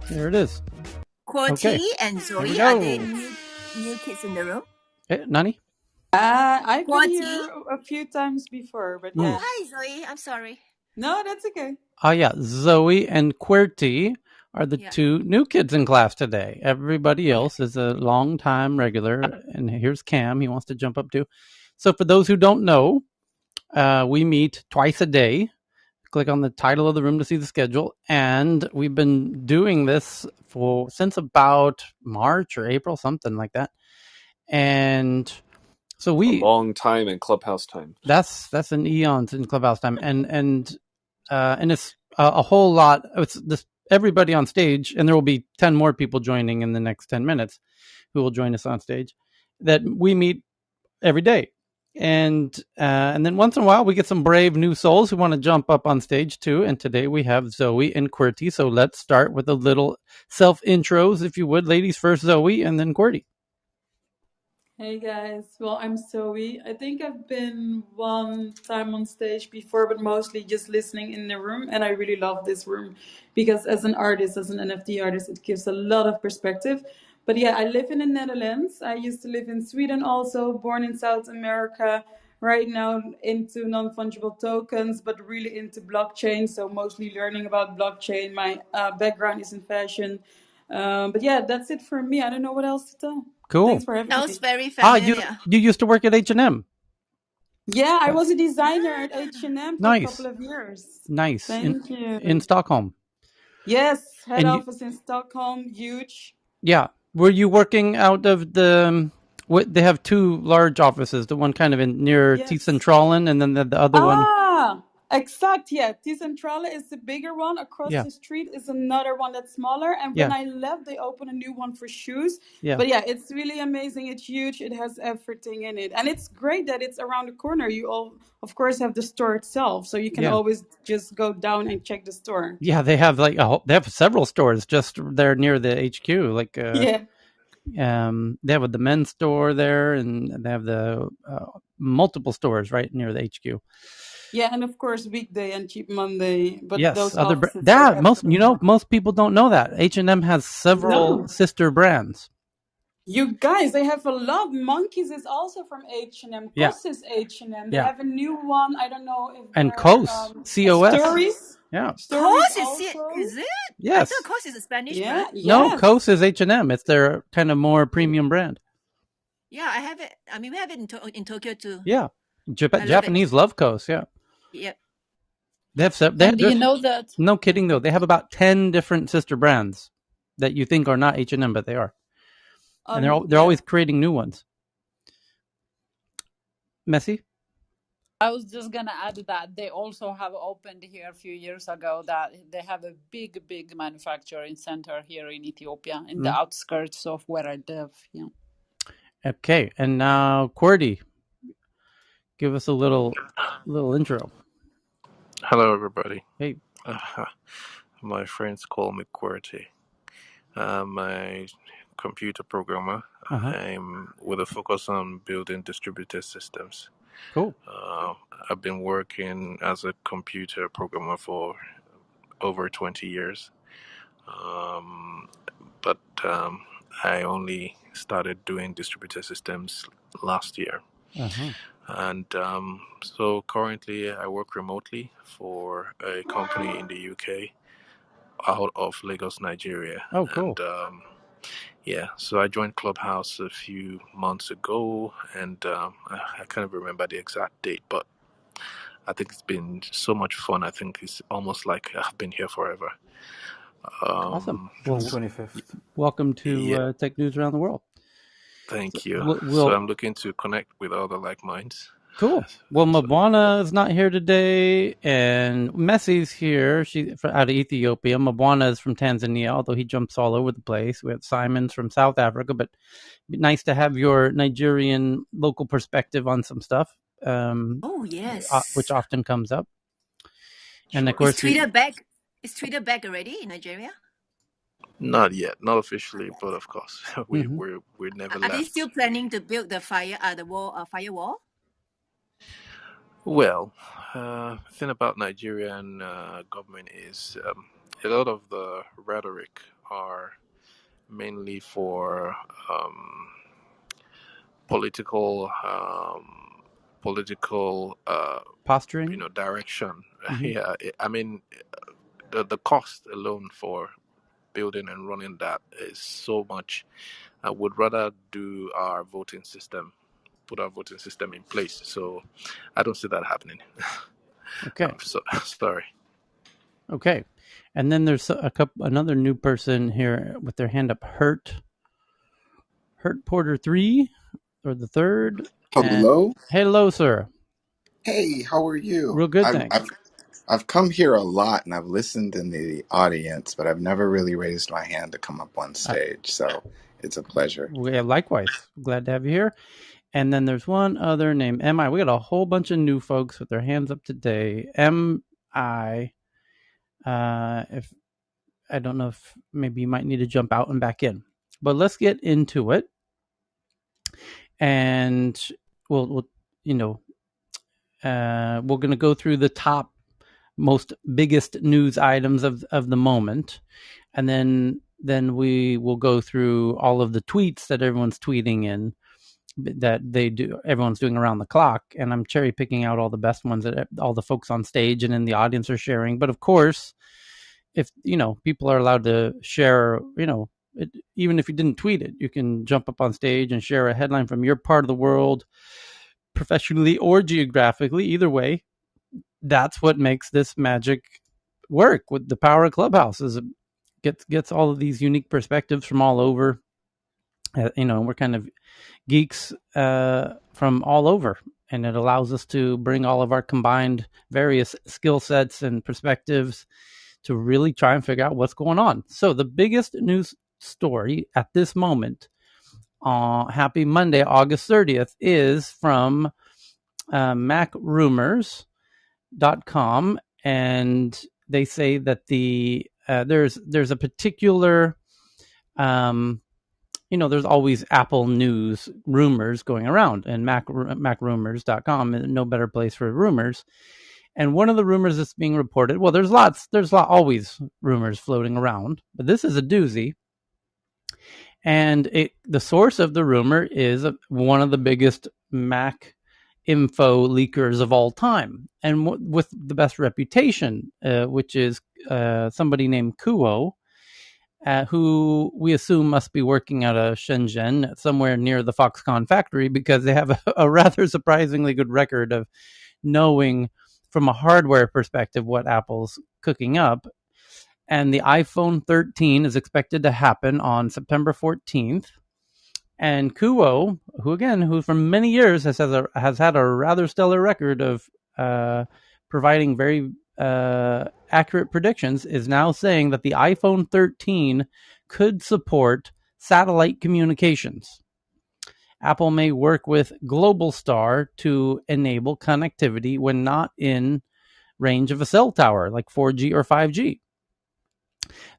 Here it is. Qwerty Okay. and Here we Zoe, are they go. new kids in the room? Hey, Nani? I've been Qwerty? here a few times before, but Mm. Oh, yeah. hi, Zoe. I'm sorry. No, that's okay. Yeah. Zoe and QWERTY are the Yeah. two new kids in class today. Everybody Yeah. else is a long time regular. And here's Cam. He wants to jump up too. So for those who don't know, we meet twice a day. Click on the title of the room to see the schedule. And we've been doing this since about March or April, something like that. And so A long time in Clubhouse time. that's an eons in Clubhouse time, and it's a whole lot. It's this everybody on stage, and there will be 10 more people joining in the next 10 minutes who will join us on stage. That we meet every day, and then once in a while we get some brave new souls who want to jump up on stage too. And today we have Zoe and QWERTY. So let's start with a little self intros, if you would, ladies first, Zoe, and then QWERTY. Hey guys, well, I'm Zoe. I think I've been one time on stage before, but mostly just listening in the room. And I really love this room because as an artist, as an NFT artist, it gives a lot of perspective. But yeah, I live in the Netherlands. I used to live in Sweden also, born in South America. Right now into non-fungible tokens, but really into blockchain. So mostly learning about blockchain. My background is in fashion. But yeah, that's it for me. I don't know what else to tell. Cool. Thanks for having Sounds me. very You familiar. used to work at H&M. Yeah, I was a designer at H&M for a couple Nice. of years. Nice. Thank In you. Stockholm. Yes, head And you, office in Stockholm, huge. yeah, were you working out of the? What they have two large offices. The one kind of near Yes. Decentralized, and then the other one. Exact. Yeah, Decentrale is the bigger one. Across Yeah, the street is another one that's smaller. And when yeah, I left, they opened a new one for shoes. yeah, But yeah, it's really amazing. It's huge. It has everything in it, and it's great that it's around the corner. You all, of course, have the store itself, so you can yeah, always just go down and check the store. yeah. They have they have several stores just there near the HQ. Like Yeah. they have the men's store there, and they have the multiple stores right near the HQ. Yeah, and of course weekday and cheap Monday, but Yes, those offices are that absolutely most people don't know that H&M has several no. sister brands. You guys, they have a lot. Monkeys is also from H&M. Yeah, COS is H&M. They yeah, have a new one. I don't know if and they're COS, COS. Stories. Yeah. Stories Course also. is it? I thought Yes. Course is a Spanish Yeah. brand. No, Yes. COS is H&M. It's their kind of more premium brand. Yeah, I have it. I mean, we have it in Tokyo too. Yeah. I love it. Japanese love COS. Yeah. Yep. They have And do you know that? no kidding though. They have about 10 different sister brands that you think are not H&M, but they are. And they're Yeah. always creating new ones. Messi? I was just gonna add that they also have opened here a few years ago that they have a big manufacturing center here in Ethiopia, in the outskirts of where I live. Yeah. Okay. And now QWERTY, give us a little intro. Hello, everybody. Hey. My friends call me QWERTY. I'm a computer programmer. I'm with a focus on building distributed systems. Cool. I've been working as a computer programmer for over 20 years. But I only started doing distributed systems last year. And so currently I work remotely for a company in the UK out of Lagos, Nigeria. Oh, cool. And yeah, so I joined Clubhouse a few months ago, and I can't remember the exact date, but I think it's been so much fun. I think it's almost like I've been here forever. Awesome. June 25th. Welcome to Yeah. Tech News Around the World. Thank you. We'll, so I'm looking to connect with other like minds. Cool. Well, Mabwana is not here today, and Messi's here. She's out of Ethiopia. Mabwana is from Tanzania, although he jumps all over the place. We have Simon's from South Africa, but it'd be nice to have your Nigerian local perspective on some stuff. Oh yes. Which often comes up. And of course, is Twitter back already in Nigeria? Not yet, not officially, but of course, we're never left. Are they still planning to build the firewall? Well, the thing about Nigerian government is a lot of the rhetoric are mainly for political Posturing. direction. Mm-hmm. Yeah, I mean, the cost alone for building and running that is so much. I would rather do our voting system, put our voting system in place. So I don't see that happening. Okay. So sorry. Okay. And then there's another new person here with their hand up. Hurt Porter 3 or the third. Hello. Hello, sir. Hey, how are you? Real good, I've thanks. I've I've come here a lot and I've listened in the audience, but I've never really raised my hand to come up on stage. So it's a pleasure. Likewise. Glad to have you here. And then there's one other named MI. We got a whole bunch of new folks with their hands up today. MI. If I don't know if maybe you might need to jump out and back in, but let's get into it. And we'll we're going to go through the top most biggest news items of the moment, and then we will go through all of the tweets that everyone's tweeting in that everyone's doing around the clock, and I'm cherry picking out all the best ones that all the folks on stage and in the audience are sharing. But of course, if people are allowed to share, even if you didn't tweet it, you can jump up on stage and share a headline from your part of the world, professionally or geographically. Either way, that's what makes this magic work. With the power of Clubhouse is it gets all of these unique perspectives from all over. We're kind of geeks from all over, and it allows us to bring all of our combined various skill sets and perspectives to really try and figure out what's going on. So the biggest news story at this moment, happy Monday, August 30th, is from MacRumors.com, and they say that there's a particular there's always Apple news rumors going around, and MacRumors.com, no better place for rumors. And one of the rumors that's being reported, well, there's always rumors floating around, but this is a doozy. And the source of the rumor is one of the biggest Mac info leakers of all time, and with the best reputation, which is somebody named Kuo, who we assume must be working out of Shenzhen, somewhere near the Foxconn factory, because they have a rather surprisingly good record of knowing from a hardware perspective what Apple's cooking up. And the iPhone 13 is expected to happen on September 14th. And Kuo, who for many years has had a rather stellar record of providing very accurate predictions, is now saying that the iPhone 13 could support satellite communications. Apple may work with Globalstar to enable connectivity when not in range of a cell tower, like 4G or 5G.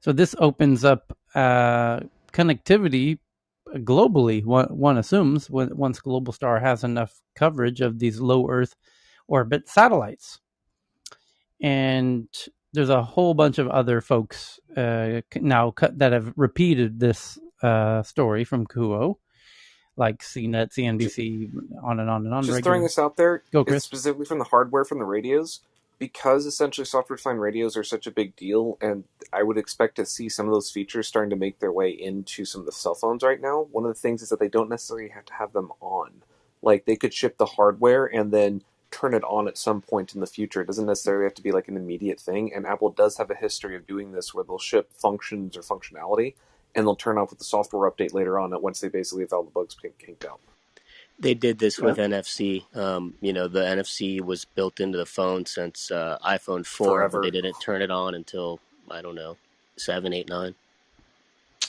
So this opens up connectivity globally, one assumes, once Globalstar has enough coverage of these low Earth orbit satellites. And there's a whole bunch of other folks now that have repeated this story from Kuo, like CNET, CNBC, on and on and on. Just throwing this out there, Go, it's Chris. specifically from the hardware from the radios, because essentially software-defined radios are such a big deal, and I would expect to see some of those features starting to make their way into some of the cell phones right now. One of the things is that they don't necessarily have to have them on. Like, they could ship the hardware and then turn it on at some point in the future. It doesn't necessarily have to be like an immediate thing, and Apple does have a history of doing this where they'll ship functions or functionality, and they'll turn off with the software update later on once they basically have all the bugs kinked out. They did this with NFC. The NFC was built into the phone since iPhone 4, Forever. but they didn't turn it on until, 7, 8, 9.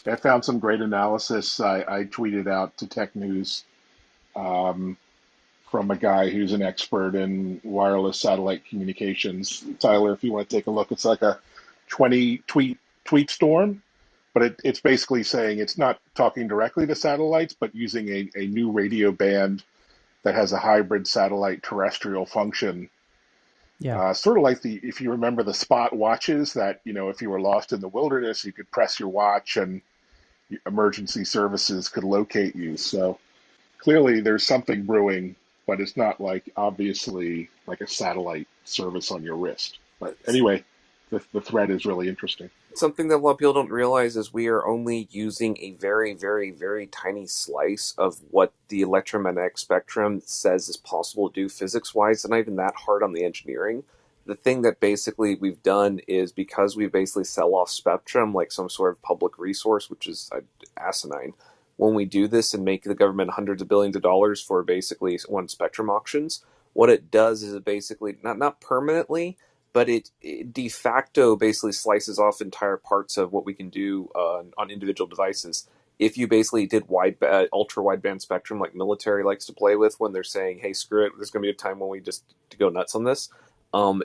I found some great analysis. I tweeted out to Tech News from a guy who's an expert in wireless satellite communications. Tyler, if you want to take a look, it's like a 20 tweet storm, but it's basically saying it's not talking directly to satellites, but using a new radio band that has a hybrid satellite terrestrial function Yeah. Sort of like if you remember the spot watches that, if you were lost in the wilderness, you could press your watch and emergency services could locate you. So clearly there's something brewing, but it's not like obviously like a satellite service on your wrist. But anyway, the thread is really interesting. Something that a lot of people don't realize is we are only using a very, very, very tiny slice of what the electromagnetic spectrum says is possible to do physics-wise. It's not even that hard on the engineering. The thing that basically we've done is because we basically sell off spectrum like some sort of public resource, which is asinine. When we do this and make the government hundreds of billions of dollars for basically one spectrum auctions, what it does is it basically, not permanently, but it de facto basically slices off entire parts of what we can do on individual devices. If you basically did ultra wideband spectrum like military likes to play with when they're saying, "Hey, screw it, there's going to be a time when we just go nuts on this,"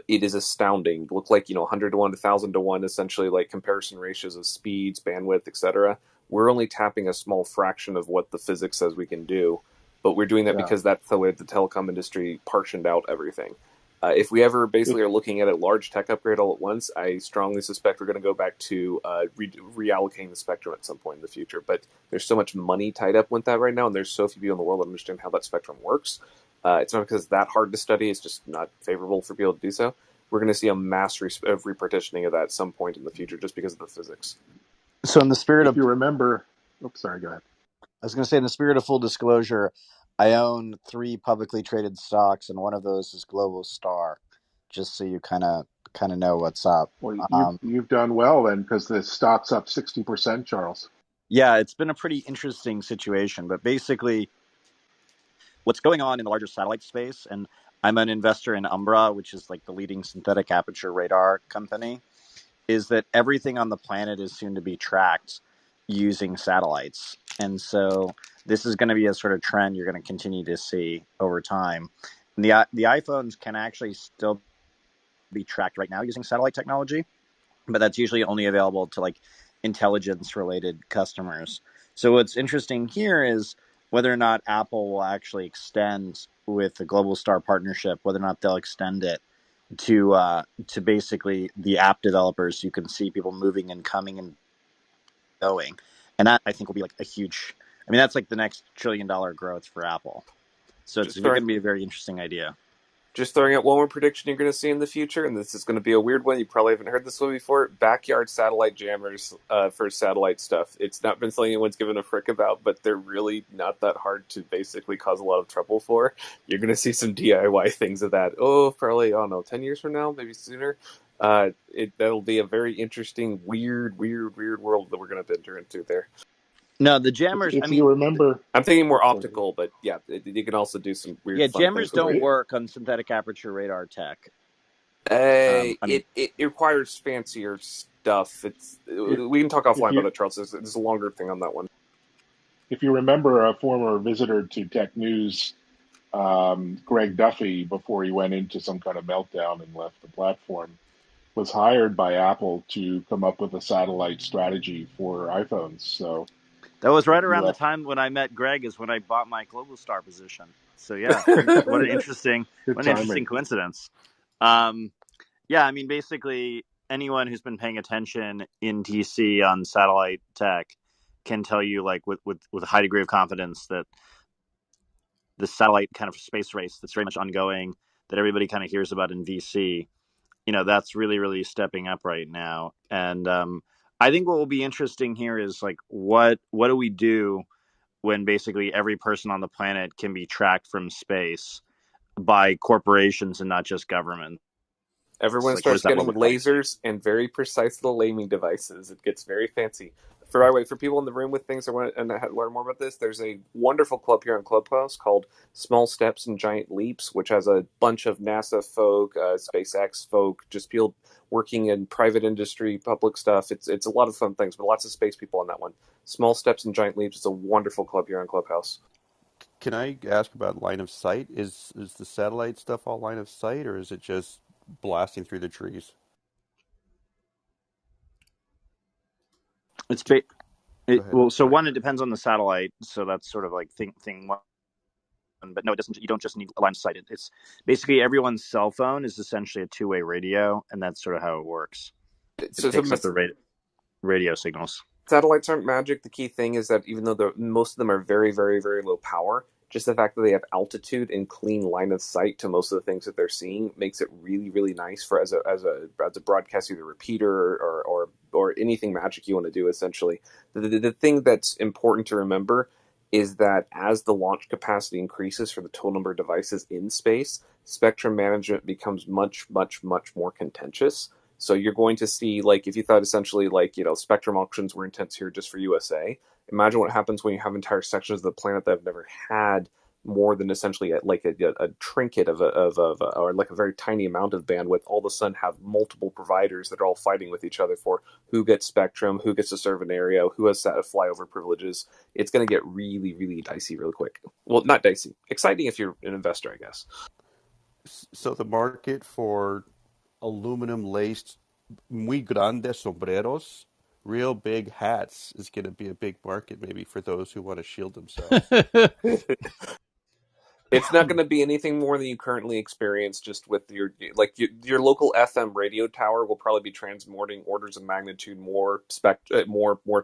it is astounding. Look like 100 to 1, 1,000 to 1, essentially like comparison ratios of speeds, bandwidth, etc. We're only tapping a small fraction of what the physics says we can do, but we're doing that Yeah. because that's the way the telecom industry partitioned out everything. If we ever basically are looking at a large tech upgrade all at once, I strongly suspect we're going to go back to reallocating the spectrum at some point in the future. But there's so much money tied up with that right now, and there's so few people in the world that understand how that spectrum works. It's not because it's that hard to study, it's just not favorable for people to do so. We're going to see a mass repartitioning of that at some point in the future just because of the physics. So in the spirit If of, you remember, oops, sorry, go ahead. I was going to say, in the spirit of full disclosure, I own 3 publicly traded stocks, and one of those is Global Star. Just so you kind of know what's up. Well, you've done well then, because the stock's up 60%, Charles. Yeah, it's been a pretty interesting situation, but basically, what's going on in the larger satellite space, and I'm an investor in Umbra, which is like the leading synthetic aperture radar company, is that everything on the planet is soon to be tracked using satellites. And so this is going to be a sort of trend you're going to continue to see over time. And the iPhones can actually still be tracked right now using satellite technology, but that's usually only available to like intelligence related customers. So what's interesting here is whether or not Apple will actually extend with the Global Star partnership, whether or not they'll extend it to basically the app developers. You can see people moving and coming and going, and that I think will be like a huge. I mean, that's like the next $1 trillion growth for Apple. So it's going to be a very interesting idea. Just throwing out one more prediction you're going to see in the future, and this is going to be a weird one. You probably haven't heard this one before. Backyard satellite jammers for satellite stuff. It's not been something anyone's given a frick about, but they're really not that hard to basically cause a lot of trouble for. You're going to see some DIY things of that. Oh, probably, I don't know, 10 years from now, maybe sooner. That'll be a very interesting, weird world that we're going to enter into there. No, the jammers. If you remember, I'm thinking more optical, but yeah, you can also do some weird. Yeah, fun jammers things with don't work on synthetic aperture radar tech. It requires fancier stuff. We can talk offline about it, Charles. There's a longer thing on that one. If you remember, a former visitor to Tech News, Greg Duffy, before he went into some kind of meltdown and left the platform, was hired by Apple to come up with a satellite strategy for iPhones. So that was right around the time when I met Greg, is when I bought my Global Star position. So yeah, what an interesting coincidence. Yeah, I mean, basically anyone who's been paying attention in DC on satellite tech can tell you, like with a high degree of confidence, that the satellite kind of space race that's very much ongoing, that everybody kind of hears about in VC, that's really stepping up right now. And I think what will be interesting here is like what do we do when basically every person on the planet can be tracked from space by corporations and not just government. Everyone starts getting lasers and very precise little aiming devices. It gets very fancy. For people in the room with things that want to learn more about this, there's a wonderful club here on Clubhouse called Small Steps and Giant Leaps, which has a bunch of NASA folk, SpaceX folk, just people working in private industry, public stuff. It's a lot of fun things, but lots of space people on that one. Small Steps and Giant Leaps is a wonderful club here on Clubhouse. Can I ask about line of sight? Is the satellite stuff all line of sight, or is it just blasting through the trees? Well, so one, it depends on the satellite. So that's sort of like thing one. but no, it doesn't. You don't just need a line of sight. It's basically everyone's cell phone is essentially a two-way radio, and that's sort of how it works. It picks up the radio signals. Satellites aren't magic. The key thing is that even though most of them are very, very, very low power, just the fact that they have altitude and clean line of sight to most of the things that they're seeing makes it really, really nice for as a broadcast, either repeater or anything magic you want to do. Essentially, the thing that's important to remember is that as the launch capacity increases for the total number of devices in space, spectrum management becomes much, much, much more contentious. So you're going to see, like, if you thought essentially, like, spectrum auctions were intense here just for USA, imagine what happens when you have entire sections of the planet that have never had more than essentially a trinket or like a very tiny amount of bandwidth. All of a sudden have multiple providers that are all fighting with each other for who gets spectrum, who gets to serve an area, who has flyover privileges. It's going to get really, really dicey really quick. Well, not dicey. Exciting if you're an investor, I guess. So the market for aluminum laced muy grandes sombreros, real big hats, is going to be a big market maybe for those who want to shield themselves. It's not going to be anything more than you currently experience. Just with your local FM radio tower will probably be transmitting orders of magnitude more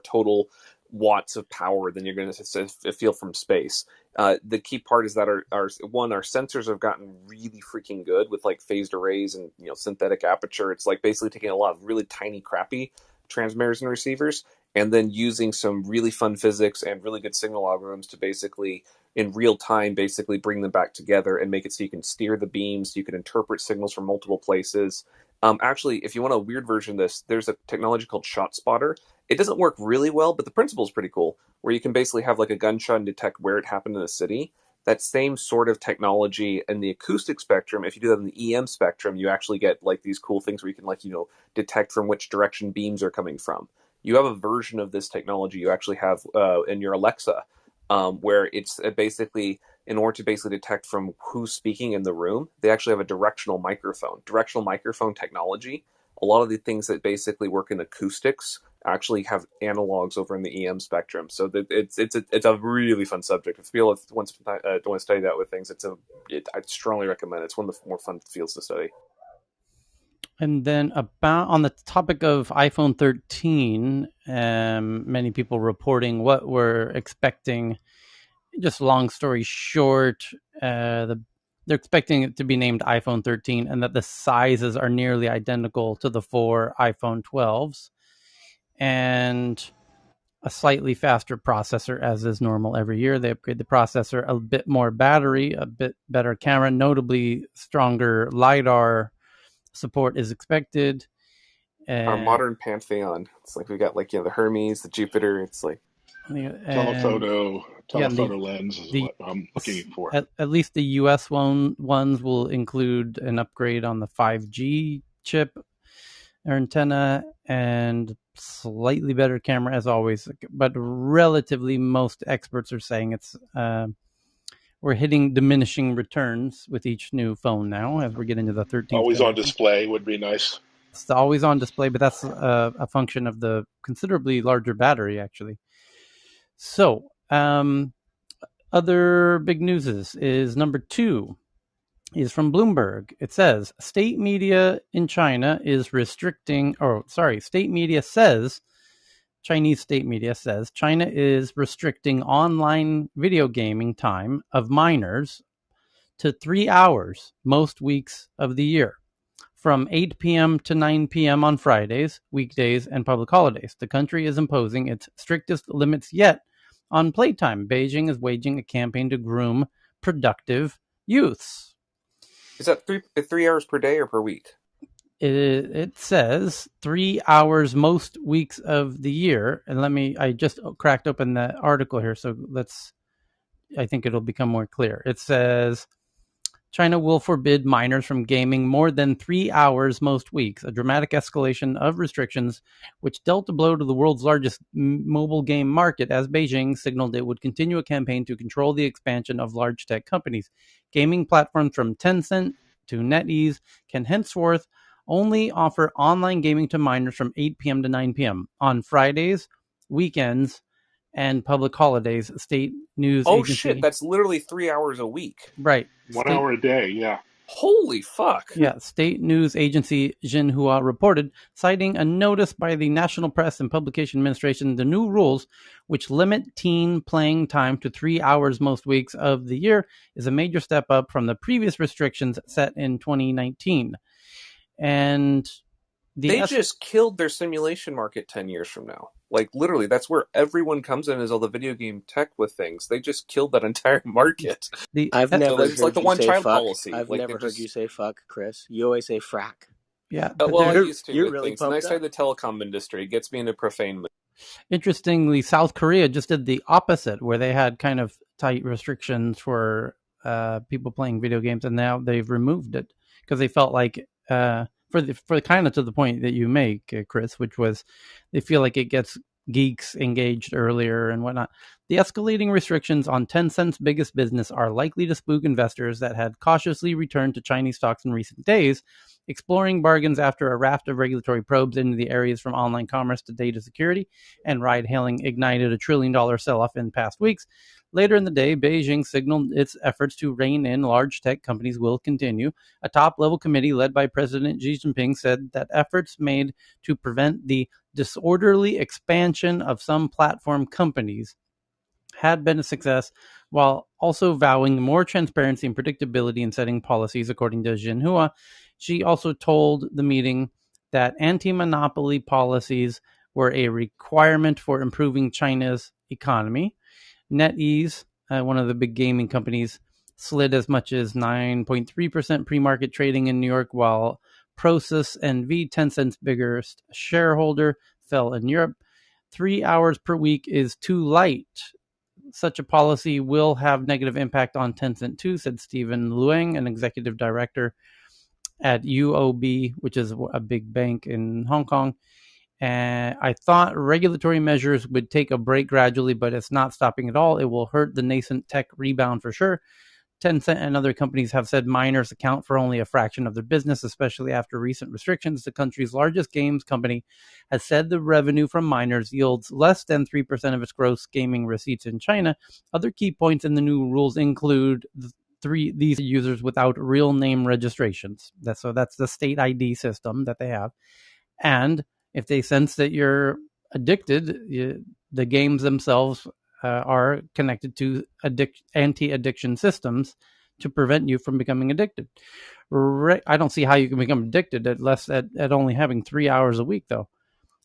total watts of power than you're going to feel from space. The key part is that our sensors have gotten really freaking good with like phased arrays and synthetic aperture. It's like basically taking a lot of really tiny crappy transmitters and receivers and then using some really fun physics and really good signal algorithms to basically in real time basically bring them back together and make it so you can steer the beams, you can interpret signals from multiple places. Actually, if you want a weird version of this, there's a technology called ShotSpotter. It doesn't work really well, but the principle is pretty cool, where you can basically have like a gunshot and detect where it happened in a city. That same sort of technology in the acoustic spectrum, if you do that in the EM spectrum, you actually get like these cool things where you can detect from which direction beams are coming from. You have a version of this technology you actually have in your Alexa, where it's basically, in order to basically detect from who's speaking in the room, they actually have a directional microphone technology. A lot of the things that basically work in acoustics actually have analogs over in the EM spectrum. So it's a really fun subject. If people want to study that with things, I strongly recommend it. It's one of the more fun fields to study. And then about on the topic of iPhone 13, many people reporting what we're expecting. Just long story short, they're expecting it to be named iPhone 13 and that the sizes are nearly identical to the 4 iPhone 12s and a slightly faster processor as is normal every year. They upgrade the processor, a bit more battery, a bit better camera, notably stronger LiDAR support is expected. Our modern pantheon. It's like we got the Hermes, the Jupiter. It's like telephoto lens is what I'm looking for. At least the US ones will include an upgrade on the 5G chip or antenna and slightly better camera as always. But relatively, most experts are saying it's we're hitting diminishing returns with each new phone now as we're getting into the 13th. Always on display would be nice. It's always on display, but that's a function of the considerably larger battery, actually. So, other big news is number 2 is from Bloomberg. It says state media in China is restricting, Chinese state media says China is restricting online video gaming time of minors to 3 hours most weeks of the year, from 8 p.m. to 9 p.m. on Fridays, weekdays, and public holidays. The country is imposing its strictest limits yet on playtime. Beijing is waging a campaign to groom productive youths. Is that 3 hours per day or per week? It says 3 hours most weeks of the year. And I just cracked open the article here, so I think it'll become more clear. It says China will forbid minors from gaming more than 3 hours most weeks, a dramatic escalation of restrictions which dealt a blow to the world's largest mobile game market as Beijing signaled it would continue a campaign to control the expansion of large tech companies. Gaming platforms from Tencent to NetEase can henceforth only offer online gaming to minors from 8 p.m. to 9 p.m. on Fridays, weekends, and public holidays. State news Oh agency. shit, that's literally 3 hours a week. Right. 1 hour a day, yeah. Holy fuck. Yeah, state news agency Xinhua reported, citing a notice by the National Press and Publication Administration, the new rules, which limit teen playing time to 3 hours most weeks of the year, is a major step up from the previous restrictions set in 2019. And they just killed their simulation market 10 years from now. Like, literally, that's where everyone comes in, is all the video game tech with things. They just killed that entire market. I've never it's like the one-child policy. I've like, never heard you say fuck, Chris. You always say frack. Yeah. Well, I used to you're with really things. And I pumped started up. the telecom industry. It gets me into profane. Interestingly, South Korea just did the opposite, where they had kind of tight restrictions for people playing video games, and now they've removed it because they felt like for kind of to the point that you make, Chris, which was they feel like it gets geeks engaged earlier and whatnot. The escalating restrictions on Tencent's biggest business are likely to spook investors that had cautiously returned to Chinese stocks in recent days, exploring bargains after a raft of regulatory probes into the areas from online commerce to data security and ride-hailing ignited a $1 trillion sell-off in past weeks. Later in the day, Beijing signaled its efforts to rein in large tech companies will continue. A top-level committee led by President Xi Jinping said that efforts made to prevent the disorderly expansion of some platform companies had been a success, while also vowing more transparency and predictability in setting policies, according to Xinhua. She also told the meeting that anti-monopoly policies were a requirement for improving China's economy. NetEase, one of the big gaming companies, slid as much as 9.3% pre-market trading in New York, while Prosus NV, Tencent's biggest shareholder, fell in Europe. 3 hours per week is too light. Such a policy will have negative impact on Tencent too, said Stephen Luang, an executive director at UOB, which is a big bank in Hong Kong. And I thought regulatory measures would take a break gradually, but it's not stopping at all. It will hurt the nascent tech rebound for sure. Tencent and other companies have said miners account for only a fraction of their business, especially after recent restrictions. The country's largest games company has said the revenue from miners yields less than 3% of its gross gaming receipts in China. Other key points in the new rules include these users without real name registrations. That's the state ID system that they have. And if they sense that you're addicted, the games themselves are connected to anti-addiction systems to prevent you from becoming addicted. I don't see how you can become addicted at only having 3 hours a week, though.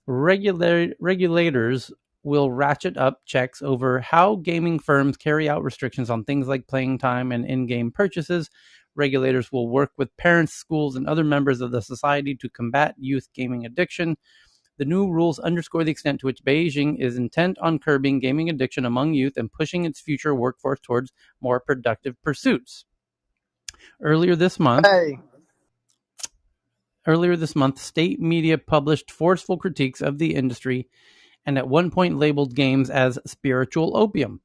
Regulators will ratchet up checks over how gaming firms carry out restrictions on things like playing time and in-game purchases. Regulators will work with parents, schools, and other members of the society to combat youth gaming addiction. The new rules underscore the extent to which Beijing is intent on curbing gaming addiction among youth and pushing its future workforce towards more productive pursuits. Earlier this month, state media published forceful critiques of the industry and at one point labeled games as spiritual opium.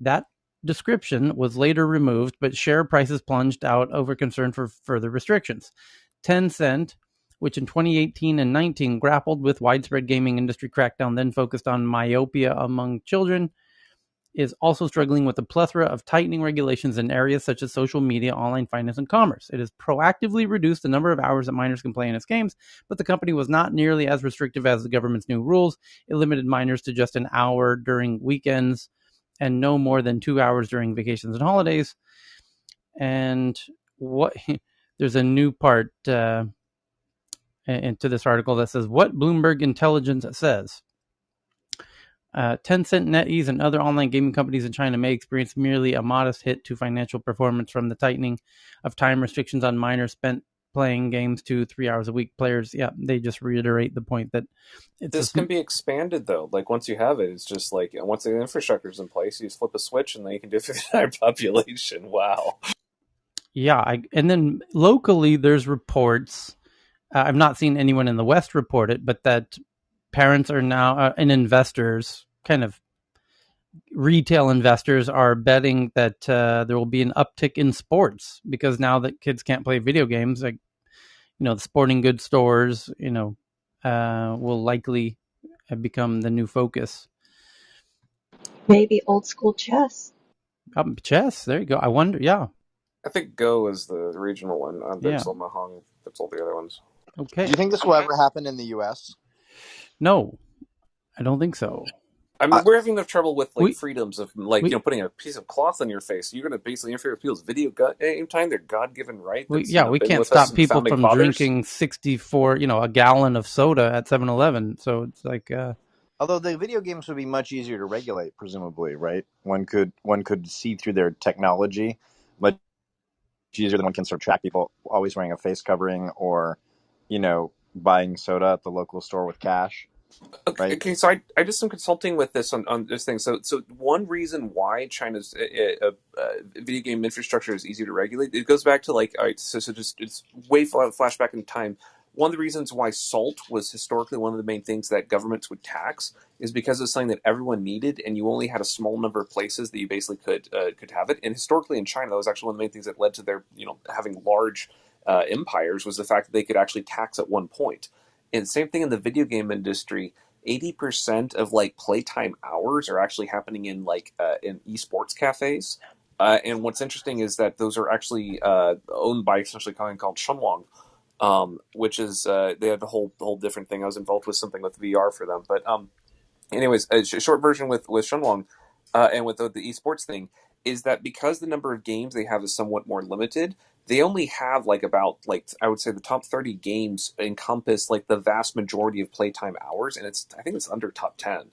That description was later removed, but share prices plunged out over concern for further restrictions. Tencent, which in 2018 and 19 grappled with widespread gaming industry crackdown, then focused on myopia among children, is also struggling with a plethora of tightening regulations in areas such as social media, online finance, and commerce. It has proactively reduced the number of hours that minors can play in its games, but the company was not nearly as restrictive as the government's new rules. It limited minors to just an hour during weekends and no more than 2 hours during vacations and holidays. And there's a new part into this article that says what Bloomberg Intelligence says. Tencent, NetEase, and other online gaming companies in China may experience merely a modest hit to financial performance from the tightening of time restrictions on minors spent playing games 2-3 hours a week. Players, they just reiterate the point that this can be expanded, though. Like, once you have it, it's just like, once the infrastructure is in place, you just flip a switch and then you can do it for the entire population. Wow. Yeah, and then locally, there's reports. I've not seen anyone in the West report it, but that parents are now, and investors, kind of retail investors, are betting that there will be an uptick in sports because now that kids can't play video games, like, the sporting goods stores, will likely become the new focus. Maybe old school chess. Chess. There you go. I wonder. Yeah. I think Go is the regional one. Yeah. There's Mahjong. That's all the other ones. Okay. Do you think this will ever happen in the U.S.? No, I don't think so. I mean, we're having enough trouble with like We freedoms of like we putting a piece of cloth on your face. You're going to basically interfere with people's video anytime their God-given right that's we been can't with us stop since people founding from fathers. drinking 64, a gallon of soda at 7-Eleven. So it's like Although the video games would be much easier to regulate, presumably, right? One could see through their technology much easier than one can sort of track people always wearing a face covering or, buying soda at the local store with cash, right? Okay, so I did some consulting with this on this thing. So one reason why China's video game infrastructure is easier to regulate, it goes back to like, all right, so just it's way flashback in time. One of the reasons why salt was historically one of the main things that governments would tax is because it's something that everyone needed, and you only had a small number of places that you basically could have it. And historically in China, that was actually one of the main things that led to their having large empires, was the fact that they could actually tax at one point. And same thing in the video game industry. 80% of like playtime hours are actually happening in in esports cafes. And what's interesting is that those are actually owned by essentially a company called Shunwang, which is they had the whole different thing. I was involved with something with VR for them, but anyways, a short version with Shunwang and with the esports thing is that because the number of games they have is somewhat more limited, they only have about I would say the top 30 games encompass like the vast majority of playtime hours, and I think it's under top 10.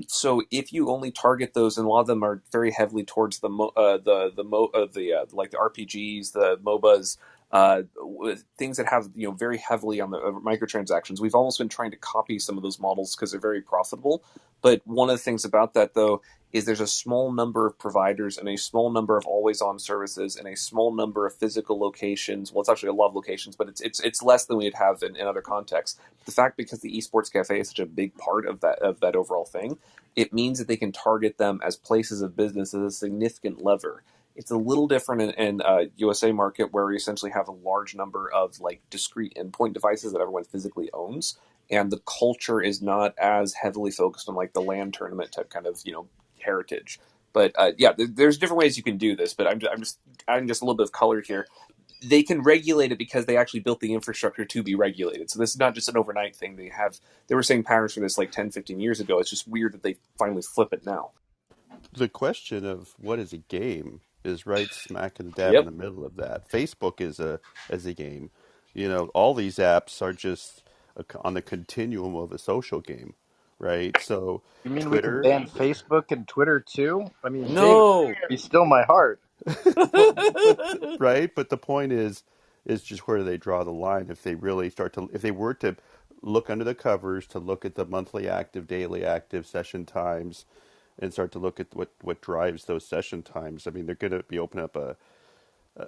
So if you only target those, and a lot of them are very heavily towards the like the RPGs, the MOBAs, things that have very heavily on the microtransactions. We've almost been trying to copy some of those models because they're very profitable. But one of the things about that though is there's a small number of providers and a small number of always-on services and a small number of physical locations. Well, it's actually a lot of locations, but it's less than we'd have in other contexts. The fact because the esports cafe is such a big part of that overall thing, it means that they can target them as places of business as a significant lever. It's a little different in USA market where we essentially have a large number of like discrete endpoint devices that everyone physically owns, and the culture is not as heavily focused on like the LAN tournament type kind of heritage. But yeah, there's different ways you can do this. But I'm just adding just a little bit of color here. They can regulate it because they actually built the infrastructure to be regulated. So this is not just an overnight thing. They were saying patterns for this like 10, 15 years ago. It's just weird that they finally flip it now. The question of what is a game is right smack in dab in Yep. the middle of that. Facebook is a game. All these apps are just on the continuum of a social game, right? So You mean we can Twitter, ban Facebook and Twitter too? I mean, David, No. be still my heart. but right, but the point is just where do they draw the line if they really if they were to look under the covers to look at the monthly active, daily active session times and start to look at what drives those session times. I mean, they're going to be opening up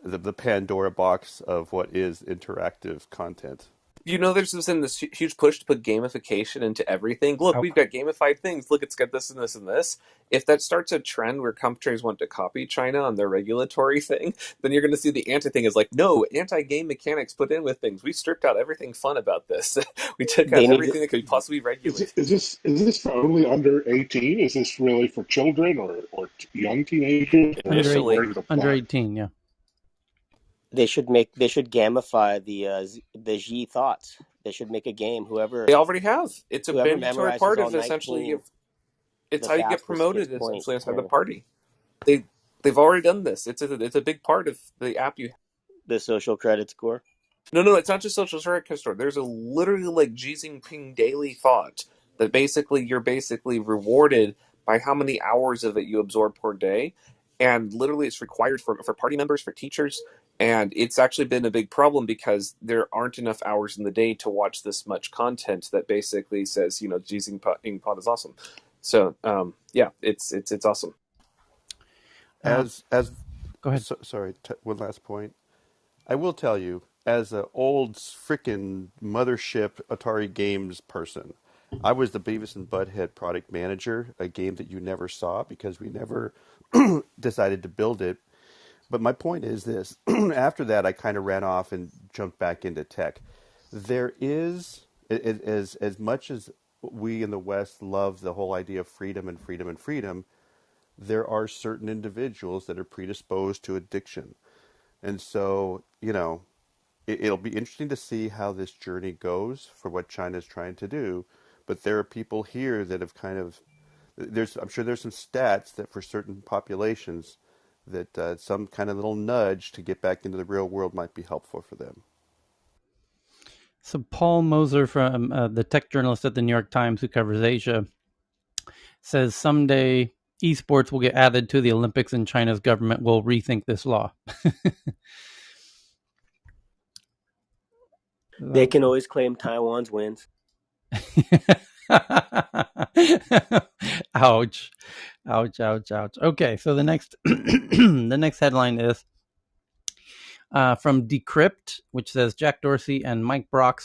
the Pandora box of what is interactive content. There's been this huge push to put gamification into everything. Look, we've got gamified things. Look, it's got this and this and this. If that starts a trend where countries want to copy China on their regulatory thing, then you're going to see the anti thing is like, no, anti-game mechanics put in with things. We stripped out everything fun about this. We took out They need to, everything that could possibly regulate. Is this for only under 18? Is this really for children or young teenagers, or Initially, where does it under apply? 18. Yeah. they should gamify the G thoughts. They should make a game. they already have. It's a Whoever mandatory memorizes part all of essentially 19 it's the how you get fastest gets promoted points. essentially inside the Yeah. party. They've already done this. It's a big part of the app you. The social credit score. No, it's not just social circuit store. There's a literally like Xi Jinping daily thought that basically you're basically rewarded by how many hours of it you absorb per day, and literally it's required for party members, for teachers, and it's actually been a big problem because there aren't enough hours in the day to watch this much content that basically says Xi Jinping is awesome. So yeah, it's awesome. As Go ahead. sorry, one last point. I will tell you, as an old frickin' mothership Atari games person, I was the Beavis and Butthead product manager, a game that you never saw because we never decided to build it. But my point is this: after that, I kind of ran off and jumped back into tech. There is, as much as we in the West love the whole idea of freedom and freedom and freedom, there are certain individuals that are predisposed to addiction. And so, it'll be interesting to see how this journey goes for what China's trying to do. But there are people here that have kind of, I'm sure there's some stats that for certain populations that some kind of little nudge to get back into the real world might be helpful for them. So Paul Moser, from the tech journalist at the New York Times who covers Asia, says someday esports will get added to the Olympics and China's government will rethink this law. They can always claim Taiwan's wins. Ouch. Ouch, ouch, ouch. Okay, so the next the next headline is from Decrypt, which says Jack Dorsey and Mike Brock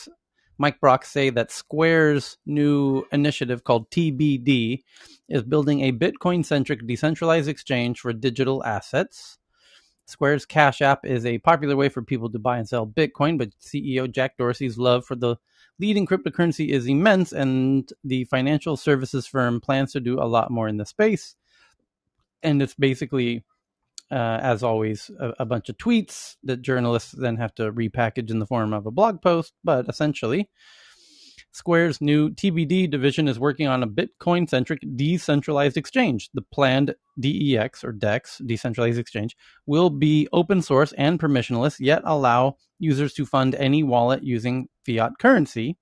say that Square's new initiative called TBD is building a Bitcoin-centric decentralized exchange for digital assets. Square's Cash App is a popular way for people to buy and sell Bitcoin, but CEO Jack Dorsey's love for the leading cryptocurrency is immense, and the financial services firm plans to do a lot more in the space. And it's basically, as always, a bunch of tweets that journalists then have to repackage in the form of a blog post. But essentially, Square's new TBD division is working on a Bitcoin-centric decentralized exchange. The planned DEX or DEX, decentralized exchange, will be open source and permissionless, yet allow users to fund any wallet using fiat currency.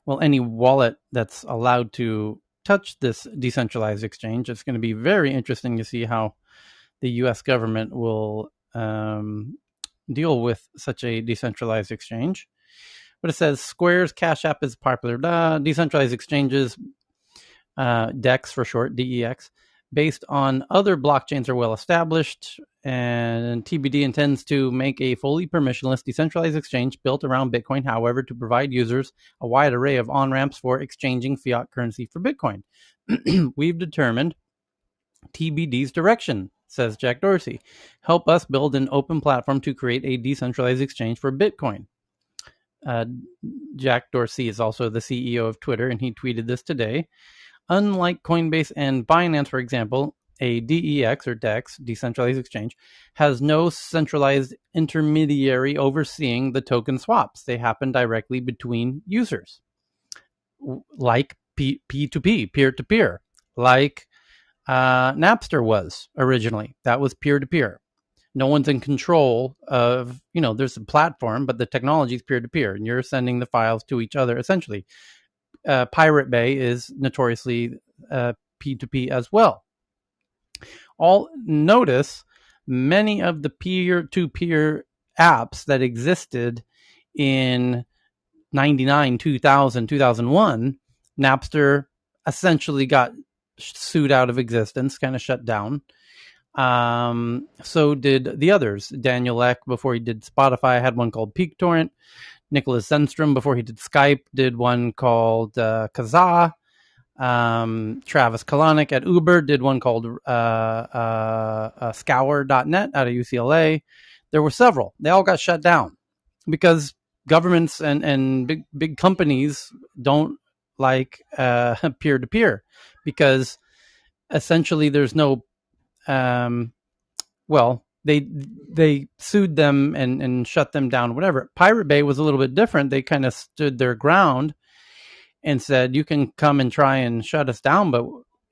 Well, any wallet that's allowed to touch this decentralized exchange. It's going to be very interesting to see how the U.S. government will deal with such a decentralized exchange. But it says Square's Cash App is popular. Decentralized exchanges, DEX for short, DEX, based on other blockchains are well established. And TBD intends to make a fully permissionless decentralized exchange built around Bitcoin, however, to provide users a wide array of on-ramps for exchanging fiat currency for Bitcoin. We've determined TBD's direction, says Jack Dorsey. Help us build an open platform to create a decentralized exchange for Bitcoin. Jack Dorsey is also the CEO of Twitter, and he tweeted this today. Unlike Coinbase and Binance, for example, a DEX or DEX, decentralized exchange, has no centralized intermediary overseeing the token swaps. They happen directly between users, like P2P, peer-to-peer, like Napster was originally. That was peer-to-peer. No one's in control of, there's a platform, but the technology is peer-to-peer, and you're sending the files to each other, essentially. Pirate Bay is notoriously P2P as well. Notice many of the peer-to-peer apps that existed in 99, 2000, 2001, Napster essentially got sued out of existence, kind of shut down. So did the others. Daniel Ek, before he did Spotify, had one called PeakTorrent. Nicholas Zenstrom, before he did Skype, did one called Kazaa. Travis Kalanick at Uber did one called Scour.net out of UCLA. There were several. They all got shut down because governments and big companies don't like peer-to-peer, because essentially there's no they sued them and shut them down, whatever. Pirate Bay was a little bit different. They kind of stood their ground and said, you can come and try and shut us down, but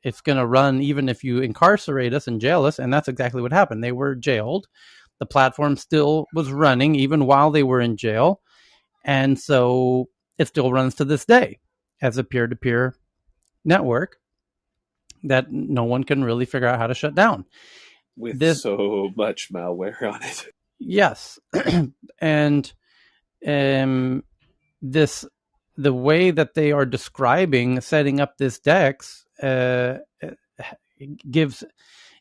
it's going to run even if you incarcerate us and jail us. And that's exactly what happened. They were jailed. The platform still was running even while they were in jail. And so it still runs to this day as a peer-to-peer network that no one can really figure out how to shut down. With so much malware on it. Yes. And the way that they are describing setting up this DEX gives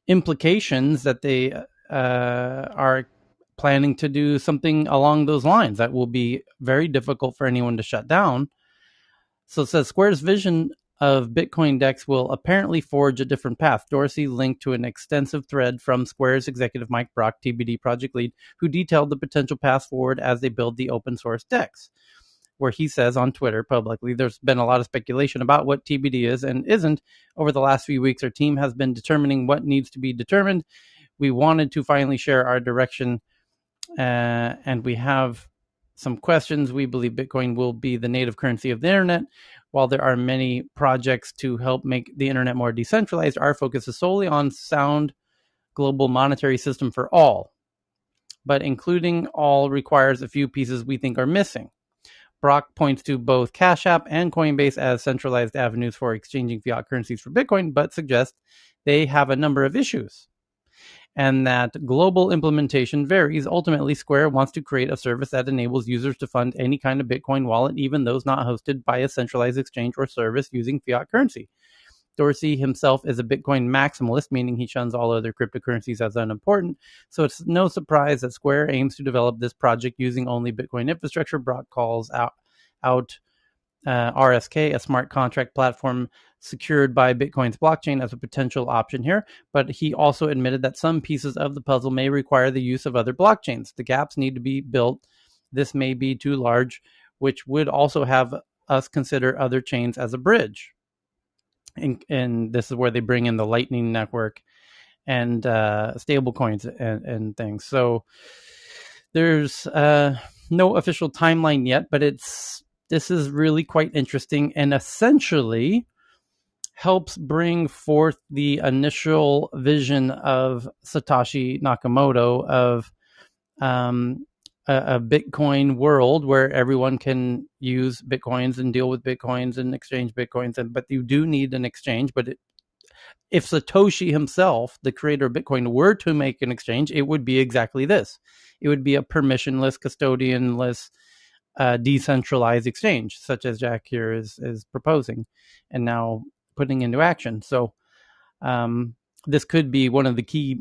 implications that they are planning to do something along those lines that will be very difficult for anyone to shut down. So it says Square's vision of Bitcoin DEX will apparently forge a different path. Dorsey linked to an extensive thread from Square's executive Mike Brock, TBD project lead, who detailed the potential path forward as they build the open source DEX. where he says on Twitter publicly, there's been a lot of speculation about what TBD is and isn't. Over the last few weeks, our team has been determining what needs to be determined. We wanted to finally share our direction, and we have some questions. We believe Bitcoin will be the native currency of the internet. While there are many projects to help make the internet more decentralized, our focus is solely on sound global monetary system for all. But including all requires a few pieces we think are missing. Brock points to both Cash App and Coinbase as centralized avenues for exchanging fiat currencies for Bitcoin, but suggests they have a number of issues and that global implementation varies. Ultimately, Square wants to create a service that enables users to fund any kind of Bitcoin wallet, even those not hosted by a centralized exchange or service using fiat currency. Dorsey himself is a Bitcoin maximalist, meaning he shuns all other cryptocurrencies as unimportant. So it's no surprise that Square aims to develop this project using only Bitcoin infrastructure. Brock calls out RSK, a smart contract platform secured by Bitcoin's blockchain, as a potential option here. But he also admitted that some pieces of the puzzle may require the use of other blockchains. The gaps need to be built. This may be too large, which would also have us consider other chains as a bridge. And this is where they bring in the Lightning Network and stable coins and things. So there's no official timeline yet, but this is really quite interesting and essentially helps bring forth the initial vision of Satoshi Nakamoto of a Bitcoin world where everyone can use Bitcoins and deal with Bitcoins and exchange Bitcoins. But you do need an exchange. But if Satoshi himself, the creator of Bitcoin, were to make an exchange, it would be exactly this. It would be a permissionless, custodianless, decentralized exchange, such as Jack here is proposing and now putting into action. So this could be one of the key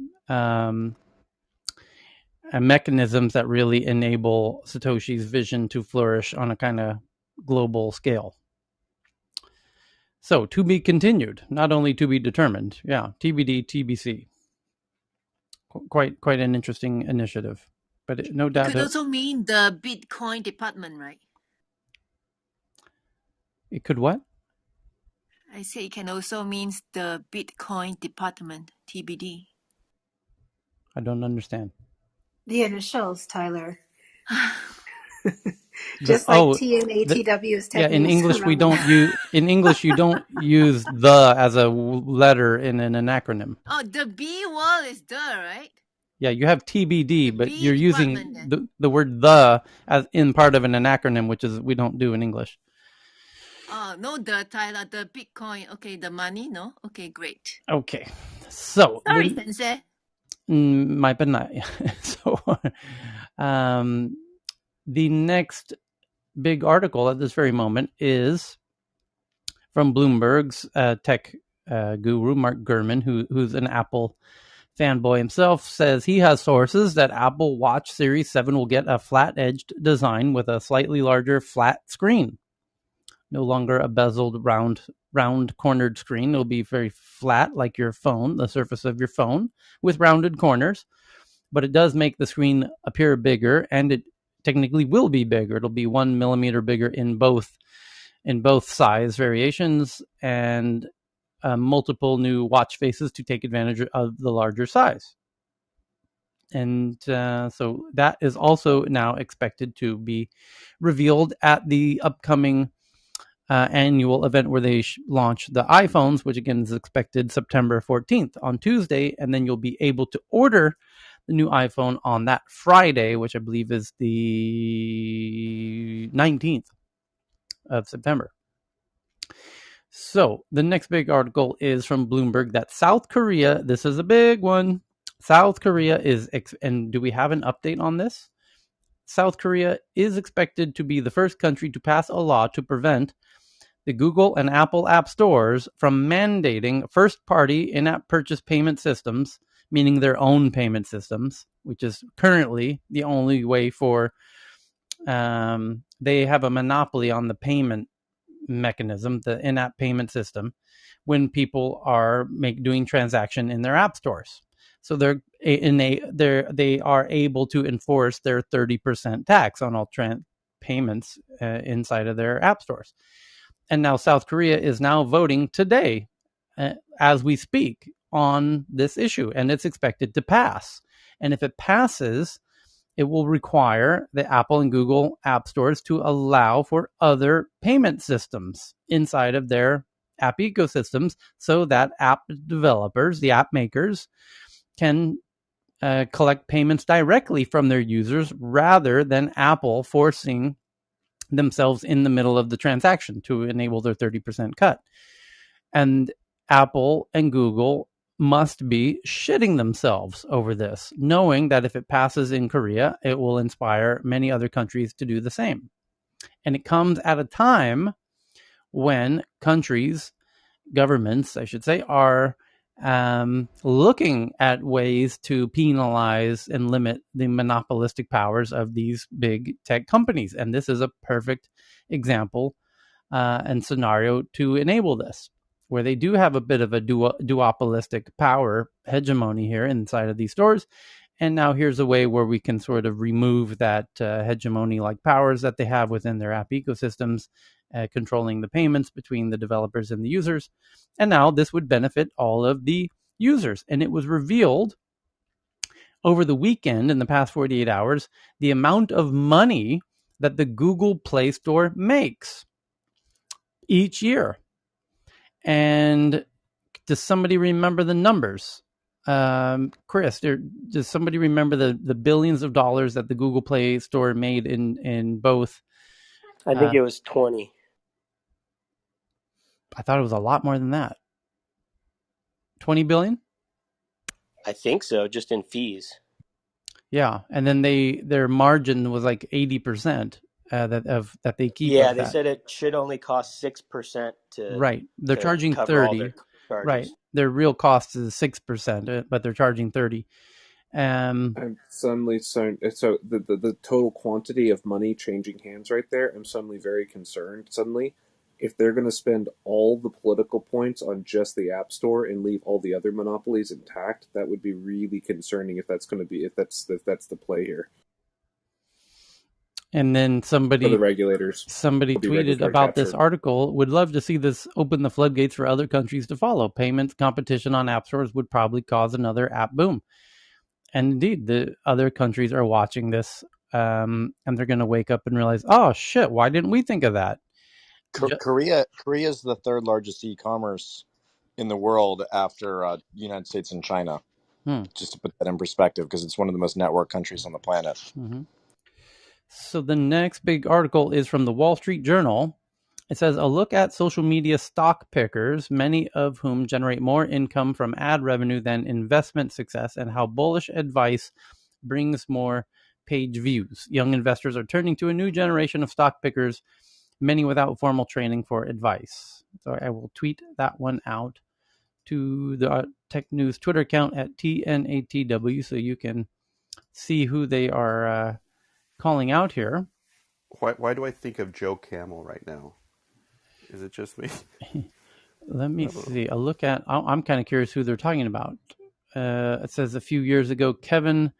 mechanisms that really enable Satoshi's vision to flourish on a kind of global scale. So to be continued, not only to be determined. Yeah, TBD, TBC. Quite an interesting initiative, but no doubt it could also mean the Bitcoin department, right? It could what? I say it can also mean the Bitcoin department, TBD. I don't understand. The initials, Tyler. Just like TNATW is taking in English we don't use in English you don't use the as a letter in an acronym. Oh, the B word is the, right? Yeah, you have TBD, but you're using the word the as in part of an acronym, which is we don't do in English. Oh, no, the Tyler, the Bitcoin. Okay, the money, no? Okay, great. Okay, so sorry, Sensei. My penai. So, the next big article at this very moment is from Bloomberg's tech guru Mark Gurman, who's an Apple fanboy himself, says he has sources that Apple Watch Series 7 will get a flat-edged design with a slightly larger flat screen. No longer a bezeled round cornered screen. It'll be very flat like your phone, the surface of your phone, with rounded corners. But it does make the screen appear bigger, and it technically will be bigger. It'll be 1 millimeter bigger in both size variations, and multiple new watch faces to take advantage of the larger size. And so that is also now expected to be revealed at the upcoming annual event where they launch the iPhones, which again is expected September 14th on Tuesday. And then you'll be able to order the new iPhone on that Friday, which I believe is the 19th of September. So the next big article is from Bloomberg that South Korea, this is a big one. South Korea is, and do we have an update on this? South Korea is expected to be the first country to pass a law to prevent the Google and Apple app stores from mandating first-party in-app purchase payment systems, meaning their own payment systems, which is currently the only way for, they have a monopoly on the payment mechanism, the in-app payment system, when people are doing transaction in their app stores. So they are able to enforce their 30% tax on all payments inside of their app stores. And now South Korea is now voting today, as we speak, on this issue, and it's expected to pass. And if it passes, it will require the Apple and Google app stores to allow for other payment systems inside of their app ecosystems so that app developers, the app makers, can collect payments directly from their users rather than Apple forcing themselves in the middle of the transaction to enable their 30% cut. And Apple and Google must be shitting themselves over this, knowing that if it passes in Korea, it will inspire many other countries to do the same. And it comes at a time when countries, governments, I should say, are looking at ways to penalize and limit the monopolistic powers of these big tech companies. And this is a perfect example and scenario to enable this, where they do have a bit of a duopolistic power hegemony here inside of these stores. And now here's a way where we can sort of remove that hegemony-like powers that they have within their app ecosystems, controlling the payments between the developers and the users. And now this would benefit all of the users. And it was revealed over the weekend, in the past 48 hours, the amount of money that the Google Play Store makes each year. And does somebody remember the numbers? Chris, does somebody remember the billions of dollars that the Google Play Store made in both? I think it was 20. I thought it was a lot more than that. 20 billion? I think so, just in fees. Yeah, and then their margin was like 80% that they keep. Yeah, they said it should only cost 6% to right. They're charging cover 30. all their charges. Right. Their real cost is 6%, but they're charging 30. I'm suddenly so the total quantity of money changing hands right there. I'm suddenly very concerned. Suddenly, if they're going to spend all the political points on just the App Store and leave all the other monopolies intact, that would be really concerning. If that's the play here. And then For the regulators, somebody tweeted about this article. Would love to see this open the floodgates for other countries to follow. Payments competition on app stores would probably cause another app boom. And indeed, the other countries are watching this, and they're going to wake up and realize, oh shit, why didn't we think of that? Korea is the third largest e-commerce in the world after United States and China. Just to put that in perspective, because it's one of the most networked countries on the planet. Mm-hmm. So the next big article is from the Wall Street Journal. It says, a look at social media stock pickers, many of whom generate more income from ad revenue than investment success, and how bullish advice brings more page views. Young investors are turning to a new generation of stock pickers, many without formal training, for advice. So I will tweet that one out to the Tech News Twitter account at TNATW so you can see who they are calling out here. Why do I think of Joe Camel right now? Is it just me? Let me see. A look at. I'm kind of curious who they're talking about. It says a few years ago, Kevin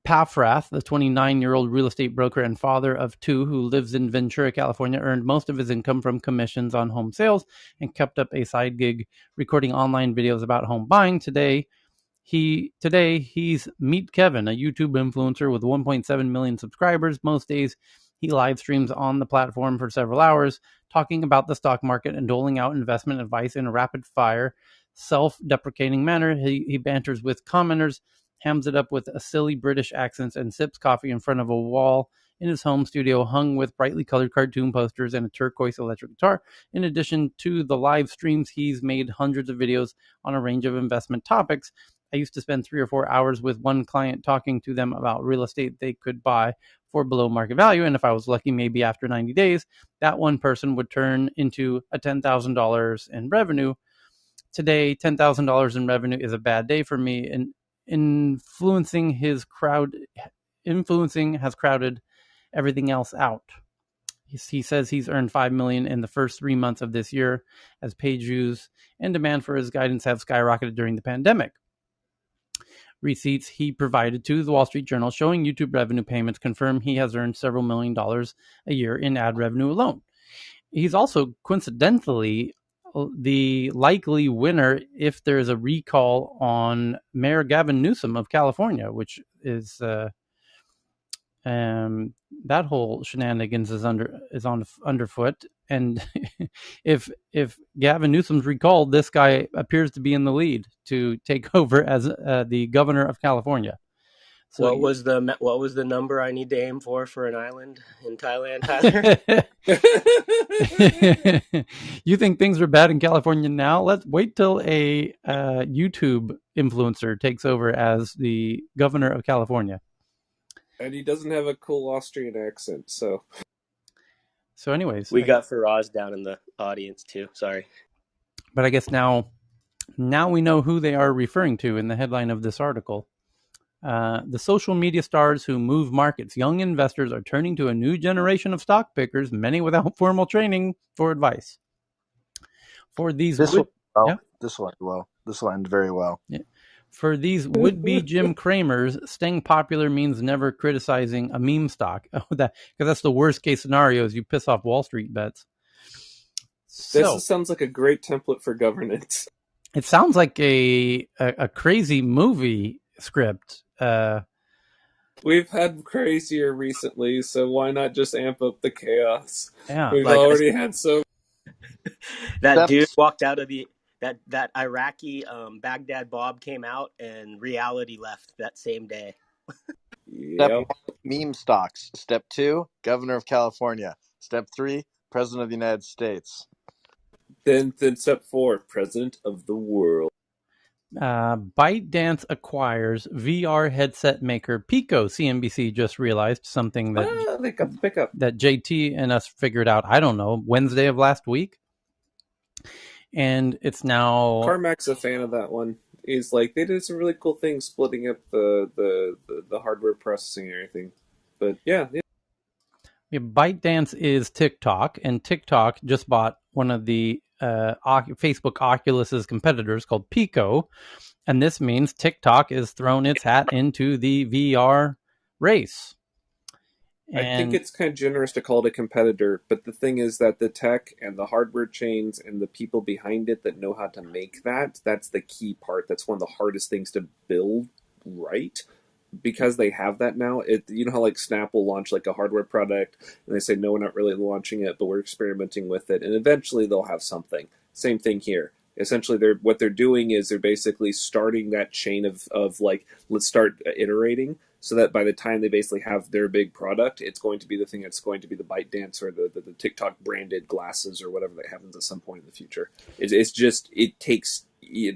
Paffrath, the 29-year-old real estate broker and father of two who lives in Ventura, California, earned most of his income from commissions on home sales and kept up a side gig recording online videos about home buying. Today he's Meet Kevin, a YouTube influencer with 1.7 million subscribers. Most days he live streams on the platform for several hours, talking about the stock market and doling out investment advice in a rapid-fire, self-deprecating manner. He banters with commenters, hams it up with a silly British accent, and sips coffee in front of a wall in his home studio hung with brightly colored cartoon posters and a turquoise electric guitar. In addition to the live streams, he's made hundreds of videos on a range of investment topics. I used to spend 3 or 4 hours with one client talking to them about real estate they could buy for below market value. And if I was lucky, maybe after 90 days, that one person would turn into a $10,000 in revenue. Today, $10,000 in revenue is a bad day for me. And influencing has crowded everything else out. He says he's earned $5 million in the first 3 months of this year as page views and demand for his guidance have skyrocketed during the pandemic. receipts he provided to the Wall Street Journal showing YouTube revenue payments confirm he has earned several $1 million a year in ad revenue alone. He's also coincidentally the likely winner if there's a recall on Mayor Gavin Newsom of California, which is that whole shenanigans is underfoot. And if Gavin Newsom's recalled, this guy appears to be in the lead to take over as the governor of California. So what was the number I need to aim for an island in Thailand, Tyler? You think things are bad in California now? Let's wait till a YouTube influencer takes over as the governor of California. And he doesn't have a cool Austrian accent, so. So anyways. We got Faraz down in the audience too. Sorry. But I guess now we know who they are referring to in the headline of this article. The social media stars who move markets. Young investors are turning to a new generation of stock pickers, many without formal training, for advice. For these this will end well. This will end very well. Yeah. For these would-be Jim Cramers, staying popular means never criticizing a meme stock. Because that's the worst-case scenario is you piss off Wall Street bets. This sounds like a great template for governance. It sounds like a crazy movie script. We've had crazier recently, so why not just amp up the chaos? Yeah, we've already had so. That dude walked out of that Iraqi Baghdad Bob came out, and reality left that same day. Step 1, meme stocks. Step 2, governor of California. Step 3, president of the United States. Then step 4, president of the world. ByteDance acquires VR headset maker Pico. CNBC just realized something that they got the pickup that JT and us figured out. I don't know, Wednesday of last week, and it's now. Carmack's a fan of that one. He's like, they did some really cool things, splitting up the hardware processing and everything. But yeah. ByteDance is TikTok, and TikTok just bought one of the Facebook Oculus's competitors called Pico, and this means TikTok has thrown its hat into the VR race. And I think it's kind of generous to call it a competitor, but the thing is that the tech and the hardware chains and the people behind it that know how to make that's the key part. That's one of the hardest things to build right. Because they have that now, you know how like Snap will launch like a hardware product and they say, no, we're not really launching it, but we're experimenting with it. And eventually they'll have something. Same thing here. Essentially, what they're doing is they're basically starting that chain of like, let's start iterating so that by the time they basically have their big product, it's going to be the thing that's going to be the ByteDance or the TikTok branded glasses or whatever that happens at some point in the future. It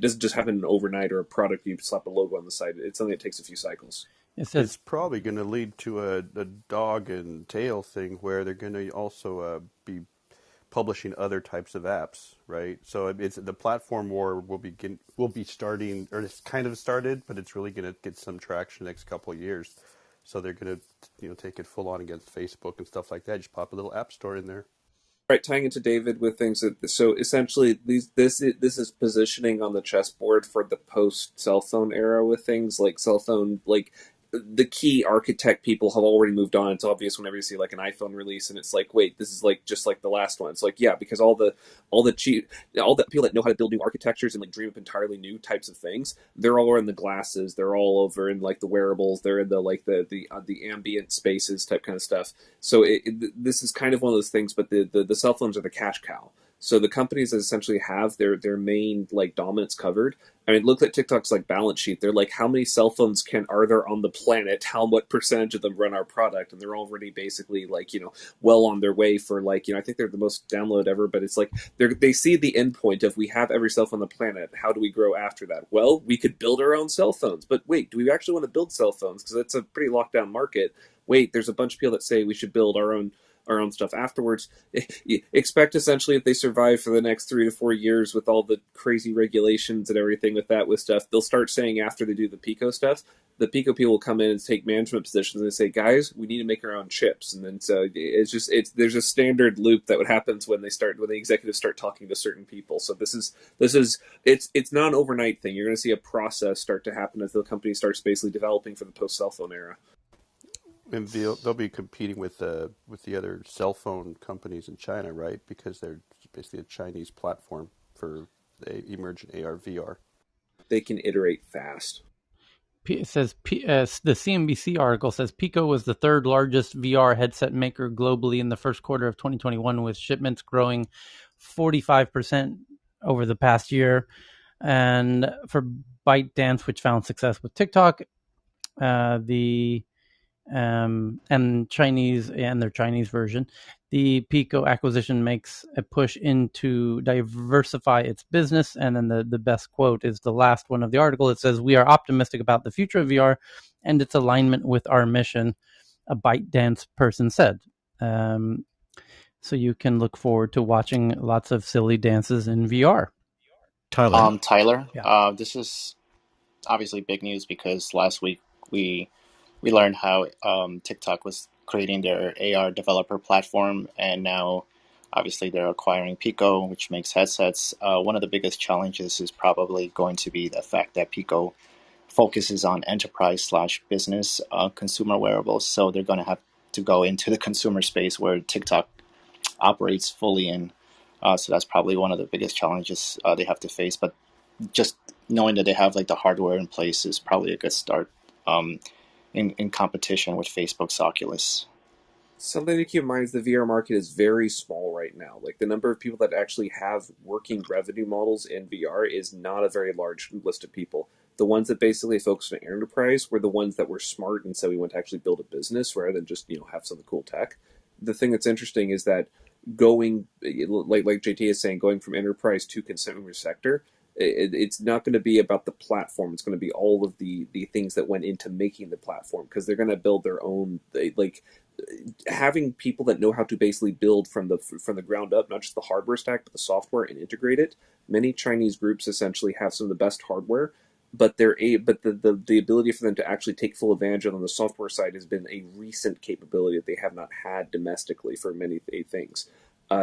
doesn't just happen overnight or a product you slap a logo on the side. It's something that takes a few cycles. It's probably going to lead to a dog and tail thing where they're going to also be publishing other types of apps, right? So it's the platform war will be starting, or it's kind of started, but it's really going to get some traction the next couple of years. So they're going to take it full on against Facebook and stuff like that. Just pop a little app store in there. Right, tying into David with things so essentially this is positioning on the chessboard for the post cell phone era with things like cell phone, like the key architect people have already moved on. It's obvious whenever you see like an iPhone release and it's like, wait, this is like just like the last one. It's like, yeah, because all the people that know how to build new architectures and like dream up entirely new types of things, they're all in the glasses, they're all over in like the wearables, they're in the like the ambient spaces type kind of stuff. So this is kind of one of those things, but the cell phones are the cash cow. So the companies that essentially have their main like dominance covered. I mean, look at TikTok's like balance sheet. They're like, how many cell phones are there on the planet? What percentage of them run our product? And they're already basically like, well on their way for like, I think they're the most downloaded ever. But it's like they see the end point of we have every cell phone on the planet. How do we grow after that? Well, we could build our own cell phones. But wait, do we actually want to build cell phones? Because it's a pretty locked down market. Wait, there's a bunch of people that say we should build our own our own stuff afterwards. Expect essentially if they survive for the next 3 to 4 years with all the crazy regulations and everything with stuff, they'll start saying after they do the Pico stuff, the Pico people will come in and take management positions and say, guys, we need to make our own chips. And then so there's a standard loop that would happens when the executives start talking to certain people. So it's not an overnight thing. You're going to see a process start to happen as the company starts basically developing for the post cell phone era. And they'll be competing with the other cell phone companies in China, right? Because they're basically a Chinese platform for the emergent AR VR. They can iterate fast. It says the CNBC article says Pico was the third largest VR headset maker globally in the first quarter of 2021, with shipments growing 45% over the past year. And for ByteDance, which found success with TikTok, and their Chinese version, the Pico acquisition makes a push into diversify its business. And then the best quote is the last one of the article. It says, "We are optimistic about the future of VR and its alignment with our mission," a ByteDance person said. So you can look forward to watching lots of silly dances in VR. Tyler, Yeah. this is obviously big news because last week we learned how TikTok was creating their AR developer platform, and now obviously they're acquiring Pico, which makes headsets. One of the biggest challenges is probably going to be the fact that Pico focuses on enterprise/business consumer wearables, so they're going to have to go into the consumer space where TikTok operates fully in. So that's probably one of the biggest challenges they have to face. But just knowing that they have like the hardware in place is probably a good start in competition with Facebook's Oculus. Something to keep in mind is the VR market is very small right now. Like the number of people that actually have working revenue models in VR is not a very large list of people. The ones that basically focused on enterprise were the ones that were smart and said we want to actually build a business rather than just have some cool tech. The thing that's interesting is that going like JT is saying, going from enterprise to consumer sector, it's not going to be about the platform. It's going to be all of the things that went into making the platform, because they're going to build their own having people that know how to basically build from the ground up, not just the hardware stack but the software, and integrate it. Many Chinese groups essentially have some of the best hardware, but the ability for them to actually take full advantage of on the software side has been a recent capability that they have not had domestically for many things.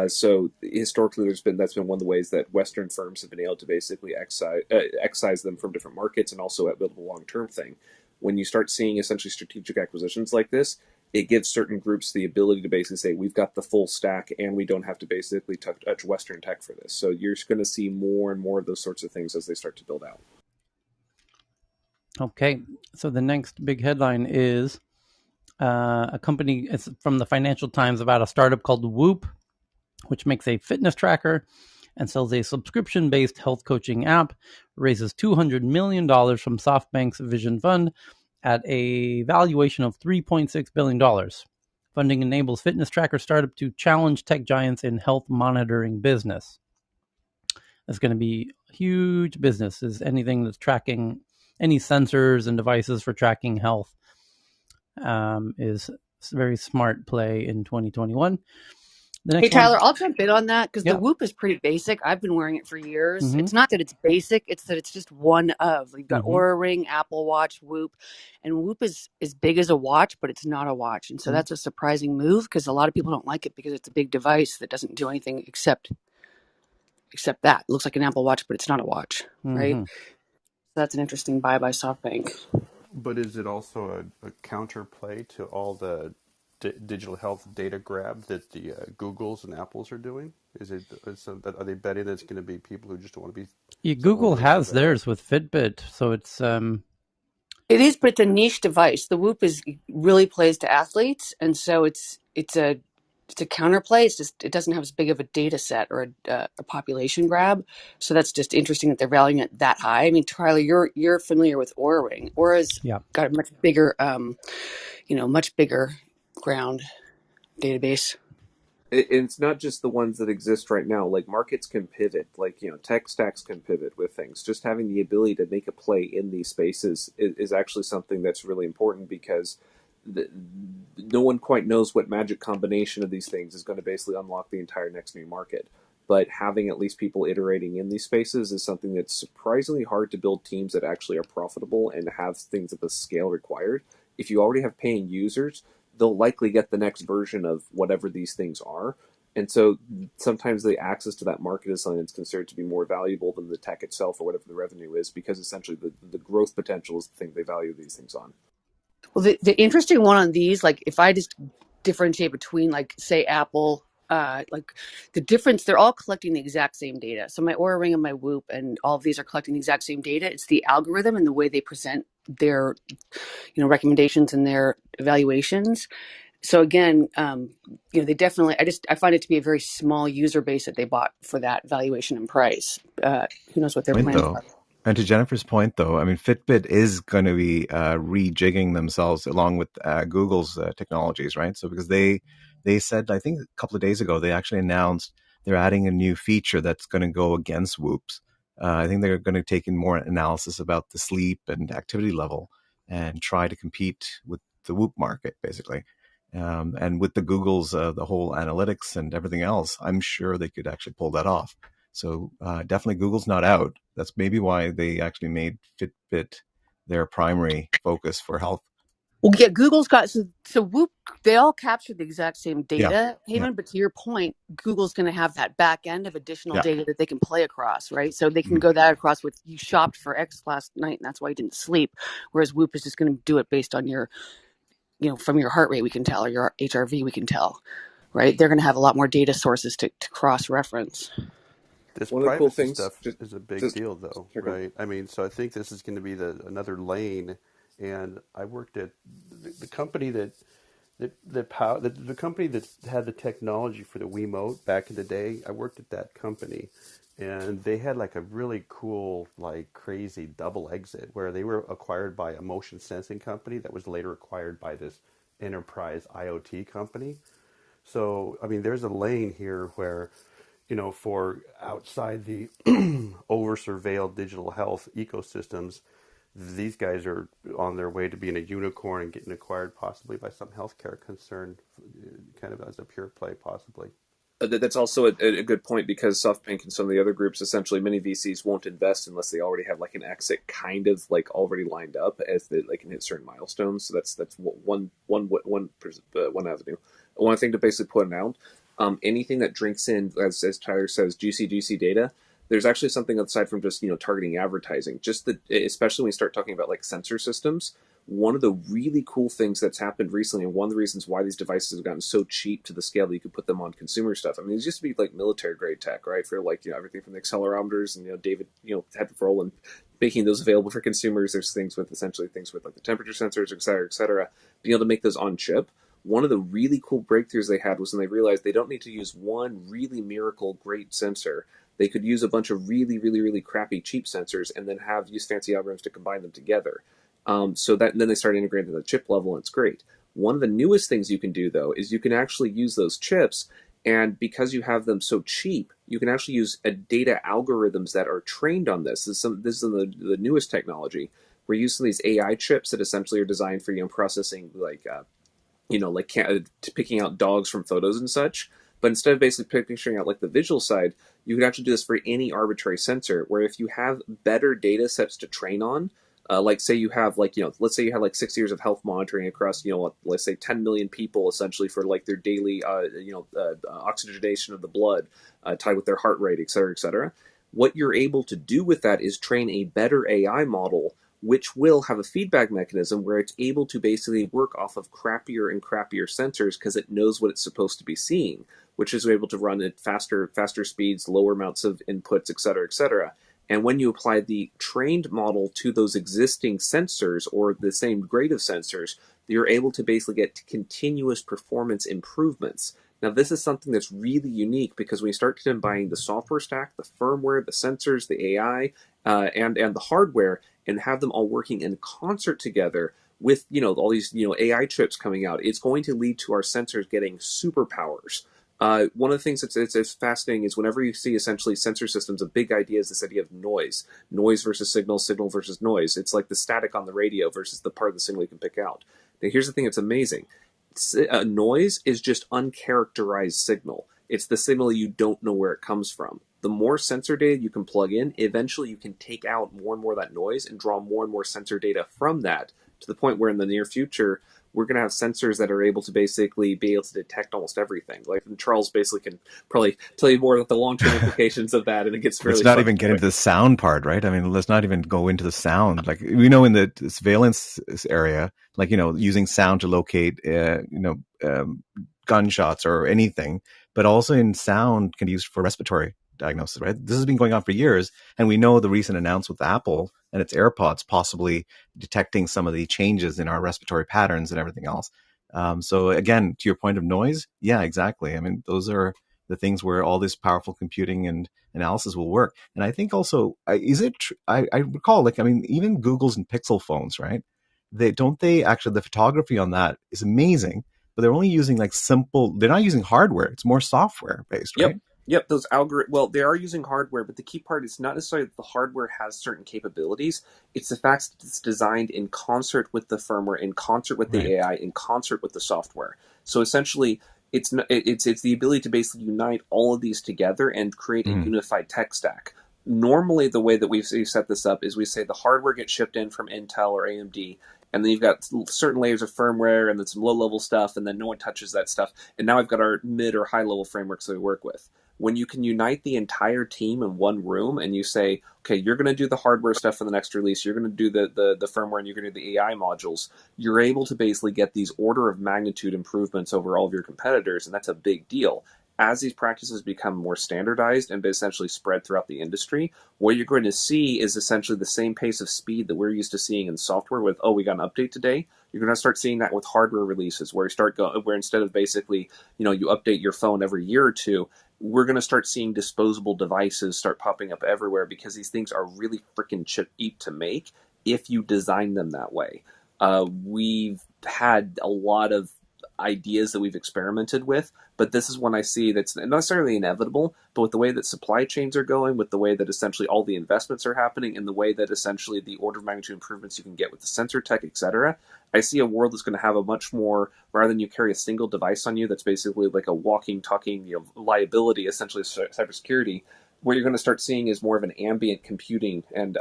So historically, that's been one of the ways that Western firms have been able to basically excise them from different markets, and also build a long-term thing. When you start seeing essentially strategic acquisitions like this, it gives certain groups the ability to basically say, we've got the full stack and we don't have to basically touch Western tech for this. So you're going to see more and more of those sorts of things as they start to build out. Okay, so the next big headline is a company, it's from the Financial Times, about a startup called Whoop, which makes a fitness tracker and sells a subscription-based health coaching app, raises $200 million from SoftBank's Vision Fund at a valuation of $3.6 billion. Funding enables fitness tracker startup to challenge tech giants in health monitoring business. It's going to be huge business. Is anything that's tracking any sensors and devices for tracking health is a very smart play in 2021. Hey, Tyler, I'll jump in on that because Yeah. the Whoop is pretty basic. I've been wearing it for years. Mhm. It's not that it's basic, it's that it's just one of. You've got Mhm. Oura Ring, Apple Watch, Whoop, and Whoop is as big as a watch, but it's not a watch. And so that's a surprising move because a lot of people don't like it because it's a big device that doesn't do anything except that. It looks like an Apple Watch, but it's not a watch, right? So that's an interesting buy by SoftBank. But is it also a counterplay to all the digital health data grab that the Googles and Apples are doing? Are they betting that it's going to be people who just don't want to be? Yeah, Google has theirs with Fitbit, so it's. It is, but it's a niche device. The Whoop really plays to athletes, and so it's a counterplay. It's just it doesn't have as big of a data set or a population grab. So that's just interesting that they're valuing it that high. I mean, Tyler, you're familiar with Oura Ring. Aura's got a much bigger, much bigger ground database. It's not just the ones that exist right now. Like markets can pivot, tech stacks can pivot with things. Just having the ability to make a play in these spaces is actually something that's really important, because no one quite knows what magic combination of these things is going to basically unlock the entire next new market. But having at least people iterating in these spaces is something that's surprisingly hard to build teams that actually are profitable and have things at the scale required. If you already have paying users, they'll likely get the next version of whatever these things are. And so sometimes the access to that market is something that's considered to be more valuable than the tech itself or whatever the revenue is, because essentially the growth potential is the thing they value these things on. Well, the interesting one on these, like if I just differentiate between, like, say, Apple, like the difference, they're all collecting the exact same data. So my Oura Ring and my Whoop and all of these are collecting the exact same data. It's the algorithm and the way they present their, recommendations and their evaluations. So again, they definitely, I find it to be a very small user base that they bought for that valuation and price. Who knows what their plans are. And to Jennifer's point, though, I mean, Fitbit is going to be rejigging themselves along with Google's technologies, right? So because they said, I think a couple of days ago, they actually announced they're adding a new feature that's going to go against Whoops. I think they're going to take in more analysis about the sleep and activity level and try to compete with the Whoop market, basically. And with the Google's, the whole analytics and everything else, I'm sure they could actually pull that off. So definitely Google's not out. That's maybe why they actually made Fitbit their primary focus for health. Well, yeah, Google's got, so Whoop, they all capture the exact same data, Yeah. Heyman, but to your point, Google's going to have that back end of additional data that they can play across, right? So they can go that across with, you shopped for X last night and that's why you didn't sleep, whereas Whoop is just going to do it based on your, from your heart rate we can tell, or your HRV we can tell, right? They're going to have a lot more data sources to cross-reference. This One of the cool privacy things stuff is a big deal, though, right? I mean, so I think this is going to be another lane. And I worked at the company the company that had the technology for the Wiimote back in the day. I worked at that company, and they had like a really cool, like crazy double exit where they were acquired by a motion sensing company that was later acquired by this enterprise IoT company. So, I mean, there's a lane here where, for outside the over surveilled digital health ecosystems, these guys are on their way to being a unicorn and getting acquired possibly by some healthcare concern, kind of as a pure play, possibly. That's also a good point, because SoftBank and some of the other groups, essentially many VCs won't invest unless they already have like an exit kind of like already lined up as they can hit certain milestones. So that's one avenue. One thing to basically put out, anything that drinks in, as Tyler says, juicy data. There's actually something aside from just targeting advertising. Especially when we start talking about like sensor systems. One of the really cool things that's happened recently, and one of the reasons why these devices have gotten so cheap to the scale that you could put them on consumer stuff. I mean, it used to be like military grade tech, right? For like everything from the accelerometers and David had the role in making those available for consumers. There's things with like the temperature sensors, et cetera. Being able to make those on chip. One of the really cool breakthroughs they had was when they realized they don't need to use one really miracle great sensor. They could use a bunch of really, really, really crappy cheap sensors and then use fancy algorithms to combine them together. So that then they start integrating at the chip level, and it's great. One of the newest things you can do, though, is you can actually use those chips, and because you have them so cheap, you can actually use data algorithms that are trained on this. This is the newest technology. We're using these AI chips that essentially are designed for processing picking out dogs from photos and such. But instead of basically picturing out like the visual side, you can actually do this for any arbitrary sensor, where if you have better data sets to train on, like say you have let's say you have like 6 years of health monitoring across, let's say 10 million people essentially for like their daily, oxygenation of the blood tied with their heart rate, et cetera, et cetera. What you're able to do with that is train a better AI model, which will have a feedback mechanism where it's able to basically work off of crappier and crappier sensors because it knows what it's supposed to be seeing, which is able to run at faster speeds, lower amounts of inputs, et cetera, et cetera. And when you apply the trained model to those existing sensors or the same grade of sensors, you're able to basically get continuous performance improvements. Now, this is something that's really unique because when you start combining the software stack, the firmware, the sensors, the AI, and the hardware, and have them all working in concert together with all these AI chips coming out, it's going to lead to our sensors getting superpowers. One of the things that's fascinating is whenever you see essentially sensor systems, a big idea is this idea of noise versus signal versus noise. It's like the static on the radio versus the part of the signal you can pick out. Now, here's the thing that's amazing. noise is just uncharacterized signal. It's the signal you don't know where it comes from. The more sensor data you can plug in, eventually you can take out more and more of that noise and draw more and more sensor data from that, to the point where in the near future, we're going to have sensors that are able to basically be able to detect almost everything. Like, and Charles basically can probably tell you more about the long-term implications of that, and it gets fairly Let's not fun. even get into the sound part, right? I mean, let's not even go into the sound. Like, we know in the surveillance area, like, using sound to locate, gunshots or anything, but also in sound can be used for respiratory diagnosis, right? This has been going on for years. And we know the recent announcement with Apple and its AirPods possibly detecting some of the changes in our respiratory patterns and everything else. So again, to your point of noise, yeah, exactly. I mean, those are the things where all this powerful computing and analysis will work. And I think also, I recall, like, I mean, even Google's and Pixel phones, right? They actually, the photography on that is amazing, but they're only using like they're not using hardware. It's more software based, right? Yep, those well, they are using hardware, but the key part is not necessarily that the hardware has certain capabilities. It's the fact that it's designed in concert with the firmware, in concert with the AI, in concert with the software. So essentially, it's the ability to basically unite all of these together and create a unified tech stack. Normally, the way that we've set this up is we say the hardware gets shipped in from Intel or AMD, and then you've got certain layers of firmware and then some low-level stuff, and then no one touches that stuff. And now I've got our mid or high-level frameworks that we work with. When you can unite the entire team in one room and you say, okay, you're going to do the hardware stuff for the next release, you're going to do the firmware, and you're going to do the AI modules, you're able to basically get these order of magnitude improvements over all of your competitors, and that's a big deal. As these practices become more standardized and essentially spread throughout the industry, what you're going to see is essentially the same pace of speed that we're used to seeing in software with, oh, we got an update today. You're going to start seeing that with hardware releases, where where instead of basically, you update your phone every year or two, we're going to start seeing disposable devices start popping up everywhere, because these things are really freaking cheap to make if you design them that way. We've had a lot of ideas that we've experimented with, but this is one I see that's not necessarily inevitable, but with the way that supply chains are going, with the way that essentially all the investments are happening, and the way that essentially the order of magnitude improvements you can get with the sensor tech, etc., I see a world that's going to have a much more, rather than you carry a single device on you that's basically like a walking, talking, liability, essentially cybersecurity. What you're going to start seeing is more of an ambient computing and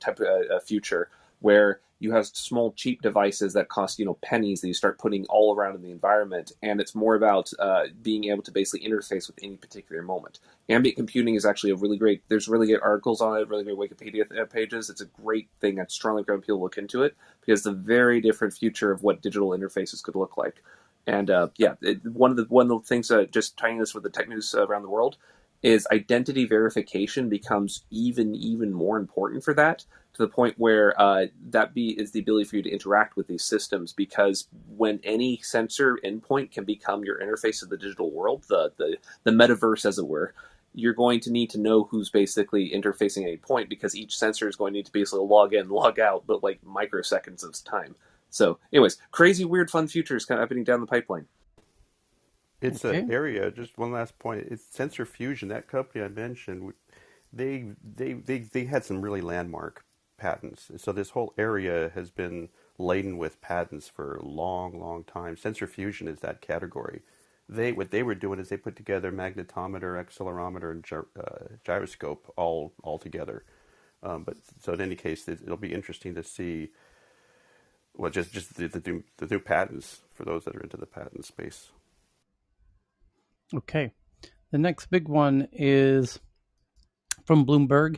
type of future, where you have small, cheap devices that cost pennies that you start putting all around in the environment, and it's more about being able to basically interface with any particular moment. Ambient computing is actually a really great. There's really good articles on it, really great Wikipedia pages. It's a great thing. I'd strongly recommend people look into it, because it's a very different future of what digital interfaces could look like. And one of the things, just tying this with the tech news around the world, is identity verification becomes even more important for that, to the point where is the ability for you to interact with these systems, because when any sensor endpoint can become your interface to the digital world, the metaverse, as it were, you're going to need to know who's basically interfacing at any point, because each sensor is going to need to basically log in, log out, but like microseconds of time. So anyways, crazy, weird, fun futures kind of happening down the pipeline. It's an area. Just one last point. It's Sensor Fusion. That company I mentioned, they had some really landmark patents. So this whole area has been laden with patents for a long time. Sensor Fusion is that category. What they were doing is they put together magnetometer, accelerometer, and gyroscope all together. But so in any case, it'll be interesting to see. Well, just the new patents for those that are into the patent space. Okay. The next big one is from Bloomberg.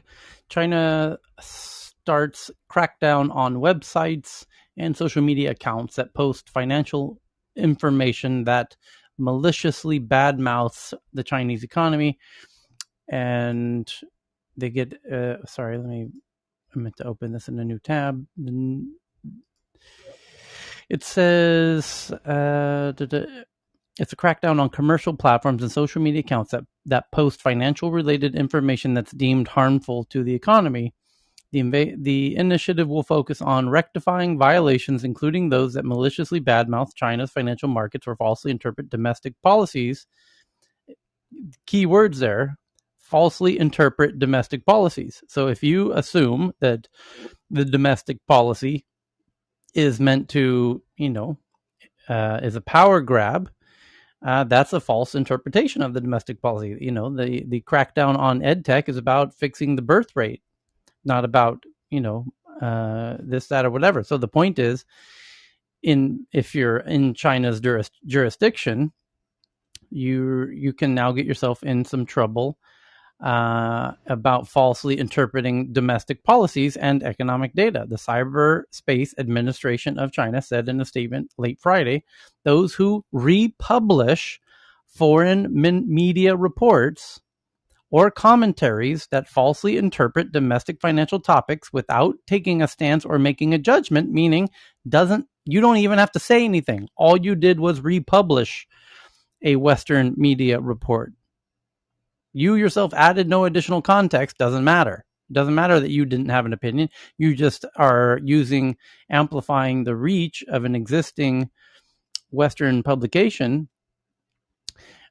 China starts crackdown on websites and social media accounts that post financial information that maliciously badmouths the Chinese economy. And they get, I meant to open this in a new tab. It says, it's a crackdown on commercial platforms and social media accounts that post financial related information that's deemed harmful to the economy. The initiative will focus on rectifying violations, including those that maliciously badmouth China's financial markets or falsely interpret domestic policies. Key words there: falsely interpret domestic policies. So if you assume that the domestic policy is meant to, is a power grab, that's a false interpretation of the domestic policy. The crackdown on EdTech is about fixing the birth rate, not about this, that, or whatever. So the point is, if you're in China's jurisdiction, you can now get yourself in some trouble about falsely interpreting domestic policies and economic data. The Cyberspace Administration of China said in a statement late Friday, those who republish foreign media reports or commentaries that falsely interpret domestic financial topics without taking a stance or making a judgment, meaning you don't even have to say anything. All you did was republish a Western media report. You yourself added no additional context, doesn't matter. It doesn't matter that you didn't have an opinion. You just are amplifying the reach of an existing Western publication,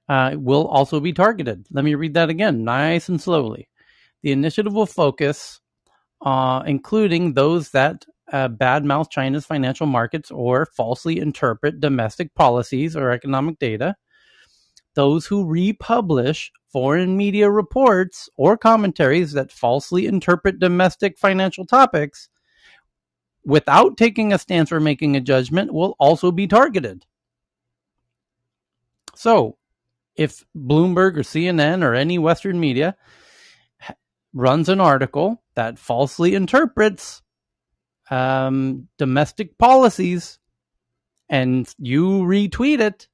will also be targeted. Let me read that again, nice and slowly. The initiative will focus, including those that badmouth China's financial markets or falsely interpret domestic policies or economic data, those who republish foreign media reports or commentaries that falsely interpret domestic financial topics without taking a stance or making a judgment will also be targeted. So, if Bloomberg or CNN or any Western media runs an article that falsely interprets domestic policies and you retweet it,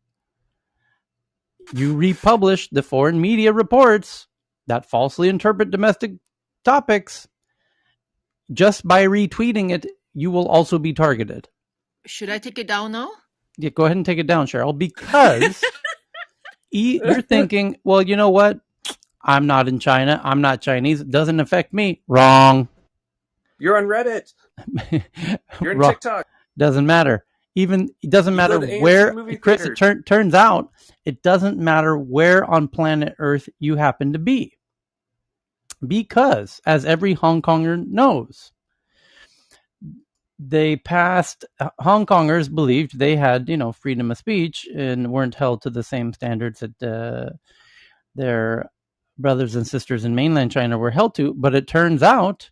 you republish the foreign media reports that falsely interpret domestic topics, just by retweeting it, you will also be targeted. Should I take it down now? Yeah, go ahead and take it down, Cheryl, because you're thinking, well, you know what? I'm not in China. I'm not Chinese. It doesn't affect me. Wrong. You're on Reddit. You're in Wrong. TikTok. Doesn't matter. It doesn't matter where, Chris, it turns out it doesn't matter where on planet Earth you happen to be. Because, as every Hong Konger knows, Hong Kongers believed they had, freedom of speech and weren't held to the same standards that their brothers and sisters in mainland China were held to. But it turns out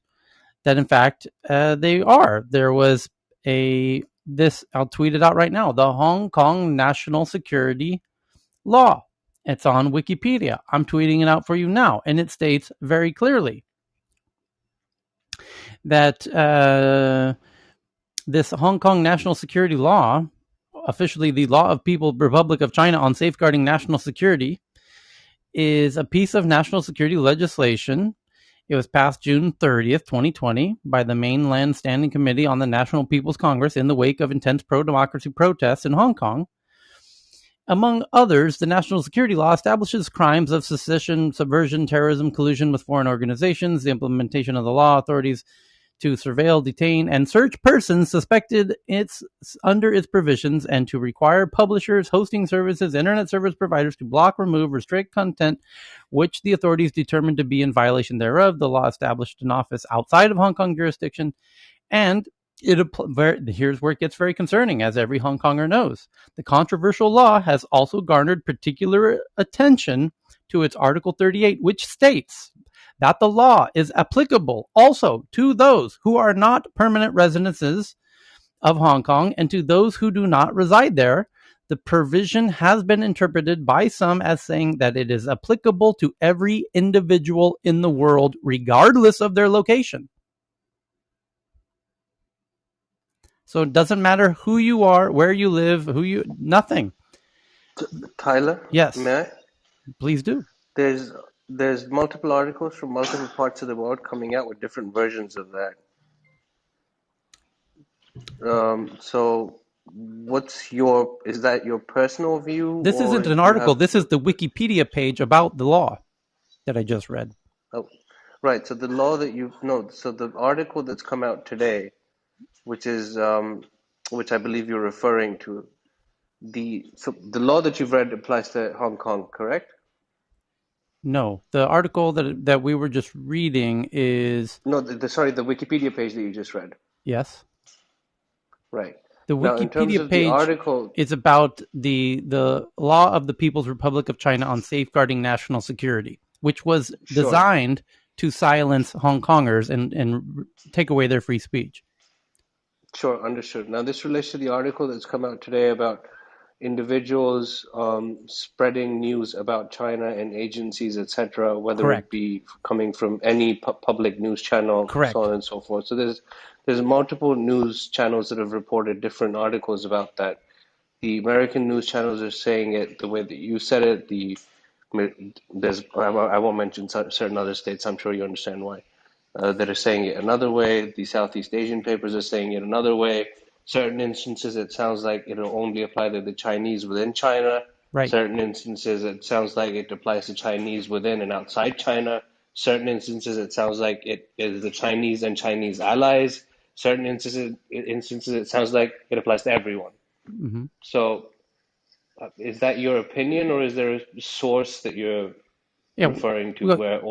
that, in fact, they are. There was I'll tweet it out right now, the Hong Kong National Security Law. It's on Wikipedia. I'm tweeting it out for you now. And it states very clearly that this Hong Kong National Security Law, officially the Law of People's Republic of China on Safeguarding National Security, is a piece of national security legislation. It was passed June 30th, 2020 by the Mainland Standing Committee on the National People's Congress in the wake of intense pro-democracy protests in Hong Kong. Among others, the National Security Law establishes crimes of secession, subversion, terrorism, collusion with foreign organizations, the implementation of the law, authorities to surveil, detain, and search persons suspected under its provisions, and to require publishers, hosting services, internet service providers to block, remove, restrict content which the authorities determined to be in violation thereof. The law established an office outside of Hong Kong jurisdiction, and here's where it gets very concerning, as every Hong Konger knows. The controversial law has also garnered particular attention to its Article 38, which states that the law is applicable also to those who are not permanent residents of Hong Kong and to those who do not reside there. The provision has been interpreted by some as saying that it is applicable to every individual in the world, regardless of their location. So it doesn't matter who you are, where you live, nothing. Tyler? Yes. May I? Please do. There's multiple articles from multiple parts of the world coming out with different versions of that. So is that your personal view? This isn't an article. This is the Wikipedia page about the law that I just read. Oh, right. So the law so the article that's come out today, which I believe you're referring to, the law that you've read applies to Hong Kong, correct? No, the article that we were just reading is... No, the Wikipedia page that you just read. Yes. Right. The Now, in terms Wikipedia of the page article, is about the law of the People's Republic of China on safeguarding national security, which was sure, designed to silence Hong Kongers and take away their free speech. sure, understood. Now, this relates to the article that's come out today about individuals spreading news about China and agencies, etc., whether it Correct. be coming from any public news channel, so Correct. on and so forth. So there's multiple news channels that have reported different articles about that. The American news channels are saying it the way that you said it. I won't mention certain other states. I'm sure you understand why. That are saying it another way. The Southeast Asian papers are saying it another way. Certain instances, it sounds like it'll only apply to the Chinese within China. Right. Certain instances, it sounds like it applies to Chinese within and outside China. Certain instances, it sounds like it is the Chinese and Chinese allies. Certain instances, it sounds like it applies to everyone. Mm-hmm. So, is that your opinion, or is there a source that you're referring to where?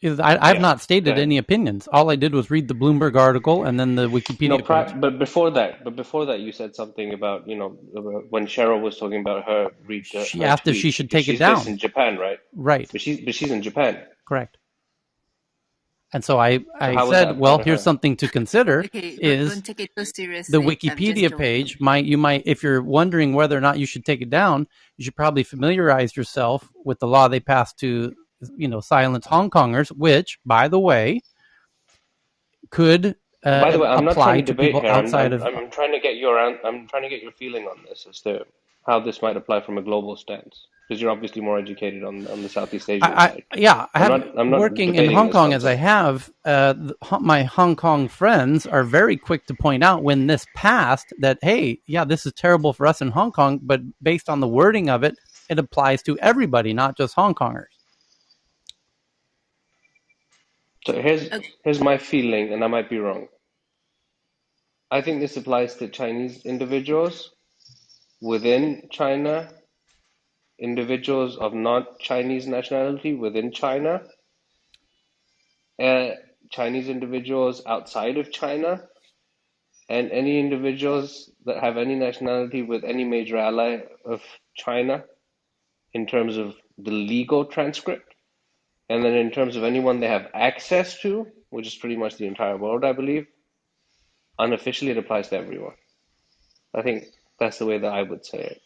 I've not stated Go ahead. any opinions. All I did was read the Bloomberg article and then the No, Wikipedia page. but before that, you said something about, when Cheryl was talking about her She her asked if she tweets, should because take it she's based down. in Japan, right? Right. But she's in Japan. Correct. And so I How would that said, apply well, to here's her? something to consider Okay, is don't take it so the seriously. I'm just Wikipedia joking. page you might, if you're wondering whether or not you should take it down, you should probably familiarize yourself with the law they passed to, silence Hong Kongers, which, by the way, could By the way, I'm not trying apply to to debate people here. outside of. I'm trying to get I'm trying to get your feeling on this as to how this might apply from a global stance, because you're obviously more educated on the Southeast Asian side. I have I'm not working in debating Hong this Kong as I concept. have. My Hong Kong friends are very quick to point out when this passed that, hey, yeah, this is terrible for us in Hong Kong, but based on the wording of it, it applies to everybody, not just Hong Kongers. So here's my feeling, and I might be wrong. I think this applies to Chinese individuals within China, individuals of not Chinese nationality within China, uh, Chinese individuals outside of China, and any individuals that have any nationality with any major ally of China in terms of the legal transcript. And then in terms of anyone they have access to, which is pretty much the entire world, I believe, unofficially it applies to everyone. I think that's the way that I would say it.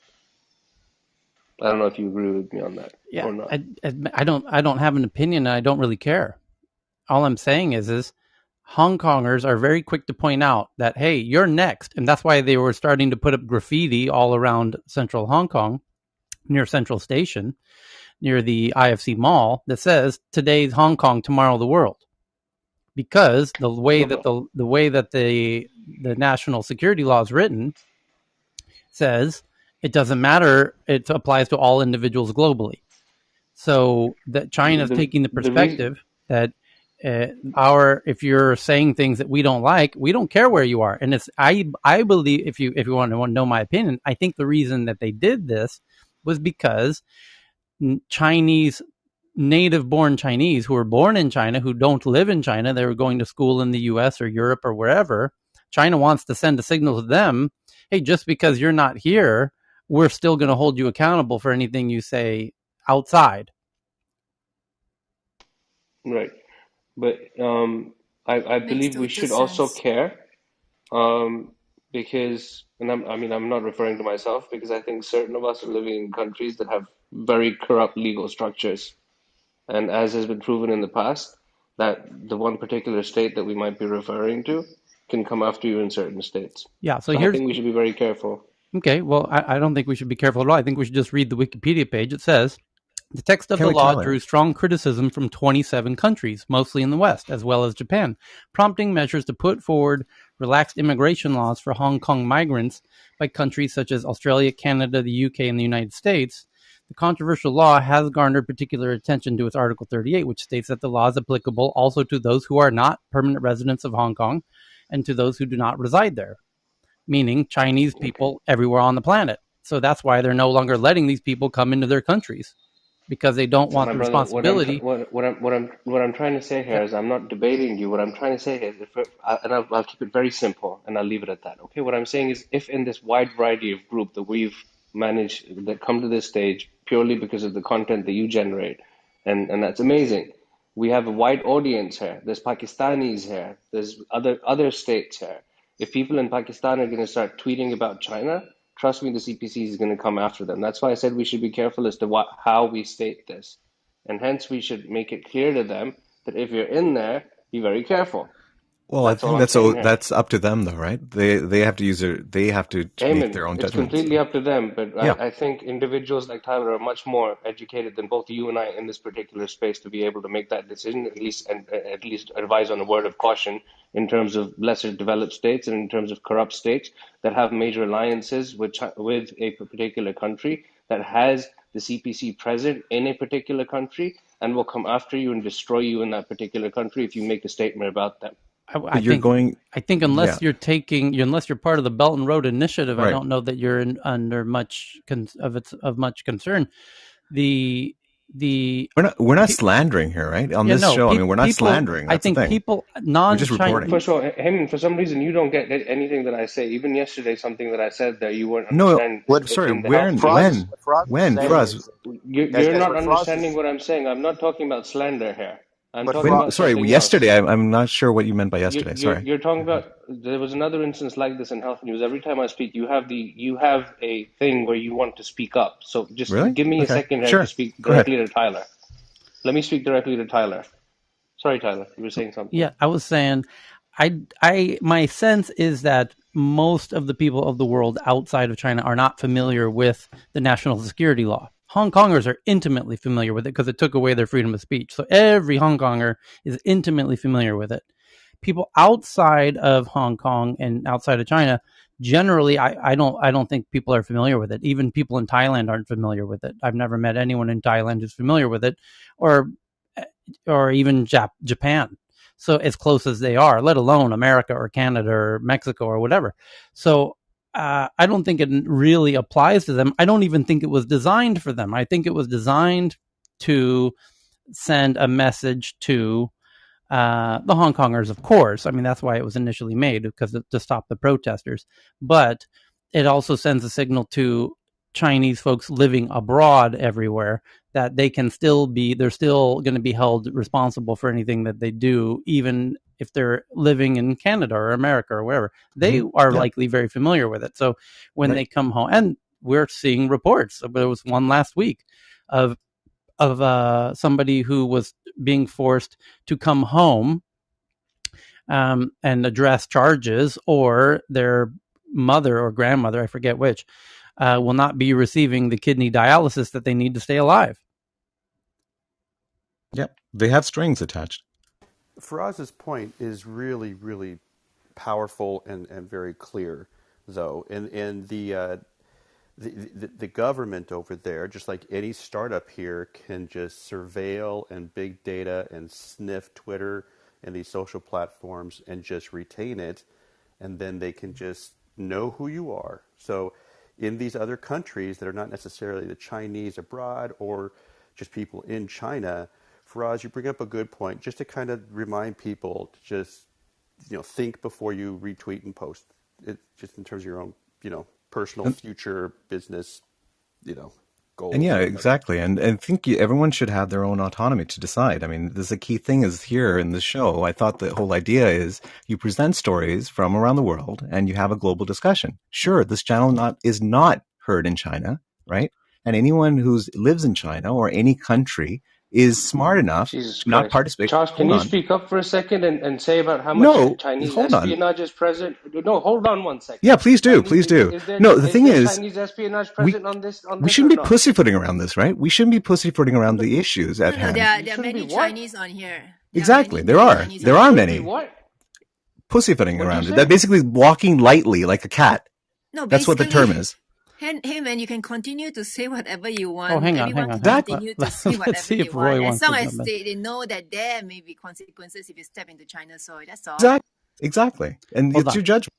I don't know if you agree with me on that Yeah, or not. I don't have an opinion, and I don't really care. All I'm saying is Hong Kongers are very quick to point out that, hey, you're next. And that's why they were starting to put up graffiti all around central Hong Kong, near Central Station, near the IFC Mall, that says, today's Hong Kong, tomorrow the world. Because the way that the national security law is written says it doesn't matter, it applies to all individuals globally. So that China's taking the perspective that if you're saying things that we don't like, we don't care where you are. And it's I believe, if you want to know my opinion, I think the reason that they did this was because Chinese, native born Chinese who were born in China, who don't live in China, they were going to school in the US or Europe or wherever. China wants to send a signal to them, hey, just because you're not here, we're still going to hold you accountable for anything you say outside. Right. But I Makes believe we total should also sense. care, because, and I'm not referring to myself, because I think certain of us are living in countries that have very corrupt legal structures. And as has been proven in the past, that the one particular state that we might be referring to can come after you in certain states. Yeah, so So I here's think we should be very careful. okay. Well, I don't think we should be careful at all. I think we should just read the Wikipedia page. It says the text of Can the we, law Tyler? drew strong criticism from 27 countries, mostly in the West, as well as Japan, prompting measures to put forward relaxed immigration laws for Hong Kong migrants by countries such as Australia, Canada, the UK, and the United States. The controversial law has garnered particular attention to its Article 38, which states that the law is applicable also to those who are not permanent residents of Hong Kong and to those who do not reside there, meaning Chinese Okay. people everywhere on the planet. So that's why they're no longer letting these people come into their countries. because they don't So want my the brother, responsibility. what I'm trying to say here is I'm not debating you. What I'm trying to say is, and I'll keep it very simple, and I'll leave it at that. Okay, what I'm saying is, if in this wide variety of group that we've managed that come to this stage purely because of the content that you generate, and that's amazing. We have a wide audience here. There's Pakistanis here. There's other states here. If people in Pakistan are going to start tweeting about China, trust me, the CPC is going to come after them. That's why I said we should be careful as to how we state this. And hence we should make it clear to them that if you're in there, be very careful. Well, I That's all think I'm saying here. that's up to them, though, right? They have to they have to make Amen. their own It's judgments. completely up to them, but Yeah. I think individuals like Tyler are much more educated than both you and I in this particular space to be able to make that decision, at least advise on a word of caution in terms of lesser developed states and in terms of corrupt states that have major alliances with a particular country that has the CPC present in a particular country and will come after you and destroy you in that particular country if you make a statement about them. I think unless you're part of the Belt and Road Initiative, right. I don't know that you're under much much concern. We're not slandering here, right? On this show, I mean, we're not slandering. That's I think the thing. people we're just reporting. First of all, Heyman, for some reason you don't get anything that I say. Even yesterday, something that I said that you weren't understanding. Sorry, in the health when Fraz? You're not understanding what I'm saying. I'm not talking about slander here. I'm talking about sorry, something yesterday. else. I'm not sure what you meant by yesterday. Sorry. You're talking about. There was another instance like this in health news. Every time I speak, you have a thing where you want to speak up. So just give me a second here to speak directly to Tyler. Let me speak directly to Tyler. Sorry, Tyler, you were saying something. Yeah, I was saying, my sense is that most of the people of the world outside of China are not familiar with the national security law. Hong Kongers are intimately familiar with it because it took away their freedom of speech. So every Hong Konger is intimately familiar with it. People outside of Hong Kong and outside of China, generally, I don't think people are familiar with it. Even people in Thailand aren't familiar with it. I've never met anyone in Thailand who's familiar with it, or even Japan. So as close as they are, let alone America or Canada or Mexico or whatever. So I don't think it really applies to them. I don't even think it was designed for them. I think it was designed to send a message to the Hong Kongers, of course. I mean, that's why it was initially made, because to stop the protesters. But it also sends a signal to Chinese folks living abroad everywhere that they're still going to be held responsible for anything that they do, even if they're living in Canada or America or wherever. They are likely very familiar with it. So when they come home, and we're seeing reports, there was one last week of somebody who was being forced to come home and address charges, or their mother or grandmother, I forget which, will not be receiving the kidney dialysis that they need to stay alive. Yep, they have strings attached. Faraz's point is really, really powerful and very clear, though. And the government over there, just like any startup here, can just surveil and big data and sniff Twitter and these social platforms and just retain it, and then they can just know who you are. So in these other countries that are not necessarily the Chinese abroad or just people in China, Faraz, you bring up a good point, just to kind of remind people to just think before you retweet and post it, just in terms of your own personal future business goals. And yeah, exactly. And I think everyone should have their own autonomy to decide. I mean, this is a key thing is here in the show. I thought the whole idea is you present stories from around the world and you have a global discussion. Sure, this channel is not heard in China, right? And anyone who lives in China or any country is smart enough to not participate. Charles, can you speak up for a second and say about how much Chinese espionage is present? No, hold on one second. Yeah, please do. Please do. The thing is, Chinese espionage present on this? We shouldn't be pussyfooting around this, right? We shouldn't be pussyfooting around the issues at hand. There are many Chinese on here. Exactly. There are many. Pussyfooting around it. They're basically walking lightly like a cat. No, that's what the term is. Hey man, you can continue to say whatever you want. Oh, hang on. Continue to say whatever see you if Roy want. As long as they know that there may be consequences if you step into China's soil. That's all. Exactly. And it's your judgment.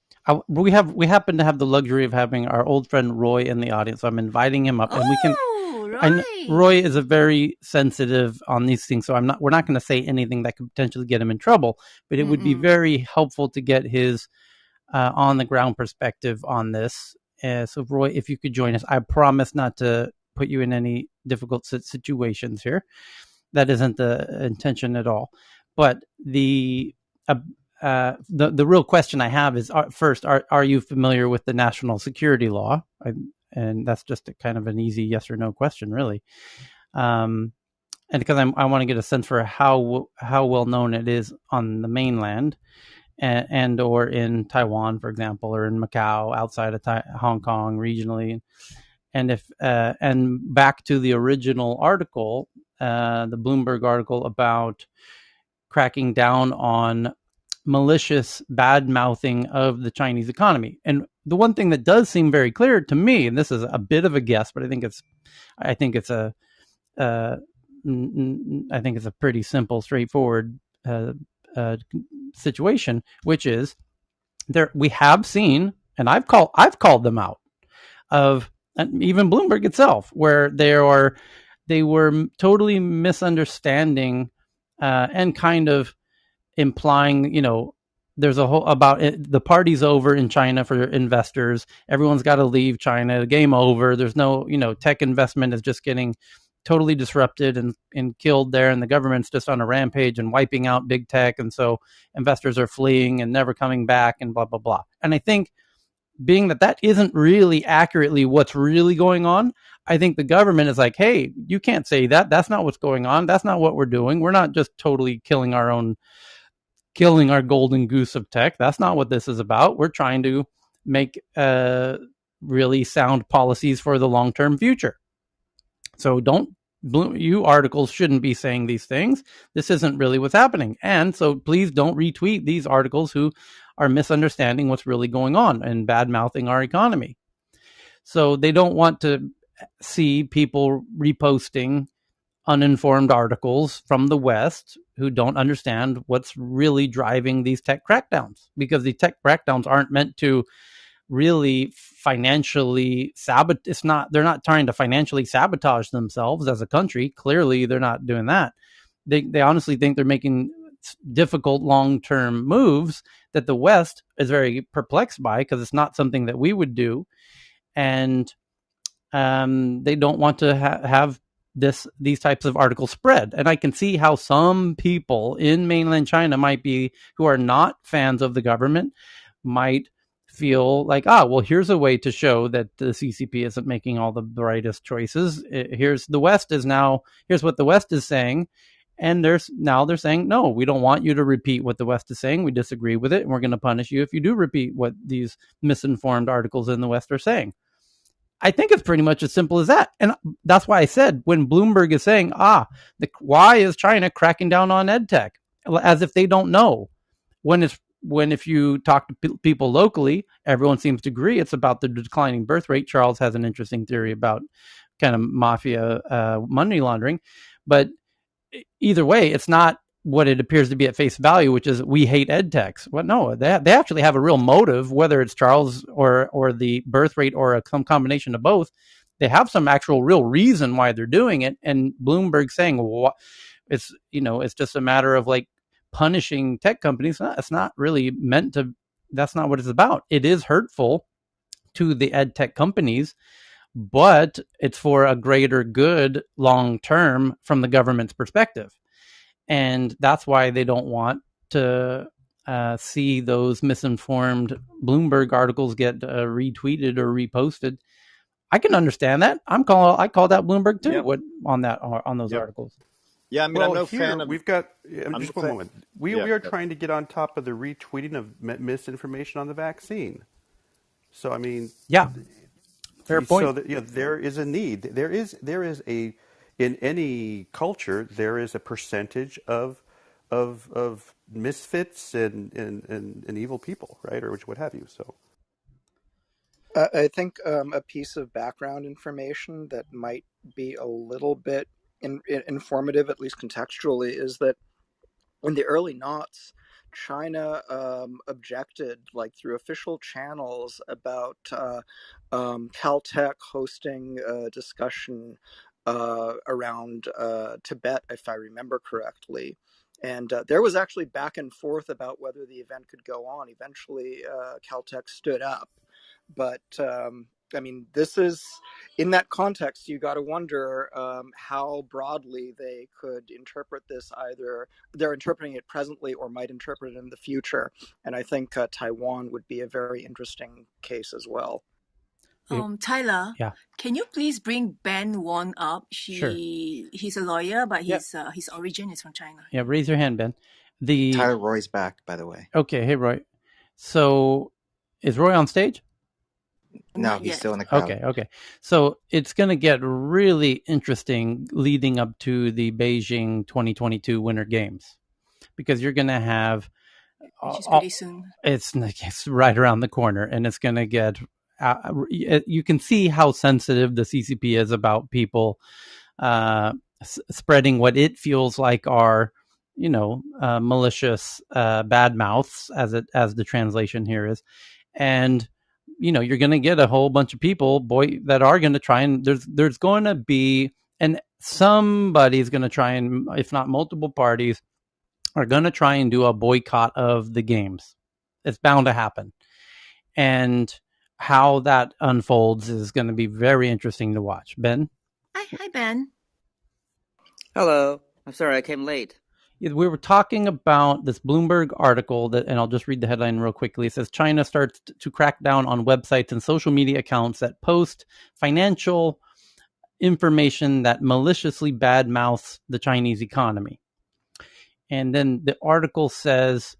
we happen to have the luxury of having our old friend Roy in the audience. So I'm inviting him up, and we can. Roy is a very sensitive on these things, so we're not going to say anything that could potentially get him in trouble. But it would be very helpful to get his on the ground perspective on this. So Roy, if you could join us, I promise not to put you in any difficult situations here. That isn't the intention at all. But the real question I have is, first, are you familiar with the national security law? And that's just a kind of an easy yes or no question, really. And because I want to get a sense for how well known it is on the mainland, and or in Taiwan, for example, or in Macau, outside of Hong Kong, regionally. And if and back to the original article, the Bloomberg article about cracking down on malicious bad mouthing of the Chinese economy. And the one thing that does seem very clear to me, and this is a bit of a guess, but I think it's a pretty simple, straightforward situation, which is we have seen, and I've called them out, of even Bloomberg itself, where they were totally misunderstanding and kind of implying, there's a whole about it, the party's over in China for investors. Everyone's got to leave China. Game over. There's no, tech investment is just getting totally disrupted and killed there, and the government's just on a rampage and wiping out big tech, and so investors are fleeing and never coming back, and blah blah blah. And I think, being that isn't really accurately what's really going on, I think the government is like, hey, you can't say that. That's not what's going on. That's not what we're doing. We're not just totally killing our golden goose of tech. That's not what this is about. We're trying to make really sound policies for the long-term future. So you articles shouldn't be saying these things. This isn't really what's happening. And so please don't retweet these articles who are misunderstanding what's really going on and bad-mouthing our economy. So they don't want to see people reposting uninformed articles from the West who don't understand what's really driving these tech crackdowns, because the tech crackdowns aren't meant to really financially they're not trying to financially sabotage themselves as a country. Clearly they're not doing that. They honestly think they're making difficult long-term moves that the West is very perplexed by, because it's not something that we would do. And they don't want to have these types of articles spread. And I can see how some people in mainland China who are not fans of the government, might feel like, well, here's a way to show that the CCP isn't making all the brightest choices. Here's what the West is saying. And they're saying, no, we don't want you to repeat what the West is saying. We disagree with it, and we're going to punish you if you do repeat what these misinformed articles in the West are saying. I think it's pretty much as simple as that. And that's why I said, when Bloomberg is saying, why is China cracking down on EdTech? As if they don't know. If you talk to people locally, everyone seems to agree it's about the declining birth rate. Charles has an interesting theory about kind of mafia money laundering. But either way, it's not what it appears to be at face value, which is we hate edtechs. Well, no, they actually have a real motive, whether it's Charles or the birth rate or some combination of both. They have some actual real reason why they're doing it. And Bloomberg saying, it's just a matter of like punishing tech companies. It's not really meant to. That's not what it's about. It is hurtful to the ed tech companies, but it's for a greater good long term from the government's perspective. And that's why they don't want to see those misinformed Bloomberg articles get retweeted or reposted. I can understand that. I called out Bloomberg too. Yep. on those articles. Yeah, I mean, I'm no fan of. We've got just one moment. We are trying to get on top of the retweeting of misinformation on the vaccine. So I mean, fair point. So there is a need. There is in any culture there is a percentage of misfits and evil people, right, or what have you. So. I think a piece of background information that might be a little bit informative, at least contextually, is that in the early noughts, China objected, like through official channels, about Caltech hosting a discussion around Tibet, if I remember correctly. And there was actually back and forth about whether the event could go on. Eventually, Caltech stood up. But I mean, this is, in that context, you got to wonder how broadly they could interpret this. Either they're interpreting it presently or might interpret it in the future. And I think Taiwan would be a very interesting case as well. Tyler, yeah. Can you please bring Ben Wong up? Sure. He's a lawyer, but his origin is from China. Yeah, raise your hand, Ben. Tyler Roy's back, by the way. Okay, hey Roy. So, is Roy on stage? No, he's still in the crowd. Okay. So it's going to get really interesting leading up to the Beijing 2022 Winter Games, because you're going to have, which is pretty soon. It's right around the corner, and it's going to get. You can see how sensitive the CCP is about people spreading what it feels like are, malicious bad mouths, as the translation here is, and you're going to get a whole bunch of people that are going to try, and there's going to be, and somebody's going to try, and if not multiple parties are going to try and do a boycott of the games. It's bound to happen. And how that unfolds is going to be very interesting to watch. Ben? Hi, Ben. Hello. I'm sorry I came late. We were talking about this Bloomberg article and I'll just read the headline real quickly. It says China starts to crack down on websites and social media accounts that post financial information that maliciously badmouths the Chinese economy. And then the article says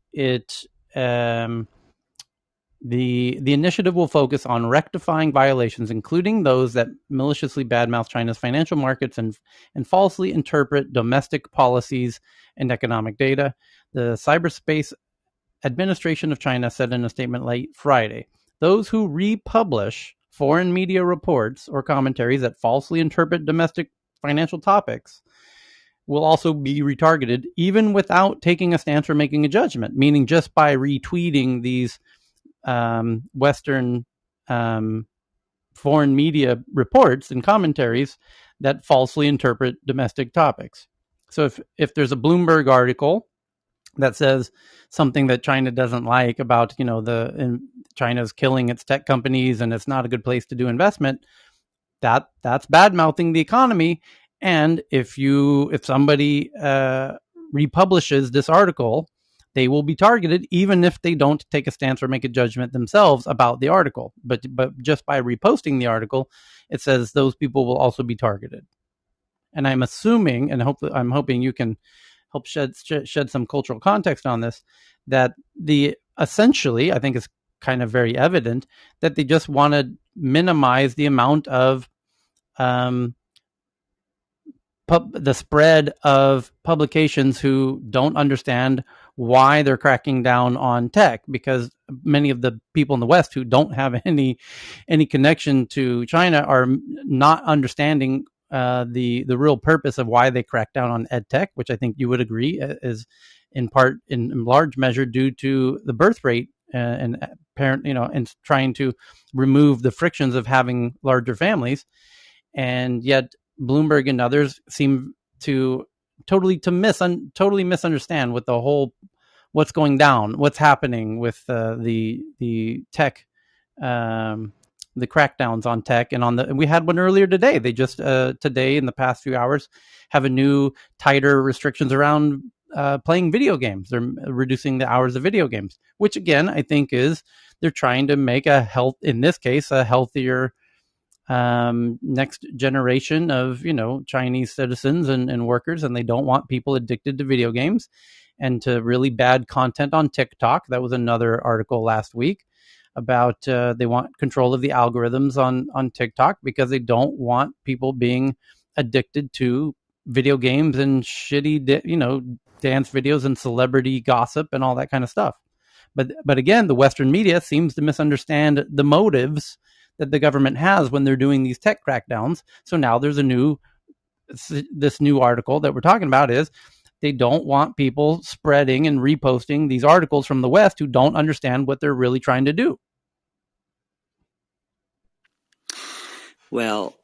the initiative will focus on rectifying violations, including those that maliciously badmouth China's financial markets and falsely interpret domestic policies and economic data. The Cyberspace Administration of China said in a statement late Friday, those who republish foreign media reports or commentaries that falsely interpret domestic financial topics will also be retargeted, even without taking a stance or making a judgment, meaning just by retweeting these Western foreign media reports and commentaries that falsely interpret domestic topics. So if there's a Bloomberg article that says something that China doesn't like about, China's killing its tech companies and it's not a good place to do investment, that's bad mouthing the economy. And if somebody republishes this article, they will be targeted, even if they don't take a stance or make a judgment themselves about the article. But just by reposting the article, it says those people will also be targeted. And I'm assuming, and I'm hoping you can help shed some cultural context on this, that essentially, I think it's kind of very evident that they just want to minimize the amount of the spread of publications who don't understand why they're cracking down on tech, because many of the people in the West who don't have any connection to China are not understanding the real purpose of why they crack down on ed tech, which I think you would agree is in large measure due to the birth rate and parent, and trying to remove the frictions of having larger families. And yet Bloomberg and others seem to totally misunderstand what the whole, what's going down, what's happening with the tech, the crackdowns on tech, and we had one earlier today. They just today, in the past few hours, have a new tighter restrictions around playing video games. They're reducing the hours of video games, which again I think is they're trying to make a healthier next generation of Chinese citizens and workers, and they don't want people addicted to video games and to really bad content on TikTok. That was another article last week about they want control of the algorithms on TikTok because they don't want people being addicted to video games and shitty dance videos and celebrity gossip and all that kind of stuff. But again, the Western media seems to misunderstand the motives that the government has when they're doing these tech crackdowns. So now there's this new article that we're talking about is They don't want people spreading and reposting these articles from the West who don't understand what they're really trying to do. Well,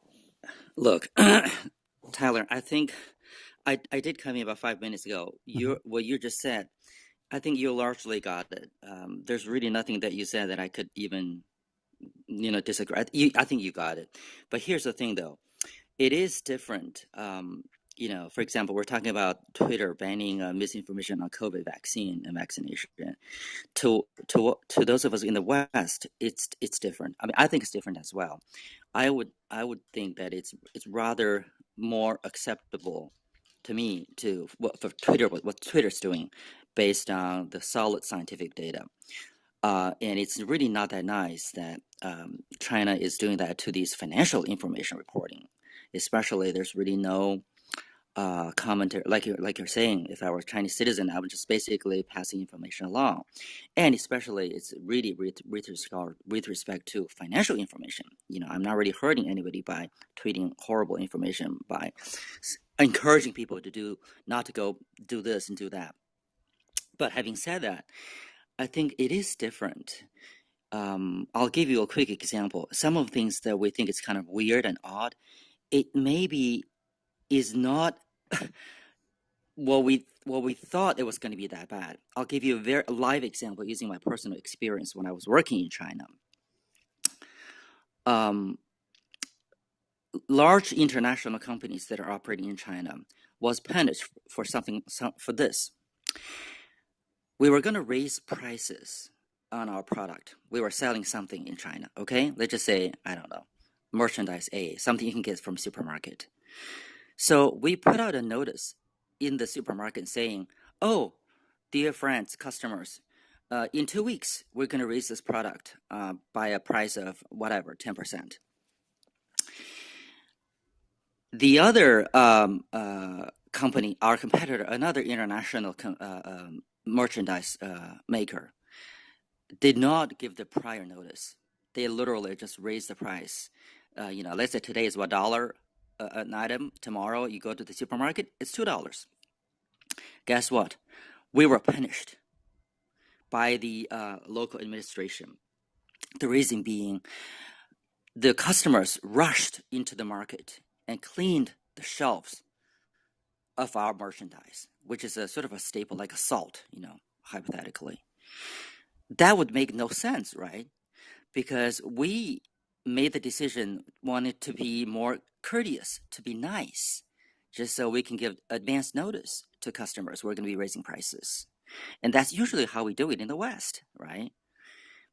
look, Tyler, I think I did come in about 5 minutes ago. What you just said, I think you largely got it. There's really nothing that you said that I could even, disagree. I think you got it. But here's the thing, though. It is different. For example, we're talking about Twitter banning misinformation on COVID vaccine and vaccination. To those of us in the West, it's different. I mean, I think it's different as well. I would think that it's rather more acceptable to me for Twitter what Twitter's doing based on the solid scientific data. And it's really not that nice that China is doing that to these financial information reporting. Especially, there's really no commentary, like you're saying. If I were a Chinese citizen, I would just basically passing information along, and especially it's really with respect to financial information. I'm not really hurting anybody by tweeting horrible information by encouraging people not to go do this and do that. But having said that, I think it is different. I'll give you a quick example. Some of the things that we think is kind of weird and odd, it maybe is not what we thought it was going to be that bad. I'll give you a very live example using my personal experience when I was working in China. Large international companies that are operating in China was punished for this. We were going to raise prices on our product. We were selling something in China, okay? Let's just say, I don't know, merchandise A, something you can get from supermarket. So we put out a notice in the supermarket saying, oh, dear friends, customers, in 2 weeks, we're going to raise this product by a price of whatever, 10%. The other company, our competitor, another international merchandise maker, did not give the prior notice. They literally just raised the price. Let's say today is $1 an item. Tomorrow you go to the supermarket, it's $2. Guess what? We were punished by the local administration. The reason being, the customers rushed into the market and cleaned the shelves of our merchandise, which is a sort of a staple like a salt, hypothetically. That would make no sense, right? Because we made the decision, wanted to be more courteous, to be nice, just so we can give advance notice to customers we're going to be raising prices. And that's usually how we do it in the West, right?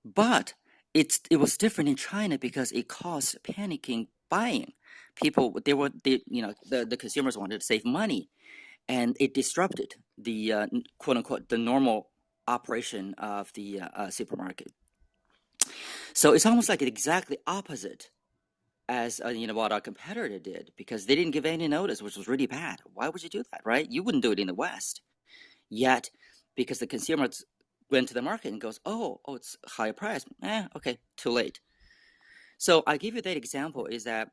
But it was different in China because it caused panicking buying. People, the consumers wanted to save money, and it disrupted the quote unquote the normal operation of the supermarket. So it's almost like exactly opposite as what our competitor did, because they didn't give any notice, which was really bad. Why would you do that, right? You wouldn't do it in the West. Yet, because the consumers went to the market and goes, oh, it's higher price. Okay, too late. So I give you that example is that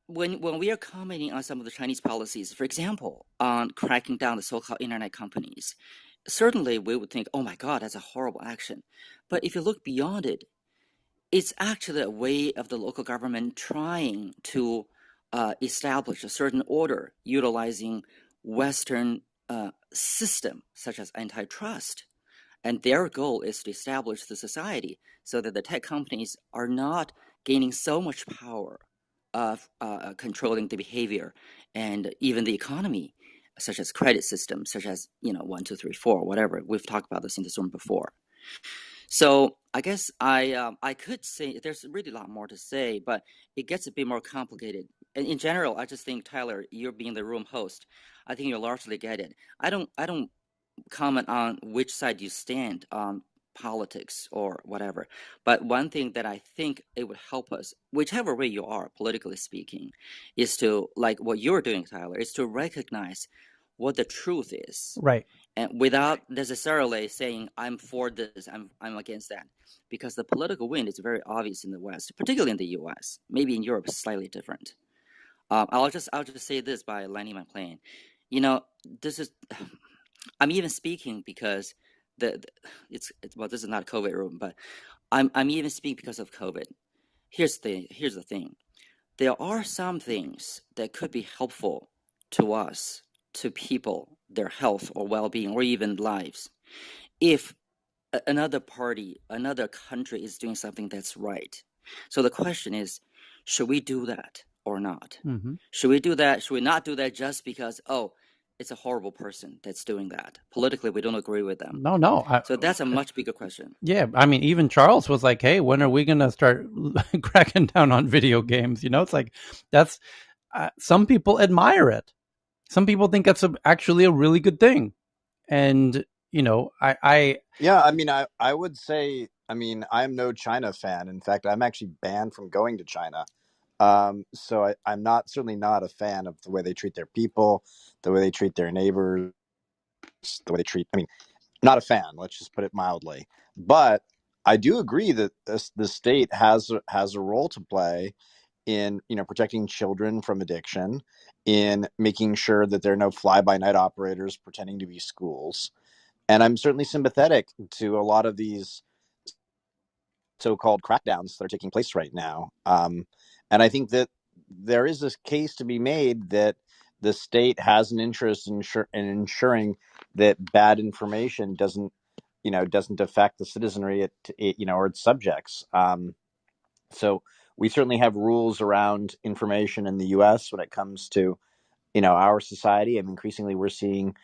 when we are commenting on some of the Chinese policies, for example, on cracking down the so-called internet companies, certainly we would think, oh my God, that's a horrible action. But if you look beyond it, it's actually a way of the local government trying to establish a certain order utilizing Western system such as antitrust. And their goal is to establish the society so that the tech companies are not gaining so much power of controlling the behavior and even the economy, such as credit systems, such as 1, 2, 3, 4, whatever. We've talked about this in this room before. So I guess I could say there's really a lot more to say, but it gets a bit more complicated. And in general, I just think, Tyler, you're being the room host. I think you largely get it. I don't comment on which side you stand on politics or whatever. But one thing that I think it would help us, whichever way you are, politically speaking, is to, like what you're doing, Tyler, is to recognize what the truth is. Right. And without necessarily saying, I'm for this, I'm against that. Because the political wind is very obvious in the West, particularly in the US. Maybe in Europe, it's slightly different. I'll just say this by landing my plane. this is. I'm even speaking because it's well, this is not a COVID room, but I'm even speaking because of COVID. Here's the thing. There are some things that could be helpful to us, to people, their health or well-being, or even lives, if another party, another country is doing something that's right. So the question is, should we do that or not? Mm-hmm. Should we do that? Should we not do that just because, it's a horrible person that's doing that? Politically, we don't agree with them. No. So that's a much bigger question. Yeah, I mean, even Charles was like, "Hey, when are we going to start cracking down on video games?" It's like that's some people admire it. Some people think that's actually a really good thing, and I Yeah, I mean, I would say, I mean, I'm no China fan. In fact, I'm actually banned from going to China. So I'm certainly not a fan of the way they treat their people, the way they treat their neighbors, the way they treat. I mean, not a fan. Let's just put it mildly. But I do agree that the state has a role to play in protecting children from addiction, in making sure that there are no fly-by-night operators pretending to be schools. And I'm certainly sympathetic to a lot of these so-called crackdowns that are taking place right now. And I think that there is this case to be made that the state has an interest in ensuring that bad information doesn't affect the citizenry, or its subjects. So we certainly have rules around information in the U.S. when it comes to our society. And increasingly we're seeing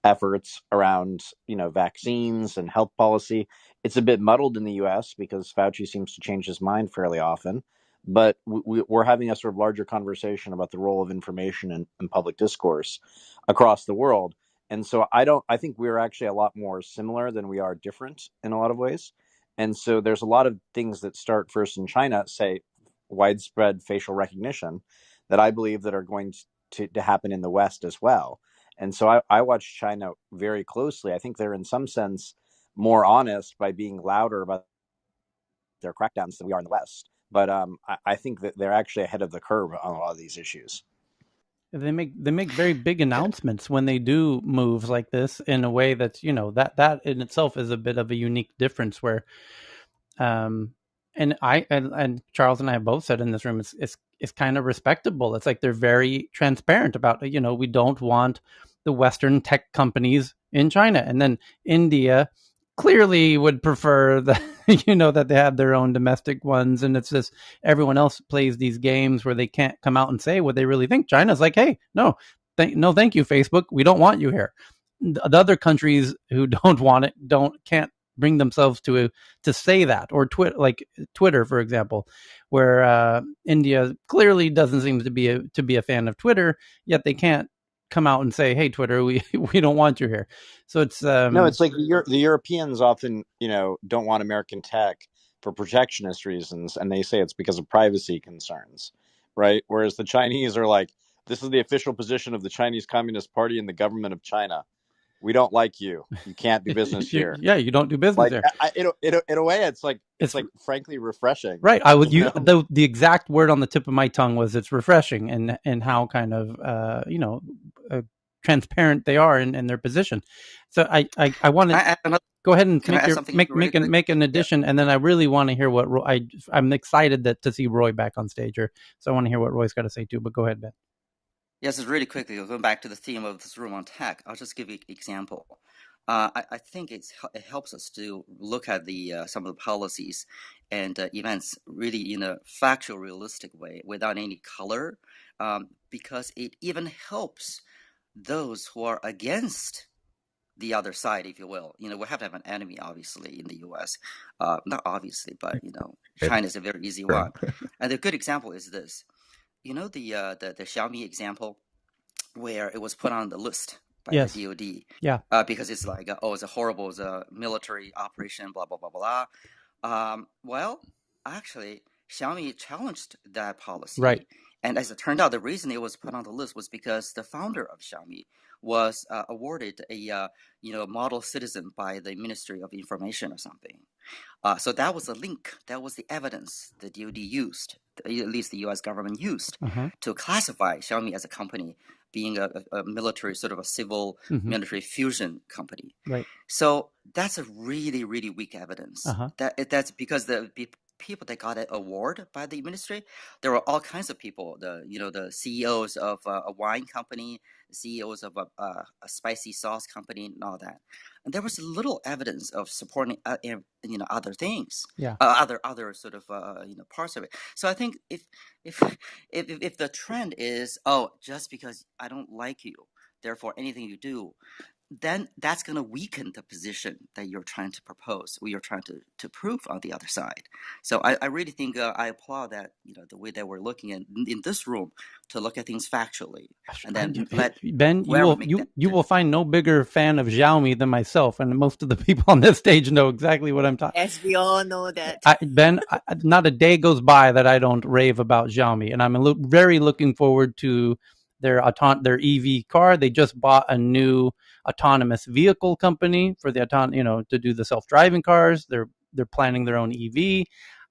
efforts around vaccines and health policy. It's a bit muddled in the U.S. because Fauci seems to change his mind fairly often, but we're having a sort of larger conversation about the role of information in public discourse across the world. And so I think we're actually a lot more similar than we are different in a lot of ways. And so there's a lot of things that start first in China, say widespread facial recognition, that I believe that are going to happen in the West as well. And so I watch China very closely. I think they're in some sense more honest by being louder about their crackdowns than we are in the West. But I think that they're actually ahead of the curve on a lot of these issues. they make very big announcements when they do moves like this in a way that's that in itself is a bit of a unique difference where and Charles and I have both said in this room, it's kind of respectable. It's like they're very transparent about, we don't want the Western tech companies in China. And then India clearly would prefer that, that they have their own domestic ones. And it's just everyone else plays these games where they can't come out and say what they really think. China's like, hey, no, thank you, Facebook. We don't want you here. The other countries who don't want it can't bring themselves to say that, or Twitter, for example, where India clearly doesn't seem to be a fan of Twitter, yet they can't come out and say, "Hey, Twitter, we don't want you here." So it's no, it's like the Europeans often don't want American tech for protectionist reasons, and they say it's because of privacy concerns, right? Whereas the Chinese are like, this is the official position of the Chinese Communist Party and the government of China. We don't like you. You can't do business here. Yeah, you don't do business like here. In a way, it's like frankly refreshing, right? The exact word on the tip of my tongue was it's refreshing, and how kind of transparent they are in their position. So I want to go ahead and make an addition, and then I really want to hear what I'm excited to see Roy back on stage, so I want to hear what Roy's got to say too. But go ahead, Ben. Yes, really quickly, going back to the theme of this room on tech, I'll just give you an example. I think it helps us to look at some of the policies and events really in a factual, realistic way without any color, because it even helps those who are against the other side, if you will. We have to have an enemy, obviously, in the U.S. Not obviously, but China is a very easy one. And a good example is this. The Xiaomi example, where it was put on the list by the DoD. Yeah. Because it's like, it's a horrible, it's a military operation, blah, blah, blah, blah. Well, actually, Xiaomi challenged that policy. Right. And as it turned out, the reason it was put on the list was because the founder of Xiaomi was awarded a model citizen by the Ministry of Information or something. So that was a link. That was the evidence the DoD used, at least the U.S. government used, to classify Xiaomi as a company being a military, sort of a civil military fusion company. Right. So that's a really, really weak evidence. That's because the people that got an award by the ministry, there were all kinds of people. The CEOs of a wine company, the CEOs of a spicy sauce company, and all that. And there was little evidence of supporting other things, other sort of parts of it. So I think if the trend is, oh, just because I don't like you, therefore anything you do, then that's going to weaken the position that you're trying to propose, or you're trying to prove on the other side. So I really think I applaud that, the way that we're looking in this room to look at things factually, and then let Ben, you will find no bigger fan of Xiaomi than myself, and most of the people on this stage know exactly what I'm talking. As we all know that. Ben, not a day goes by that I don't rave about Xiaomi, and I'm very looking forward to their EV car. They just bought a new autonomous vehicle company for the to do the self-driving cars. They're planning their own EV.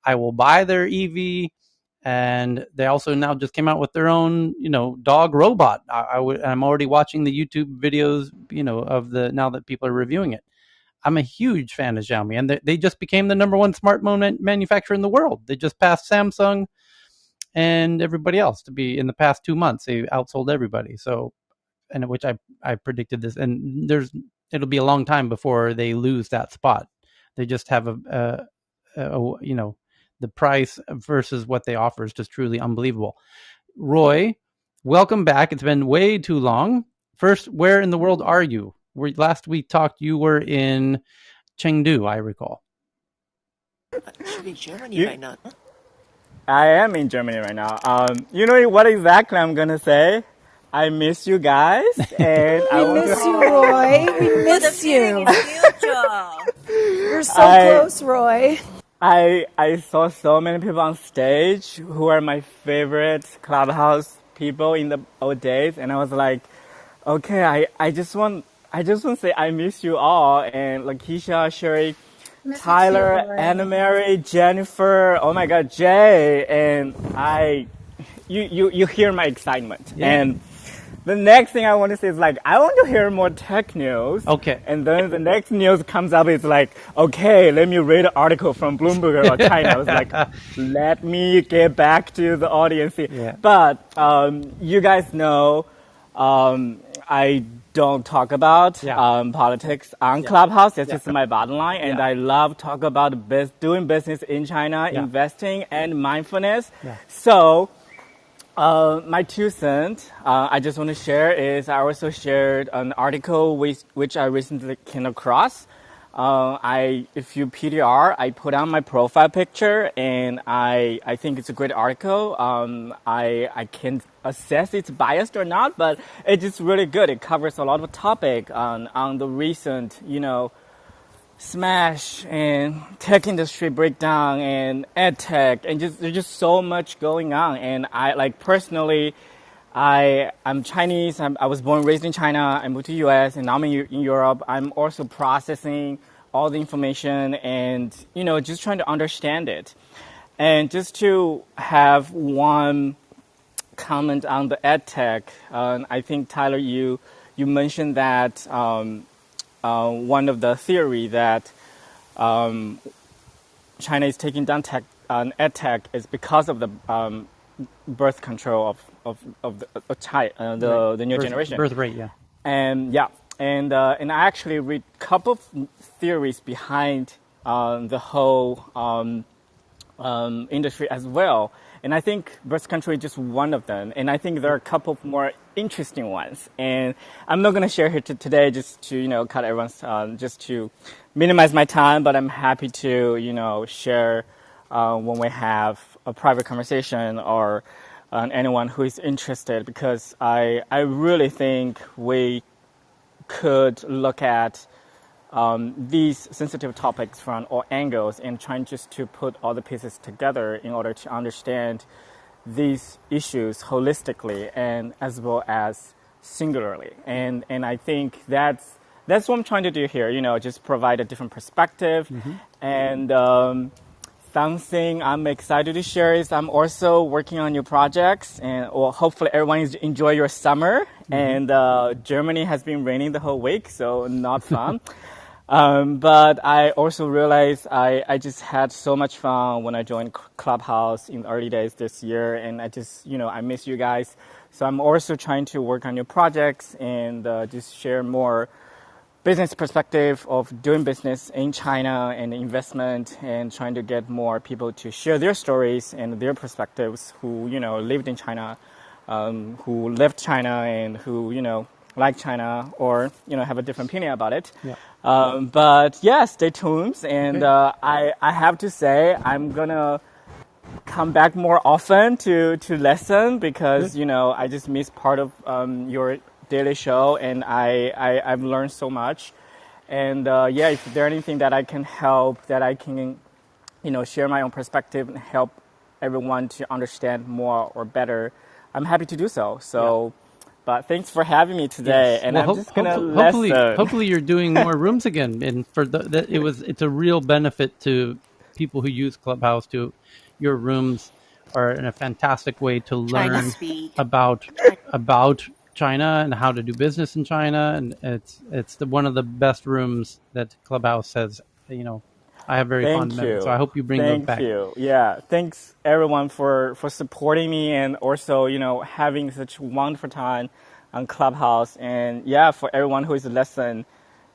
I will buy their EV, and they also now just came out with their own dog robot. I'm already watching the YouTube videos of now that people are reviewing it. I'm a huge fan of Xiaomi, and they just became the #1 smartphone manufacturer in the world. They just passed Samsung and everybody else to be in the past 2 months. They outsold everybody. So, and which I predicted this, and it'll be a long time before they lose that spot. They just have the price versus what they offer is just truly unbelievable. Roy, welcome back. It's been way too long. First, where in the world are you? Last we talked, you were in Chengdu, I recall. Should be Germany right now. I am in Germany right now. You know what exactly I'm gonna say? I miss you guys, and we miss you, Roy. We miss you. You're so close, Roy. I saw so many people on stage who are my favorite Clubhouse people in the old days, and I was like, okay, I just want to say I miss you all, and Lakeisha, Sherry, Tyler, Anna Mary, Jennifer, oh my God, Jay, and you hear my excitement. Yeah. And the next thing I want to say is I want to hear more tech news. Okay. And then the next news comes up, it's okay, let me read an article from Bloomberg or China. I was let me get back to the audience here. Yeah. But you guys know I don't talk about politics on Clubhouse. That's just my bottom line. And I love talk about doing business in China, investing, and mindfulness. Yeah. So my 2 cents I just want to share is I also shared an article which I recently came across. If you PTR, I put on my profile picture, and I think it's a great article. I can't assess it's biased or not, but it's just really good. It covers a lot of topic on the recent, smash and tech industry breakdown and ed tech, and there's just so much going on. And I personally, I'm Chinese. I was born and raised in China. I moved to US, and now I'm in Europe. I'm also processing all the information and just trying to understand it. And just to have one comment on the ed tech, I think Tyler, you mentioned that one of the theory that China is taking down ed tech is because of the birth control of the new generation. Birth rate, yeah. And I actually read a couple of theories behind the whole industry as well. And I think birth control is just one of them. And I think there are a couple of more interesting ones. And I'm not going to share here today just to, cut everyone's, just to minimize my time, but I'm happy to, share when we have a private conversation or anyone who is interested, because I really think we could look at these sensitive topics from all angles and trying just to put all the pieces together in order to understand these issues holistically and as well as singularly. And I think that's what I'm trying to do here, just provide a different perspective and something I'm excited to share is I'm also working on new projects, and well, hopefully everyone is enjoy your summer. And Germany has been raining the whole week, so not fun. But I also realized I just had so much fun when I joined Clubhouse in the early days this year, and I just, I miss you guys. So I'm also trying to work on new projects and just share more business perspective of doing business in China and investment, and trying to get more people to share their stories and their perspectives who, lived in China, who left China, and who, like China, or, have a different opinion about it. Yeah. But yeah, stay tuned. And I have to say, I'm going to come back more often to listen because, I just missed part of your daily show, and I've learned so much. And if there anything that I can help, that I can, share my own perspective and help everyone to understand more or better, I'm happy to do so. So, but thanks for having me today. Yes. And Well, I'm just gonna listen. hopefully you're doing more rooms again. And for it's a real benefit to people who use Clubhouse. To your rooms are in a fantastic way to China learn speak. about China and how to do business in China. And it's one of the best rooms that Clubhouse has. I have very fond Thank memories. So I you. hope you bring those Thank back. you. Yeah. Thanks everyone for supporting me, and also, having such wonderful time on Clubhouse. And yeah, for everyone who is listening,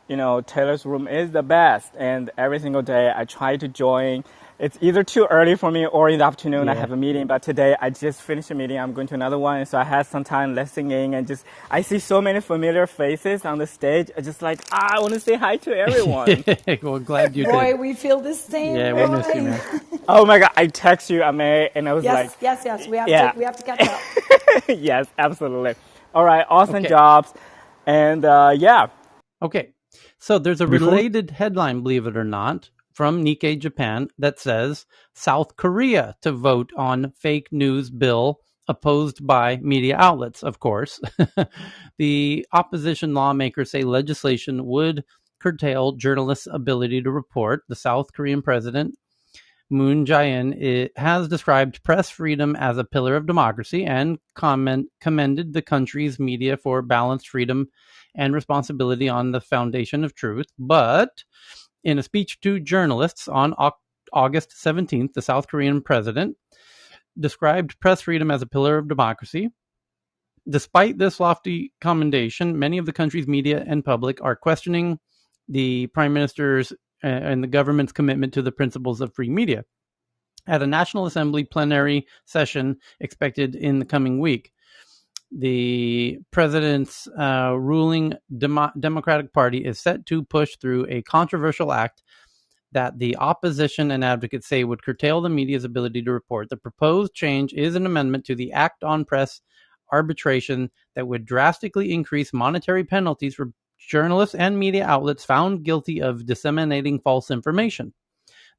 Taylor's room is the best. And every single day I try to join. It's either too early for me or in the afternoon I have a meeting. But today I just finished a meeting. I'm going to another one. So I had some time listening, and I see so many familiar faces on the stage. I just I want to say hi to everyone. Well, glad you Roy, did. we feel the same. Yeah, we miss you, man. Oh my God. I text you, Ame, and I was Yes. We have to catch up. Yes, absolutely. All right, awesome Okay. jobs. And yeah. Okay. So there's a related headline, believe it or not, from Nikkei Japan that says South Korea to vote on fake news bill opposed by media outlets, of course. The opposition lawmakers say legislation would curtail journalists' ability to report. The South Korean president, Moon Jae-in, has described press freedom as a pillar of democracy and commended the country's media for balanced freedom and responsibility on the foundation of truth. But in a speech to journalists on August 17th, the South Korean president described press freedom as a pillar of democracy. Despite this lofty commendation, many of the country's media and public are questioning the prime minister's and the government's commitment to the principles of free media at a National Assembly plenary session expected in the coming week. The president's ruling Democratic Party is set to push through a controversial act that the opposition and advocates say would curtail the media's ability to report. The proposed change is an amendment to the Act on Press Arbitration that would drastically increase monetary penalties for journalists and media outlets found guilty of disseminating false information.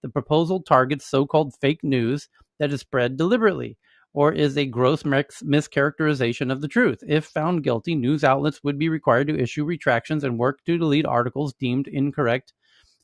The proposal targets so-called fake news that is spread deliberately or is a gross mischaracterization of the truth. If found guilty, news outlets would be required to issue retractions and work to delete articles deemed incorrect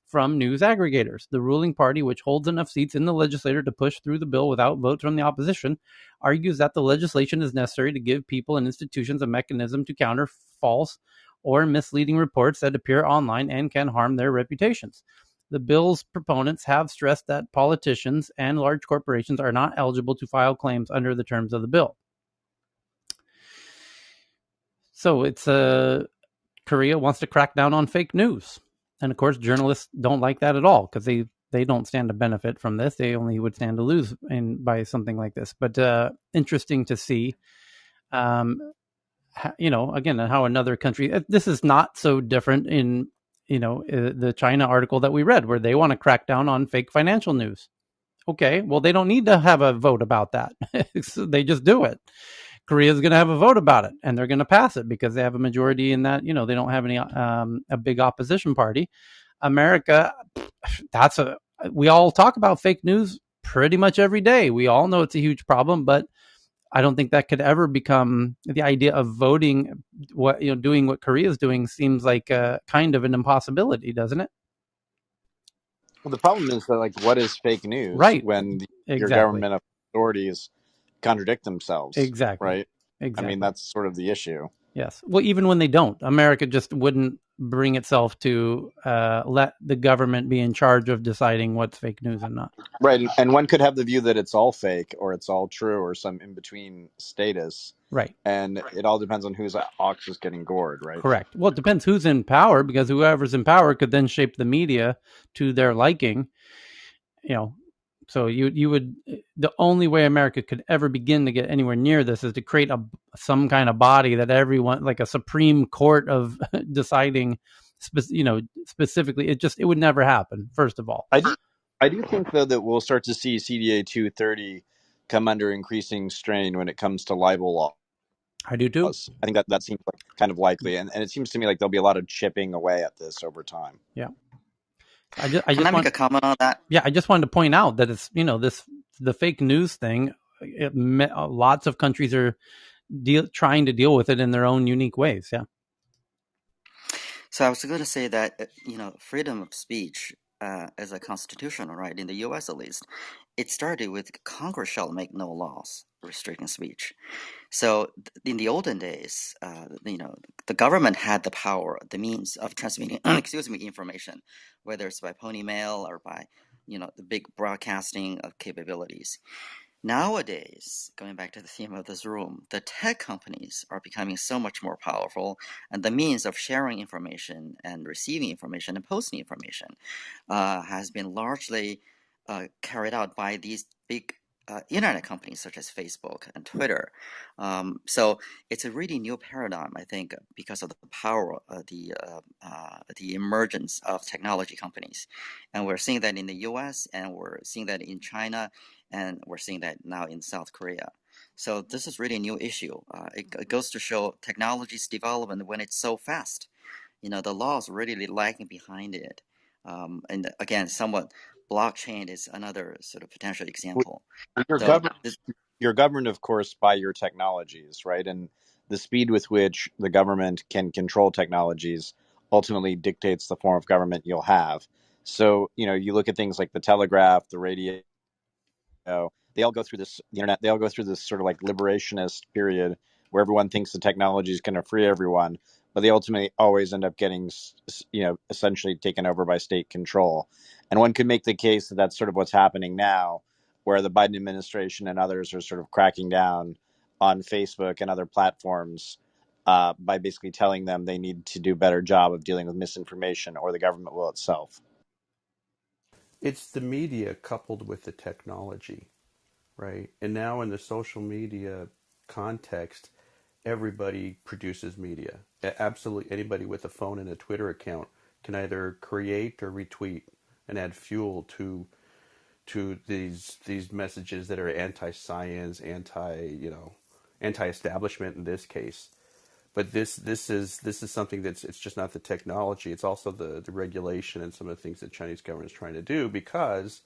from news aggregators. The ruling party, which holds enough seats in the legislature to push through the bill without votes from the opposition, argues that the legislation is necessary to give people and institutions a mechanism to counter false or misleading reports that appear online and can harm their reputations. The bill's proponents have stressed that politicians and large corporations are not eligible to file claims under the terms of the bill. So it's Korea wants to crack down on fake news. And of course, journalists don't like that at all because they don't stand to benefit from this. They only would stand to lose by something like this. But interesting to see, again, how another country, this is not so different in, the China article that we read where they want to crack down on fake financial news. Okay, well, they don't need to have a vote about that. So they just do it. Korea is going to have a vote about it, and they're going to pass it because they have a majority in that. They don't have any a big opposition party. America, we all talk about fake news pretty much every day. We all know it's a huge problem, but I don't think that could ever become the idea of voting. Doing what Korea is doing seems like kind of an impossibility, doesn't it? Well, the problem is that, like, what is fake news Right. when your Exactly. government authorities contradict themselves, Exactly. right? I mean, Exactly. that's sort of the issue. Yes. Well, even when they don't, America just wouldn't bring itself to let the government be in charge of deciding what's fake news and not. Right. And one could have the view that it's all fake or it's all true or some in between status. Right. And it all depends on whose ox is getting gored, right? Correct. Well, it depends who's in power, because whoever's in power could then shape the media to their liking. You know, so you would, the only way America could ever begin to get anywhere near this is to create some kind of body that everyone, like a Supreme Court of deciding, specifically. It would never happen. First of all, I do think though that we'll start to see CDA 230 come under increasing strain when it comes to libel law. I do too. I think that seems like kind of likely, and it seems to me like there'll be a lot of chipping away at this over time. Yeah. Can I make a comment on that? Yeah, I just wanted to point out that it's, the fake news thing. Lots of countries are trying to deal with it in their own unique ways. Yeah. So I was going to say that freedom of speech as a constitutional right in the U.S. at least, it started with Congress shall make no laws restricting speech. So in the olden days, the government had the power, the means of transmitting, information, whether it's by pony mail or by, the big broadcasting of capabilities. Nowadays, going back to the theme of this room, the tech companies are becoming so much more powerful, and the means of sharing information and receiving information and posting information has been largely carried out by these big internet companies such as Facebook and Twitter. So it's a really new paradigm, I think, because of the power of the emergence of technology companies. And we're seeing that in the US, and we're seeing that in China, and we're seeing that now in South Korea. So this is really a new issue. It goes to show technology's development when it's so fast. The law is really lagging behind it. And again, somewhat blockchain is another sort of potential example. You're governed, of course, by your technologies, right? And the speed with which the government can control technologies ultimately dictates the form of government you'll have. So, you look at things like the telegraph, the radio, they all go through this, the internet, they all go through this sort of like liberationist period where everyone thinks the technology is going to free everyone, but they ultimately always end up getting, essentially taken over by state control. And one could make the case that that's sort of what's happening now, where the Biden administration and others are sort of cracking down on Facebook and other platforms by basically telling them they need to do a better job of dealing with misinformation, or the government will itself. It's the media coupled with the technology, right? And now in the social media context, everybody produces media. Absolutely anybody with a phone and a Twitter account can either create or retweet and add fuel to these messages that are anti-science, anti-establishment in this case. But this is something that's, it's just not the technology. It's also the regulation and some of the things that Chinese government is trying to do, because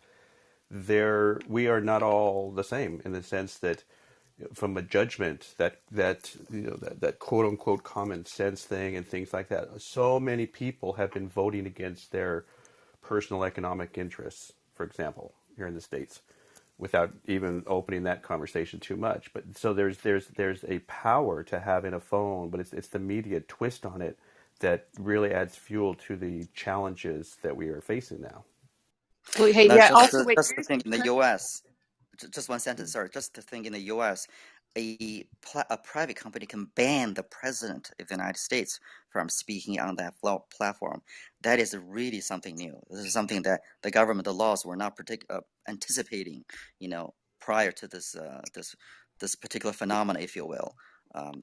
we are not all the same in the sense that from a judgment that quote unquote common sense thing and things like that. So many people have been voting against their personal economic interests, for example, here in the States, without even opening that conversation too much. But so there's a power to having a phone, but it's the media twist on it that really adds fuel to the challenges that we are facing now. Well, hey, That's yeah. just Also, the, wait. just the thing in the U.S. Just one sentence, sorry. Just to think in the U.S., a private company can ban the president of the United States from speaking on that platform. That is really something new. This is something that the government, the laws were not anticipating, prior to this particular phenomena, if you will.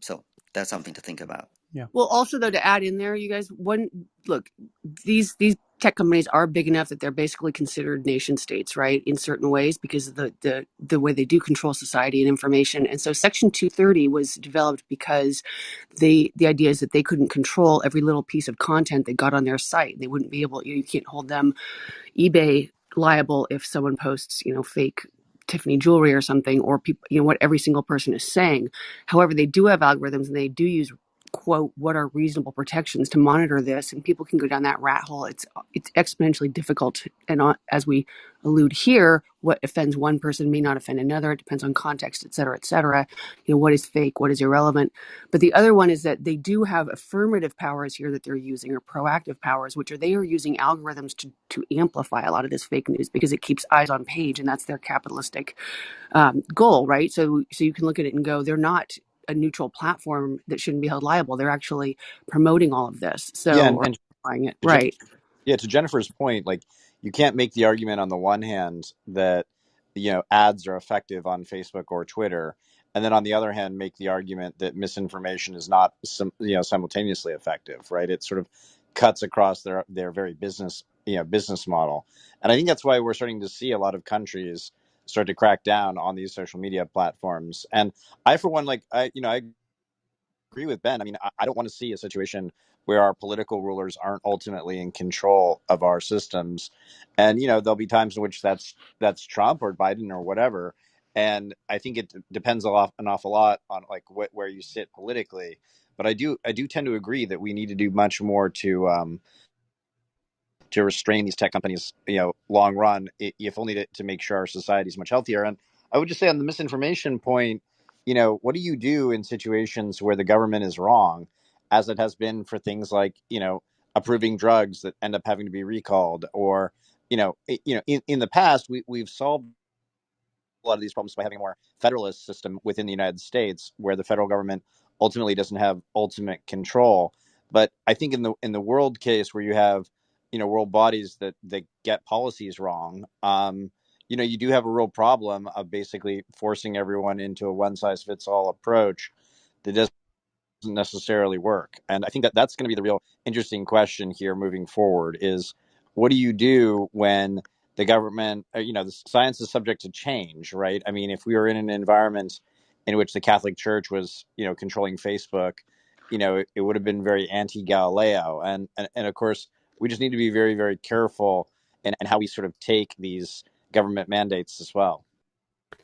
So that's something to think about. Yeah. Well, also though, to add in there, you guys, look, these tech companies are big enough that they're basically considered nation states, right? In certain ways, because of the way they do control society and information. And so Section 230 was developed because the idea is that they couldn't control every little piece of content that got on their site. They wouldn't be able, you can't hold them eBay liable if someone posts, fake Tiffany jewelry or something, or people, what every single person is saying. However, they do have algorithms, and they do use quote, what are reasonable protections to monitor this? And people can go down that rat hole. It's exponentially difficult. And as we allude here, what offends one person may not offend another. It depends on context, et cetera, et cetera. What is fake, what is irrelevant. But the other one is that they do have affirmative powers here that they're using, or proactive powers, which are they are using algorithms to amplify a lot of this fake news because it keeps eyes on page, and that's their capitalistic goal, right? So you can look at it and go, they're not a neutral platform that shouldn't be held liable. They're actually promoting all of this. Yeah, So, or and amplifying it, to right? to Jennifer's point, like you can't make the argument on the one hand that ads are effective on Facebook or Twitter, and then on the other hand make the argument that misinformation is not simultaneously effective, right? It sort of cuts across their very business model, and I think that's why we're starting to see a lot of countries start to crack down on these social media platforms. And I, for one, I agree with Ben. I mean, I don't want to see a situation where our political rulers aren't ultimately in control of our systems, and there'll be times in which that's Trump or Biden or whatever. And I think it depends an awful lot on like where you sit politically. But I do tend to agree that we need to do much more to restrain these tech companies, long run, if only to make sure our society is much healthier. And I would just say on the misinformation point, what do you do in situations where the government is wrong, as it has been for things like, approving drugs that end up having to be recalled, or, in the past, we've solved a lot of these problems by having a more federalist system within the United States, where the federal government ultimately doesn't have ultimate control. But I think in the world case where you have world bodies that get policies wrong, you do have a real problem of basically forcing everyone into a one size fits all approach that doesn't necessarily work. And I think that that's going to be the real interesting question here moving forward is, what do you do when the government, the science is subject to change, right? I mean, if we were in an environment in which the Catholic Church was, controlling Facebook, it would have been very anti-Galileo. And of course, we just need to be very, very careful in how we sort of take these government mandates as well.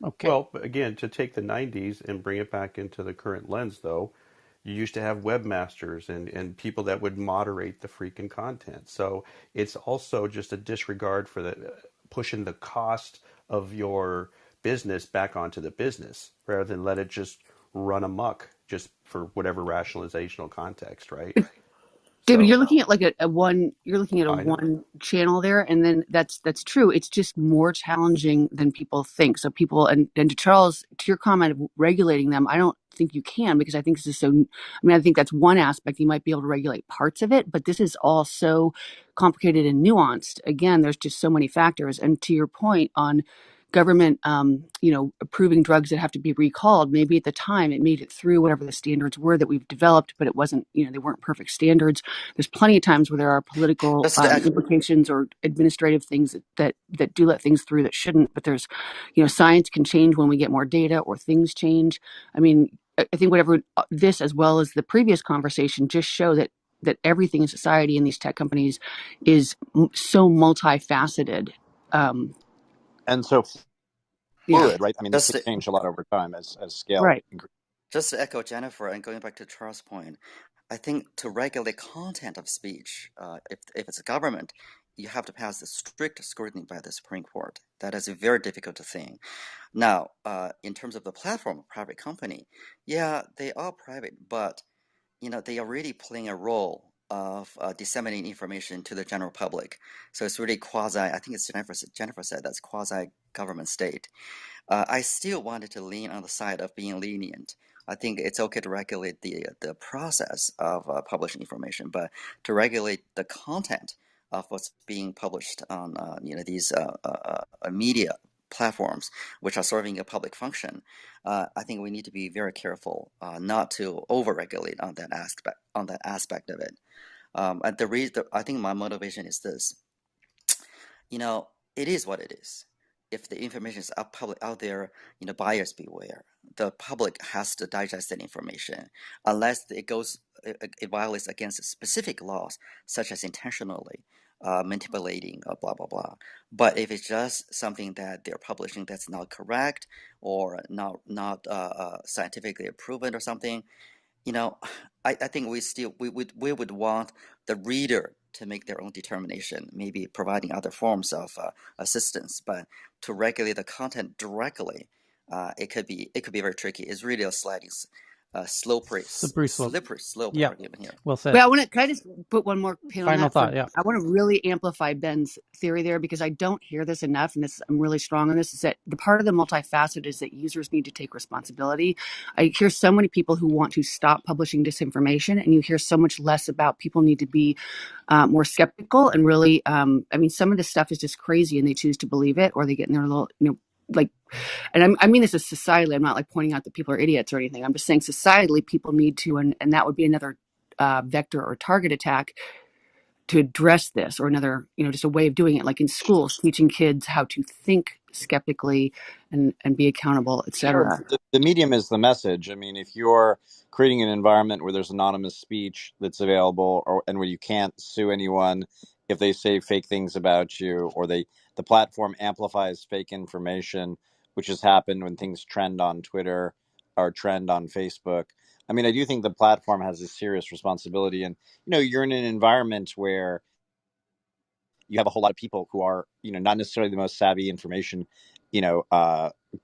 Okay. Well, again, to take the 90s and bring it back into the current lens, though, you used to have webmasters and people that would moderate the freaking content. So it's also just a disregard for the pushing the cost of your business back onto the business rather than let it just run amok just for whatever rationalizational context, right? David, So you're looking at like you're looking at a I know. one channel there, and then that's true. It's just more challenging than people think. So people, and to Charles, to your comment of regulating them, I don't think you can, because I think this is so, I mean, I think that's one aspect. You might be able to regulate parts of it, but this is all so complicated and nuanced. Again, there's just so many factors. And to your point on government, approving drugs that have to be recalled, maybe at the time it made it through whatever the standards were that we've developed, but it wasn't, they weren't perfect standards. There's plenty of times where there are political Just the echo. implications or administrative things that do let things through that shouldn't. But there's, science can change when we get more data or things change. I mean, I think whatever this, as well as the previous conversation, just show that everything in society and these tech companies is so multifaceted. And so Yeah, fluid, right? I mean, these Just things to, change a lot over time as scale right. increases. just to echo Jennifer and going back to Charles' point, I think to regulate content of speech, if it's a government, you have to pass the strict scrutiny by the Supreme Court. That is a very difficult thing. Now, in terms of the platform, a private company, yeah, they are private, but they are really playing a role of disseminating information to the general public. So it's really quasi. I think it's Jennifer said that's quasi government state. I still wanted to lean on the side of being lenient. I think it's okay to regulate the process of publishing information, but to regulate the content of what's being published on these media platforms, which are serving a public function, I think we need to be very careful not to overregulate on that aspect of it. And the reason I think my motivation is this: it is what it is. If the information is out there, buyers beware. The public has to digest that information, unless it violates against specific laws, such as intentionally manipulating or blah blah blah. But if it's just something that they're publishing that's not correct or not scientifically proven or something, I think we would want the reader to make their own determination, maybe providing other forms of assistance. But to regulate the content directly, it could be very tricky. It's really a slippery slope Yeah, argument here. well said. But can I just put one more pin on Final that? thought. Yeah. I want to really amplify Ben's theory there, because I don't hear this enough, and I'm really strong on this, is that the part of the multifaceted is that users need to take responsibility. I hear so many people who want to stop publishing disinformation, and you hear so much less about people need to be more skeptical and really, some of this stuff is just crazy and they choose to believe it, or they get in their little, like, and I mean this is societally, I'm not like pointing out that people are idiots or anything. I'm just saying societally people need to, and that would be another vector or target attack to address this, or another, just a way of doing it, like in schools, teaching kids how to think skeptically and be accountable, etc. The medium is the message. I mean, if you're creating an environment where there's anonymous speech that's available, and where you can't sue anyone if they say fake things about you, or the platform amplifies fake information, which has happened when things trend on Twitter or trend on Facebook. I mean, I do think the platform has a serious responsibility, and you're in an environment where you have a whole lot of people who are, not necessarily the most savvy information,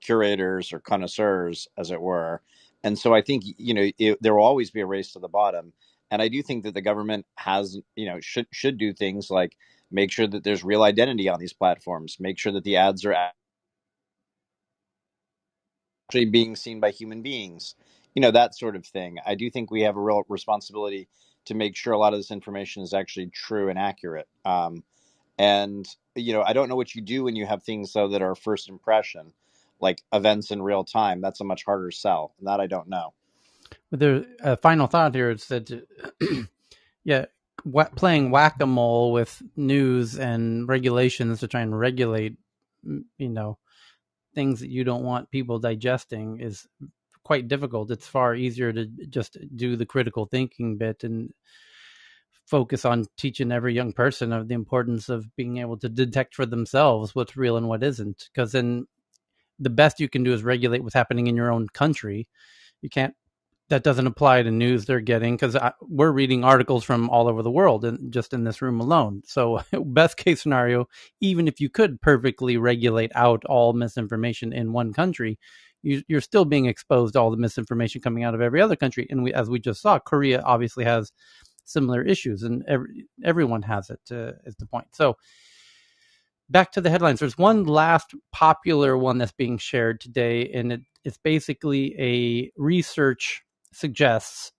curators or connoisseurs, as it were. And so I think, there will always be a race to the bottom. And I do think that the government has, should do things like make sure that there's real identity on these platforms, make sure that the ads are actually being seen by human beings, that sort of thing. I do think we have a real responsibility to make sure a lot of this information is actually true and accurate. And, I don't know what you do when you have things, though, that are first impression, like events in real time. That's a much harder sell. And that I don't know. But there's a final thought here. It's that, playing whack-a-mole with news and regulations to try and regulate, things that you don't want people digesting is quite difficult. It's far easier to just do the critical thinking bit and focus on teaching every young person of the importance of being able to detect for themselves what's real and what isn't. Because then the best you can do is regulate what's happening in your own country. You can't, that doesn't apply to news they're getting, because we're reading articles from all over the world and just in this room alone. So best case scenario, even if you could perfectly regulate out all misinformation in one country, you're still being exposed to all the misinformation coming out of every other country. And as we just saw, Korea obviously has similar issues, and everyone has it, is the point. So back to the headlines. There's one last popular one that's being shared today, and it's basically a research suggests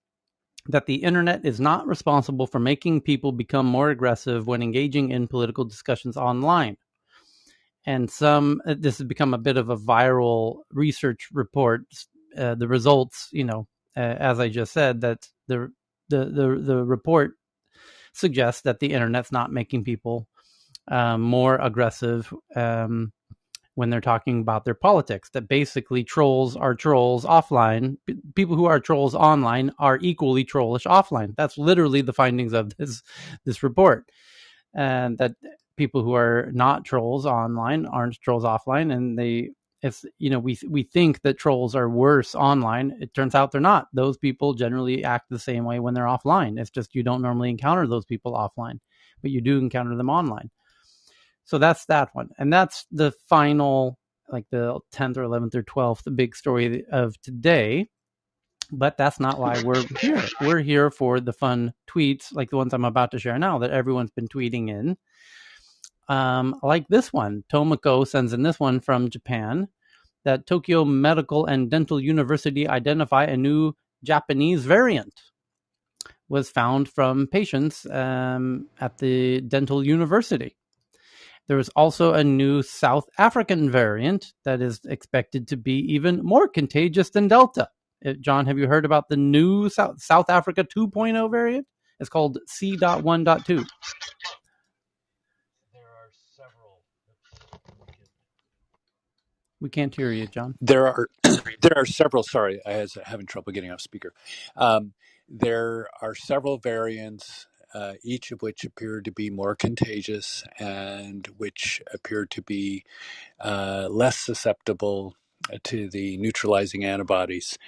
that the internet is not responsible for making people become more aggressive when engaging in political discussions online. And this has become a bit of a viral research report. The results, as I just said, that the report suggests that the internet's not making people more aggressive when they're talking about their politics, that basically trolls are trolls offline. People who are trolls online are equally trollish offline. That's literally the findings of this report. And that people who are not trolls online aren't trolls offline. And we think that trolls are worse online. It turns out they're not. Those people generally act the same way when they're offline. It's just you don't normally encounter those people offline, but you do encounter them online. So that's that one. And that's the final, like the 10th or 11th or 12th, the big story of today. But that's not why we're here. We're here for the fun tweets, like the ones I'm about to share now, that everyone's been tweeting in. Like this one. Tomoko sends in this one from Japan, that Tokyo Medical and Dental University identify a new Japanese variant was found from patients at the dental university. There is also a new South African variant that is expected to be even more contagious than Delta. John, have you heard about the new South Africa 2.0 variant? It's called C.1.2. We can't hear you, John. There are several. Sorry, I was having trouble getting off speaker. There are several variants, each of which appear to be more contagious and which appear to be less susceptible to the neutralizing antibodies.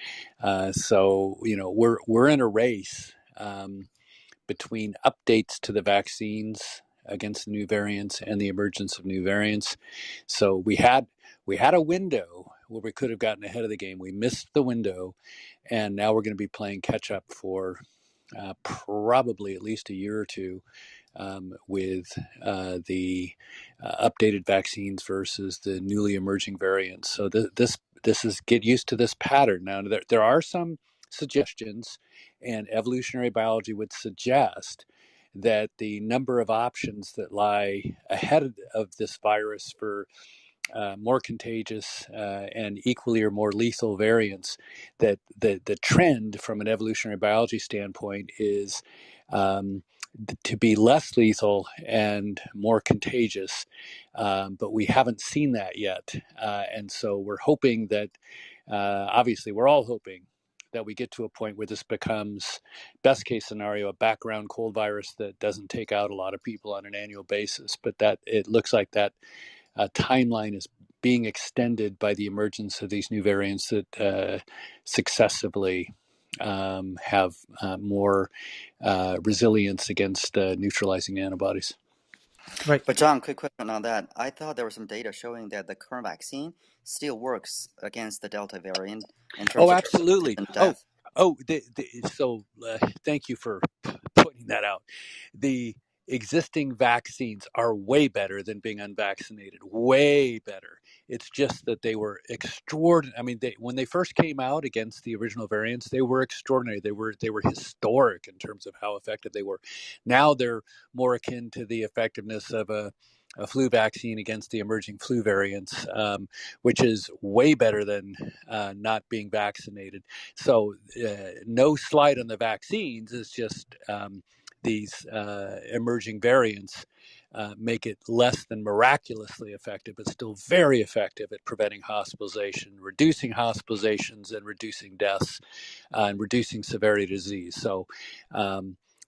So we're in a race between updates to the vaccines against the new variants and the emergence of new variants. So we had a window where we could have gotten ahead of the game. We missed the window, and now we're going to be playing catch up for probably at least a year or two with the updated vaccines versus the newly emerging variants. So this is get used to this pattern. Now there are some suggestions, and evolutionary biology would suggest that the number of options that lie ahead of this virus for more contagious and equally or more lethal variants, that the trend from an evolutionary biology standpoint is to be less lethal and more contagious. But we haven't seen that yet. And so we're hoping that, obviously, we're all hoping that we get to a point where this becomes, best case scenario, a background cold virus that doesn't take out a lot of people on an annual basis. But that it looks like that timeline is being extended by the emergence of these new variants that successively have more resilience against neutralizing antibodies. Right. But John, quick question on that. I thought there was some data showing that the current vaccine still works against the Delta variant in terms Oh, of absolutely. death. So thank you for pointing that out. The existing vaccines are way better than being unvaccinated. Way better. It's just that they were extraordinary. I mean, when they first came out against the original variants, they were extraordinary. They were historic in terms of how effective they were. Now they're more akin to the effectiveness of a flu vaccine against the emerging flu variants, which is way better than not being vaccinated. So no slight on the vaccines. It's just these emerging variants make it less than miraculously effective, but still very effective at preventing hospitalization, reducing hospitalizations, and reducing deaths, and reducing severity of disease. So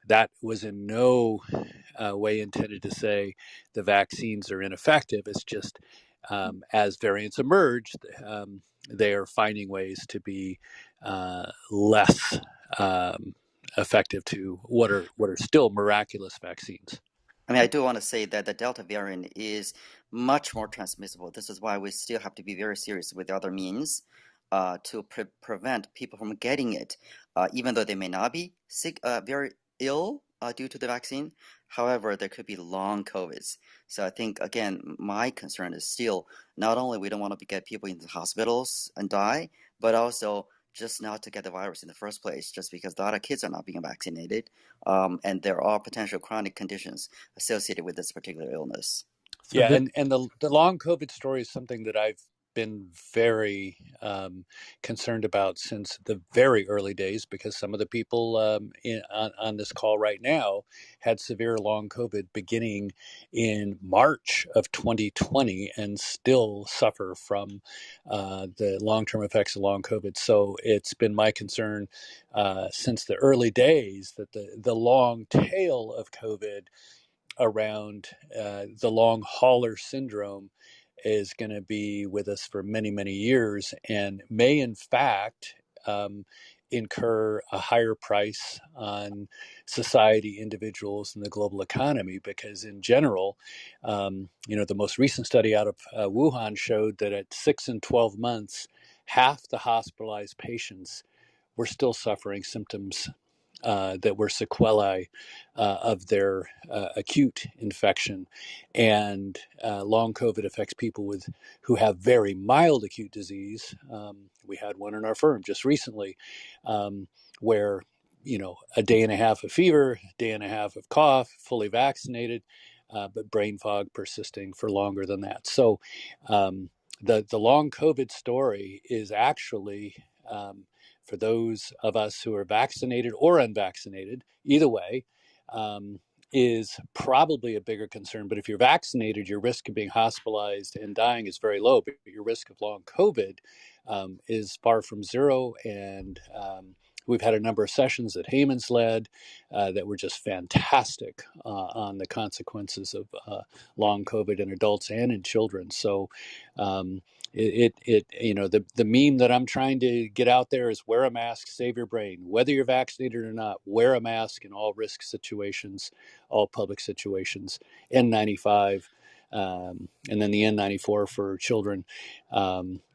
that was in no way intended to say the vaccines are ineffective. It's just as variants emerge, they are finding ways to be less effective to what are still miraculous vaccines. I mean, I do want to say that the Delta variant is much more transmissible. This is why we still have to be very serious with the other means to prevent people from getting it, even though they may not be sick, very ill due to the vaccine. However, there could be long COVIDs. So I think, again, my concern is still not only we don't want to get people into hospitals and die, but also just not to get the virus in the first place, just because a lot of kids are not being vaccinated, and there are potential chronic conditions associated with this particular illness. So and the long COVID story is something that I've been very concerned about since the very early days, because some of the people on this call right now had severe long COVID beginning in March of 2020 and still suffer from the long-term effects of long COVID. So it's been my concern since the early days that the long tail of COVID around the long hauler syndrome is going to be with us for many, many years, and may in fact incur a higher price on society, individuals, and the global economy. Because in general, the most recent study out of Wuhan showed that at 6 and 12 months, half the hospitalized patients were still suffering symptoms that were sequelae of their acute infection. And long COVID affects people who have very mild acute disease. We had one in our firm just recently where, a day and a half of fever, a day and a half of cough, fully vaccinated, but brain fog persisting for longer than that. So the long COVID story is actually for those of us who are vaccinated or unvaccinated, either way, is probably a bigger concern. But if you're vaccinated, your risk of being hospitalized and dying is very low, but your risk of long COVID is far from zero. And We've had a number of sessions that Heyman's led that were just fantastic on the consequences of long COVID in adults and in children. So the meme that I'm trying to get out there is wear a mask, save your brain. Whether you're vaccinated or not, wear a mask in all risk situations, all public situations. N95, and then the N94 for children,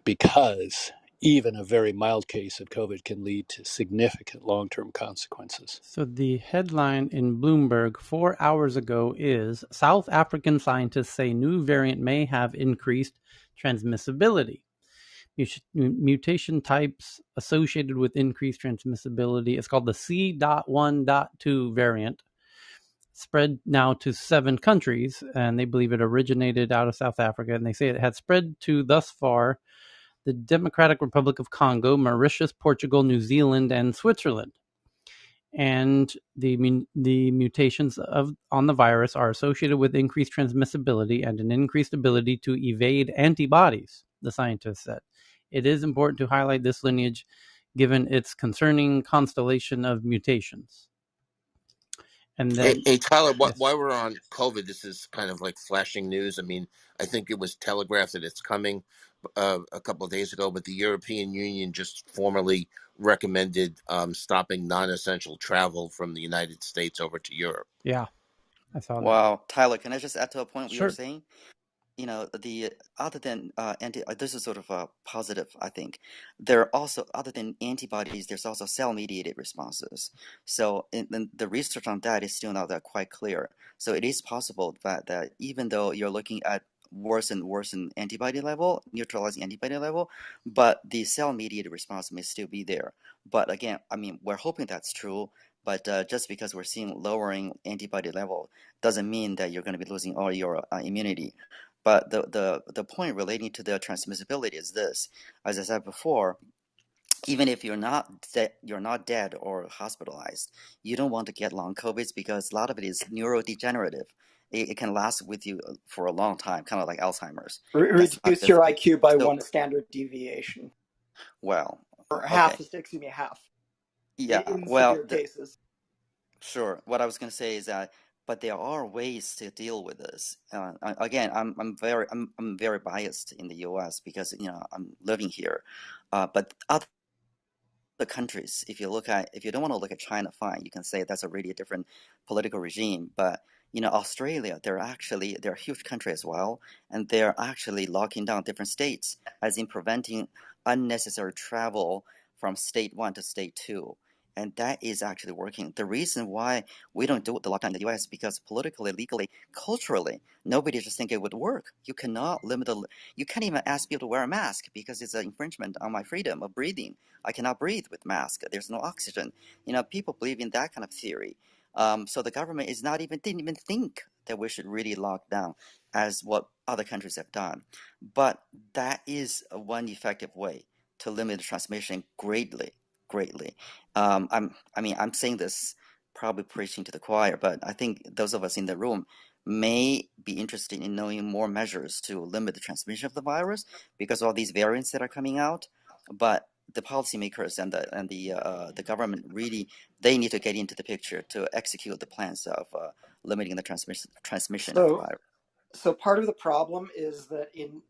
because even a very mild case of COVID can lead to significant long-term consequences. So the headline in Bloomberg 4 hours ago is South African scientists say new variant may have increased transmissibility. Mutation types associated with increased transmissibility. It's called the C.1.2 variant. Spread now to 7 countries, and they believe it originated out of South Africa, and they say it had spread to, thus far, the Democratic Republic of Congo, Mauritius, Portugal, New Zealand, and Switzerland. And the mutations on the virus are associated with increased transmissibility and an increased ability to evade antibodies, the scientists said. It is important to highlight this lineage given its concerning constellation of mutations. And then, hey Tyler, yes. while we're on COVID, this is kind of like flashing news. I mean, I think it was telegraphed that it's coming a couple of days ago, but the European Union just formally recommended stopping non-essential travel from the United States over to Europe. Yeah, I saw that. Wow, Tyler, can I just add to a point we were Sure. saying? You know, the other than this is sort of a positive, I think. There are also, other than antibodies, there's also cell-mediated responses. So the research on that is still not that quite clear. So it is possible that even though you're looking at worsen antibody level, neutralizing antibody level, but the cell-mediated response may still be there. But again, I mean, we're hoping that's true. But just because we're seeing lowering antibody level doesn't mean that you're going to be losing all your immunity. But the point relating to the transmissibility is this: as I said before, even if you're not dead or hospitalized, you don't want to get long COVID because a lot of it is neurodegenerative. It can last with you for a long time, kind of like Alzheimer's. Reduce your IQ by 1 standard deviation. Well, or okay. half. Excuse me, half. Yeah. In well, severe cases. Sure. What I was going to say is that, but there are ways to deal with this. Again, I'm very biased in the U.S. because I'm living here, but other countries, if you don't want to look at China, fine, you can say that's a really different political regime. But Australia, they're a huge country as well, and they're actually locking down different states, as in preventing unnecessary travel from state 1 to state 2. And that is actually working. The reason why we don't do the lockdown in the U.S. is because politically, legally, culturally, nobody just think it would work. You cannot you can't even ask people to wear a mask because it's an infringement on my freedom of breathing. I cannot breathe with mask. There's no oxygen. People believe in that kind of theory. So the government didn't even think that we should really lock down as what other countries have done. But that is one effective way to limit transmission greatly. I'm saying this probably preaching to the choir, but I think those of us in the room may be interested in knowing more measures to limit the transmission of the virus because of all these variants that are coming out. But the policymakers and the government really, they need to get into the picture to execute the plans of limiting the transmission of the virus. So part of the problem is that in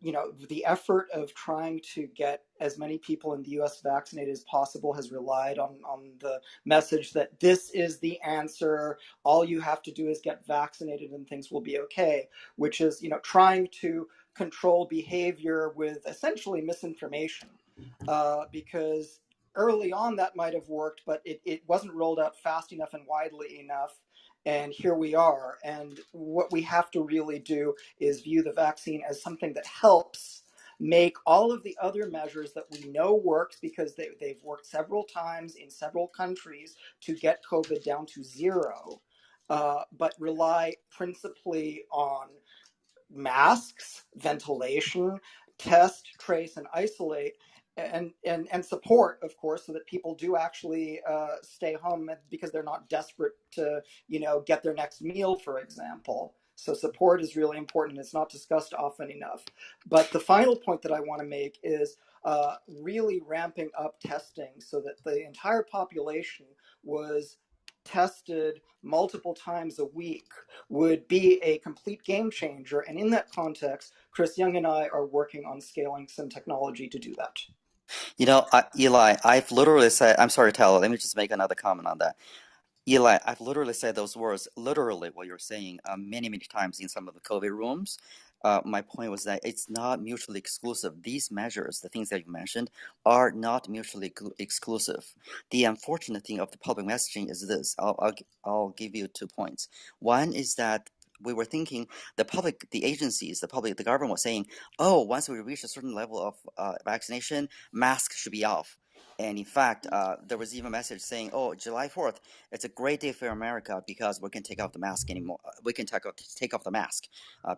the effort of trying to get as many people in the U.S. vaccinated as possible has relied on the message that this is the answer. All you have to do is get vaccinated and things will be okay, which is trying to control behavior with essentially misinformation, because early on that might have worked, but it wasn't rolled out fast enough and widely enough. And here we are. And what we have to really do is view the vaccine as something that helps make all of the other measures that we know works, because they've worked several times in several countries to get COVID down to 0, but rely principally on masks, ventilation, test, trace, and isolate, and support, of course, so that people do actually stay home because they're not desperate to get their next meal, for example. So support is really important. It's not discussed often enough. But the final point that I want to make is really ramping up testing so that the entire population was tested multiple times a week would be a complete game changer. And in that context, Chris Young and I are working on scaling some technology to do that. Eli, I've literally said, I'm sorry, Tyler, let me just make another comment on that. Eli, I've literally said those words, literally what you're saying, many, many times in some of the COVID rooms. My point was that it's not mutually exclusive. These measures, the things that you mentioned, are not mutually exclusive. The unfortunate thing of the public messaging is this. I'll give you 2 points. One is that we were thinking the agencies, the government was saying, oh, once we reach a certain level of vaccination, masks should be off. And in fact, there was even a message saying, oh, July 4th, it's a great day for America because we can take off the mask anymore. We can take off the mask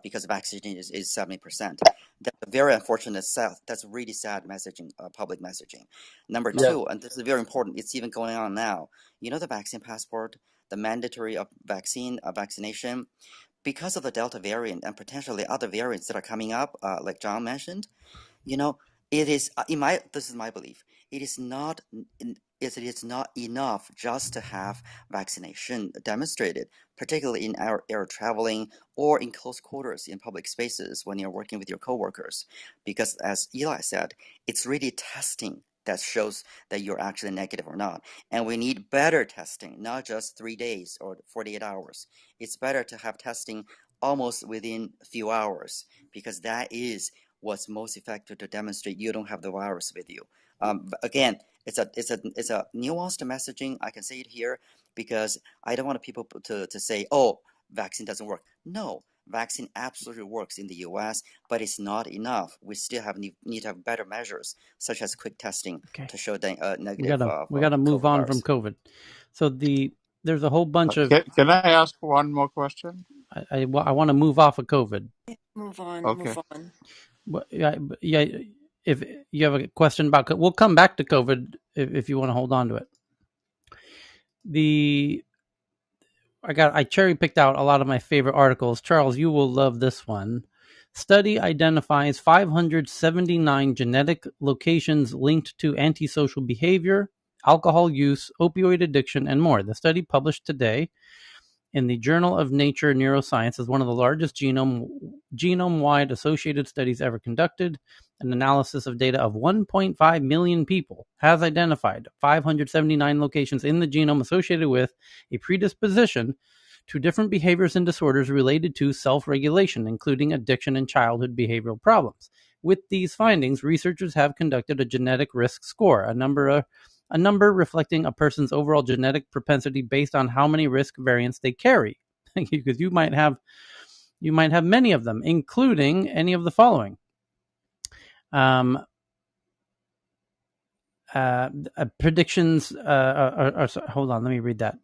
because the vaccination is 70%. That's a very unfortunate, that's really sad messaging, public messaging. Number Yeah. two, and this is very important, it's even going on now. You know the vaccine passport, the mandatory vaccination, because of the Delta variant and potentially other variants that are coming up, like John mentioned, it is this is my belief. It is not enough just to have vaccination demonstrated, particularly in air traveling or in close quarters in public spaces when you're working with your coworkers, because as Eli said, it's really testing that shows that you're actually negative or not. And we need better testing, not just 3 days or 48 hours. It's better to have testing almost within a few hours, because that is what's most effective to demonstrate you don't have the virus with you. Again, it's a nuanced messaging. I can say it here because I don't want people to say, oh, vaccine doesn't work. No, vaccine absolutely works in the US, but it's not enough. We still need to have better measures, such as quick testing to show the negative. We gotta move on from COVID. So there's a whole bunch of. Can I ask one more question? I want to move off of COVID. Move on. Okay. Move on. Yeah. If you have a question about, we'll come back to COVID if you want to hold on to it. I cherry picked out a lot of my favorite articles. Charles, you will love this one. Study identifies 579 genetic locations linked to antisocial behavior, alcohol use, opioid addiction, and more. The study, published today in the Journal of Nature Neuroscience, is one of the largest genome-wide associated studies ever conducted. An analysis of data of 1.5 million people has identified 579 locations in the genome associated with a predisposition to different behaviors and disorders related to self-regulation, including addiction and childhood behavioral problems. With these findings, researchers have conducted a genetic risk score, a number reflecting a person's overall genetic propensity based on how many risk variants they carry. Because you might have many of them, including any of the following. Predictions. Hold on, let me read that.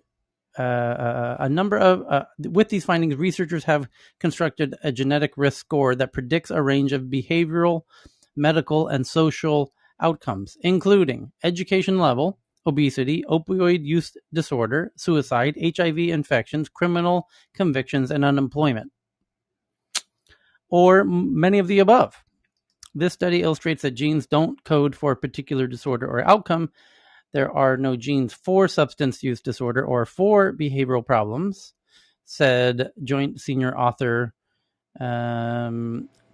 With these findings, researchers have constructed a genetic risk score that predicts a range of behavioral, medical, and social outcomes, including education level, obesity, opioid use disorder, suicide, HIV infections, criminal convictions, and unemployment, or many of the above. This study illustrates that genes don't code for a particular disorder or outcome. There are no genes for substance use disorder or for behavioral problems, said joint senior author,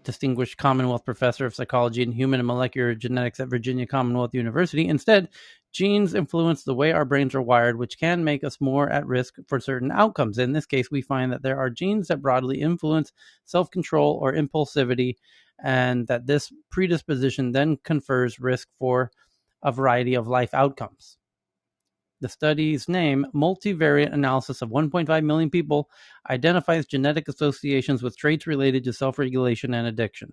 distinguished Commonwealth professor of psychology and human and molecular genetics at Virginia Commonwealth University. Instead, genes influence the way our brains are wired, which can make us more at risk for certain outcomes. In this case, we find that there are genes that broadly influence self-control or impulsivity, and that this predisposition then confers risk for a variety of life outcomes. The study's name, Multivariate Analysis of 1.5 million people, identifies genetic associations with traits related to self-regulation and addiction.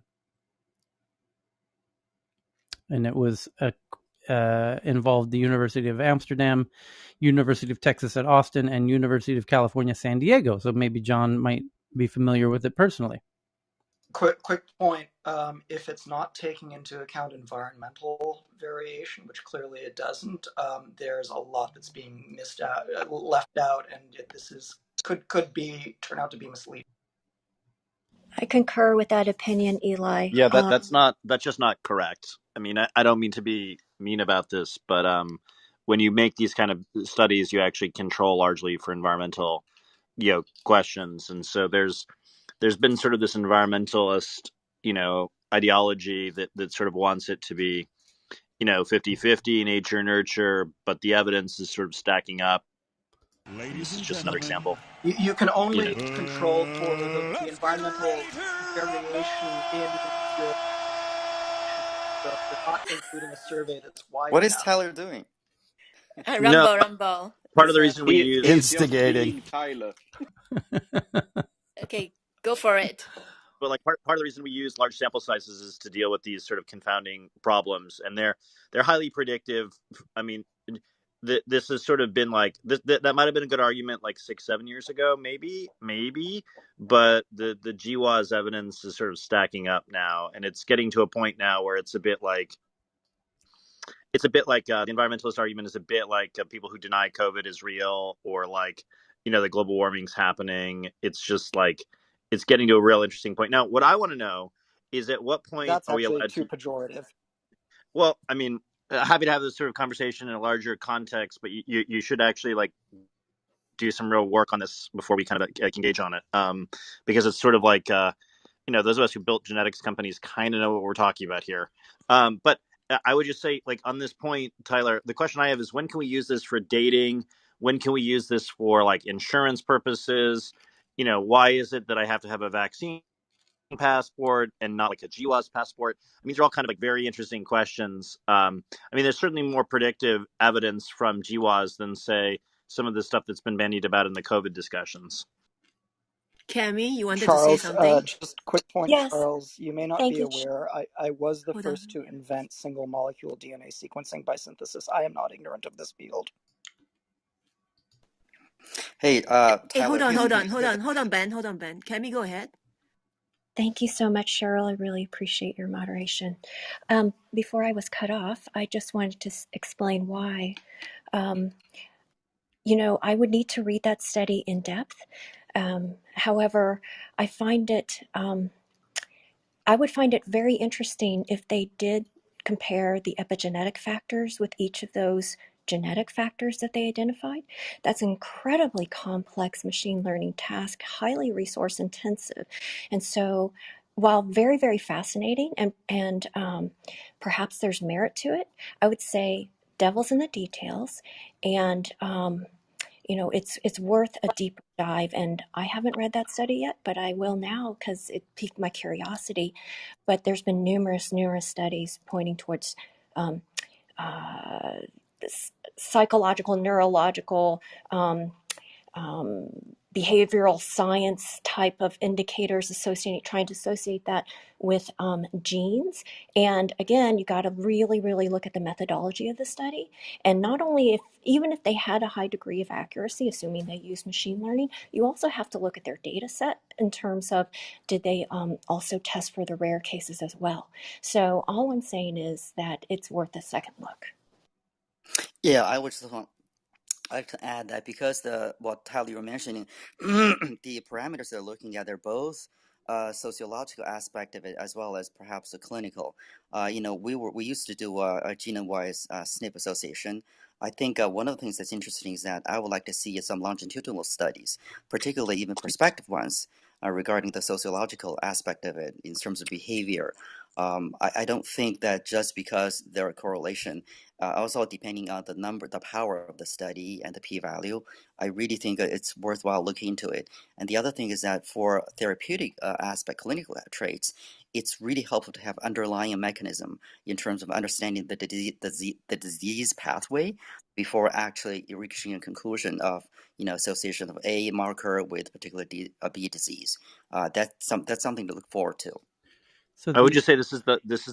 And it was involved the University of Amsterdam, University of Texas at Austin, and University of California, San Diego. So maybe John might be familiar with it personally. Quick point, if it's not taking into account environmental variation, which clearly it doesn't, there's a lot that's being left out, and this could turn out to be misleading. I concur with that opinion, Eli. Yeah, that's just not correct. I mean, I don't mean to be mean about this, but when you make these kind of studies, you actually control largely for environmental, questions, and so there's been sort of this environmentalist, ideology that sort of wants it to be, 50-50 nature nurture, but the evidence is sort of stacking up. And this is just another example. You can You know, only control for the environmental variation in your so you're not including a survey that's wide What is enough. Tyler doing? no, Rumble. part of It's the reason we use He's just Instigating. being Tyler. okay. Go for it. but like part of the reason we use large sample sizes is to deal with these sort of confounding problems, and they're highly predictive. I mean, this has sort of been like that might have been a good argument like 6-7 years ago, maybe, but the GWAS evidence is sort of stacking up now, and it's getting to a point now where it's a bit like the environmentalist argument is a bit like people who deny COVID is real, or like, the global warming's happening. It's just like it's getting to a real interesting point. Now, what I want to know is at what point That's are we actually allowed too to? pejorative. Well, I mean, happy to have this sort of conversation in a larger context, but you should actually like do some real work on this before we kind of engage on it, because it's sort of like those of us who built genetics companies kind of know what we're talking about here. But I would just say, like, on this point, Tyler, the question I have is, when can we use this for dating? When can we use this for like insurance purposes? Why is it that I have to have a vaccine passport and not like a GWAS passport? I mean, these are all kind of like very interesting questions. I mean, there's certainly more predictive evidence from GWAS than, say, some of the stuff that's been bandied about in the COVID discussions. Cami, you wanted to say Charles, something? just quick point, Yes, Charles. You may not thank be you. aware, I was the Hold first on. to invent single molecule DNA sequencing by synthesis. I am not ignorant of this field. Hey, Hey, hold Tyler, on, here's hold a on, hold on, hold on, Ben, hold on, Ben. Cami, go ahead. Thank you so much, Cheryl. I really appreciate your moderation. Before I was cut off, I just wanted to explain why. I would need to read that study in depth. However, I would find it very interesting if they did compare the epigenetic factors with each of those genetic factors that they identified. That's an incredibly complex machine learning task, highly resource intensive. And so while very, very fascinating and perhaps there's merit to it, I would say devil's in the details. And it's worth a deeper dive. And I haven't read that study yet, but I will now because it piqued my curiosity. But there's been numerous studies pointing towards um, uh, psychological, neurological, um, um, behavioral science type of indicators trying to associate that with genes. And again, you got to really, really look at the methodology of the study. And not only even if they had a high degree of accuracy, assuming they use machine learning, you also have to look at their data set in terms of did they also test for the rare cases as well. So all I'm saying is that it's worth a second look. yeah. I would just want I'd like to add that because what Tyler you were mentioning, the parameters they're looking at, they're both sociological aspect of it as well as perhaps the clinical. We used to do a genome-wise SNP association. I think one of the things that's interesting is that I would like to see some longitudinal studies, particularly even prospective ones, regarding the sociological aspect of it in terms of behavior. I don't think that just because there are correlation, also depending on the power of the study and the p-value, I really think it's worthwhile looking into it. And the other thing is that for therapeutic aspect, clinical traits, it's really helpful to have underlying mechanism in terms of understanding the disease pathway before actually reaching a conclusion of association of A marker with particular B disease. That's something to look forward to. So I would just say this is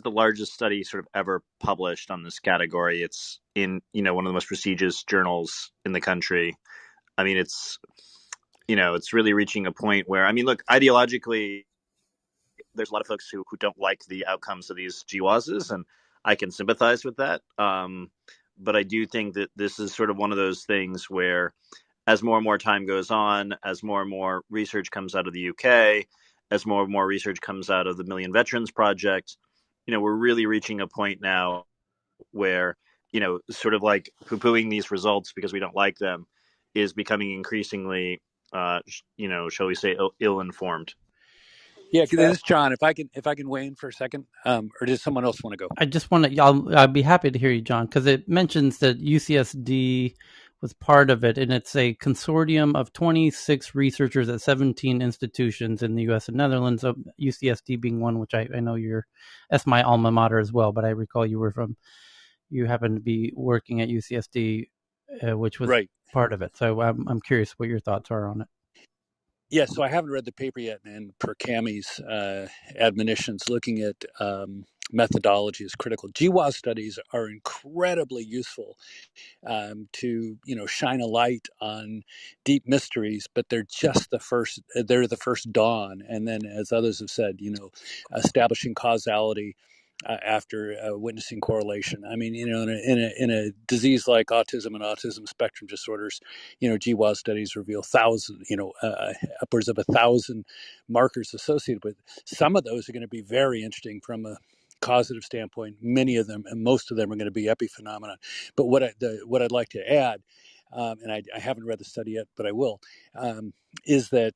the largest study sort of ever published on this category. It's in one of the most prestigious journals in the country. I mean, it's really reaching a point where, I mean, look, ideologically, there's a lot of folks who don't like the outcomes of these GWASs, and I can sympathize with that. But I do think that this is sort of one of those things where, as more and more time goes on, as more and more research comes out of the UK, as more and more research comes out of the Million Veterans Project, we're really reaching a point now where, sort of like poo-pooing these results because we don't like them is becoming increasingly, shall we say, ill-informed. Yeah, this is John. If I can weigh in for a second, or does someone else want to go? I just want to. I'd be happy to hear you, John, because it mentions that UCSD was part of it, and it's a consortium of 26 researchers at 17 institutions in the U.S. and Netherlands. So UCSD being one, which I know that's my alma mater as well. But I recall you happen to be working at UCSD, which was Right. part of it. So I'm curious what your thoughts are on it. Yeah, so I haven't read the paper yet, and per Cammie's admonitions, looking at methodology is critical. GWAS studies are incredibly useful to shine a light on deep mysteries, but they're just they're the first dawn, and then, as others have said, establishing causality after witnessing correlation. I mean, in a disease like autism and autism spectrum disorders, GWAS studies reveal upwards of 1,000 markers associated with. Some of those are going to be very interesting from a causative standpoint. Many of them, and most of them, are going to be epiphenomena. But what I'd like to add, and I haven't read the study yet, but I will, is that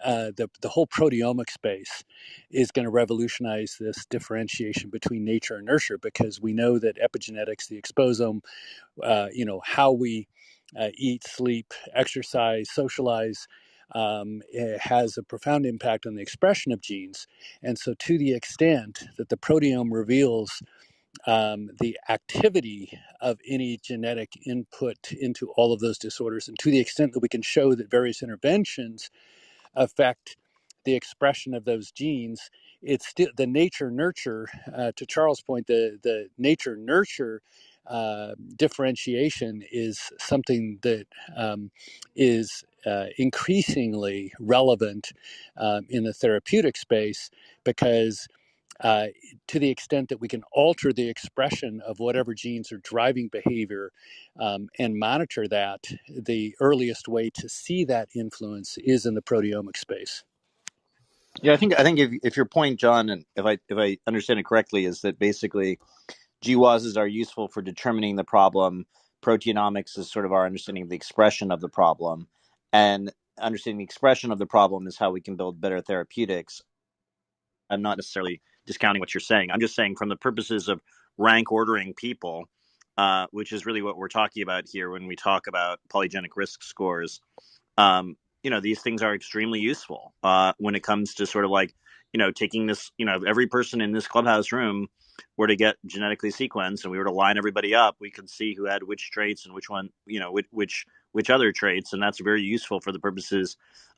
the whole proteomic space is going to revolutionize this differentiation between nature and nurture, because we know that epigenetics, the exposome, how we eat, sleep, exercise, socialize, it has a profound impact on the expression of genes. And so, to the extent that the proteome reveals the activity of any genetic input into all of those disorders, and to the extent that we can show that various interventions affect the expression of those genes, it's still the nature nurture. To Charles' point, the nature nurture differentiation is something that is increasingly relevant in the therapeutic space, because uh, to the extent that we can alter the expression of whatever genes are driving behavior and monitor that, the earliest way to see that influence is in the proteomic space. Yeah, I think if your point, John, and if I understand it correctly, is that basically GWASs are useful for determining the problem. Proteomics is sort of our understanding of the expression of the problem, and understanding the expression of the problem is how we can build better therapeutics. I'm not necessarily discounting what you're saying. I'm just saying, from the purposes of rank ordering people, which is really what we're talking about here when we talk about polygenic risk scores. These things are extremely useful when it comes to sort of like, taking this, if every person in this clubhouse room were to get genetically sequenced and we were to line everybody up, we could see who had which traits and which one, which other traits. And that's very useful for the purposes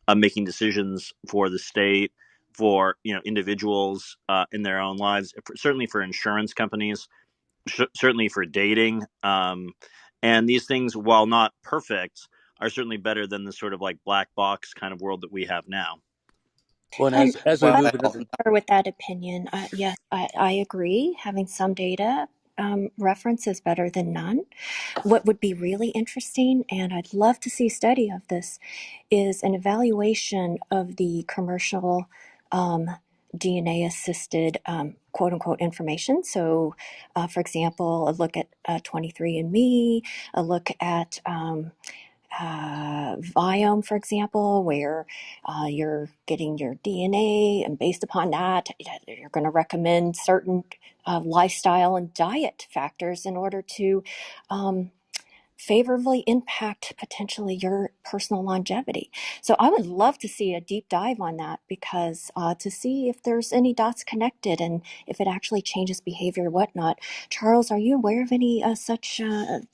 of making decisions for the state, for, individuals in their own lives, certainly for insurance companies, certainly for dating. And these things, while not perfect, are certainly better than the sort of like black box kind of world that we have now. Well, and And as we I move into the concur with that opinion. Yes, I agree. Having some data reference is better than none. What would be really interesting, and I'd love to see a study of this, is an evaluation of the commercial DNA assisted quote unquote information. So, for example, a look at 23andMe, a look at Viome, for example, where you're getting your DNA, and based upon that, you're going to recommend certain lifestyle and diet factors in order to favorably impact potentially your personal longevity. So I would love to see a deep dive on that, because to see if there's any dots connected and if it actually changes behavior or whatnot. Charles, are you aware of any such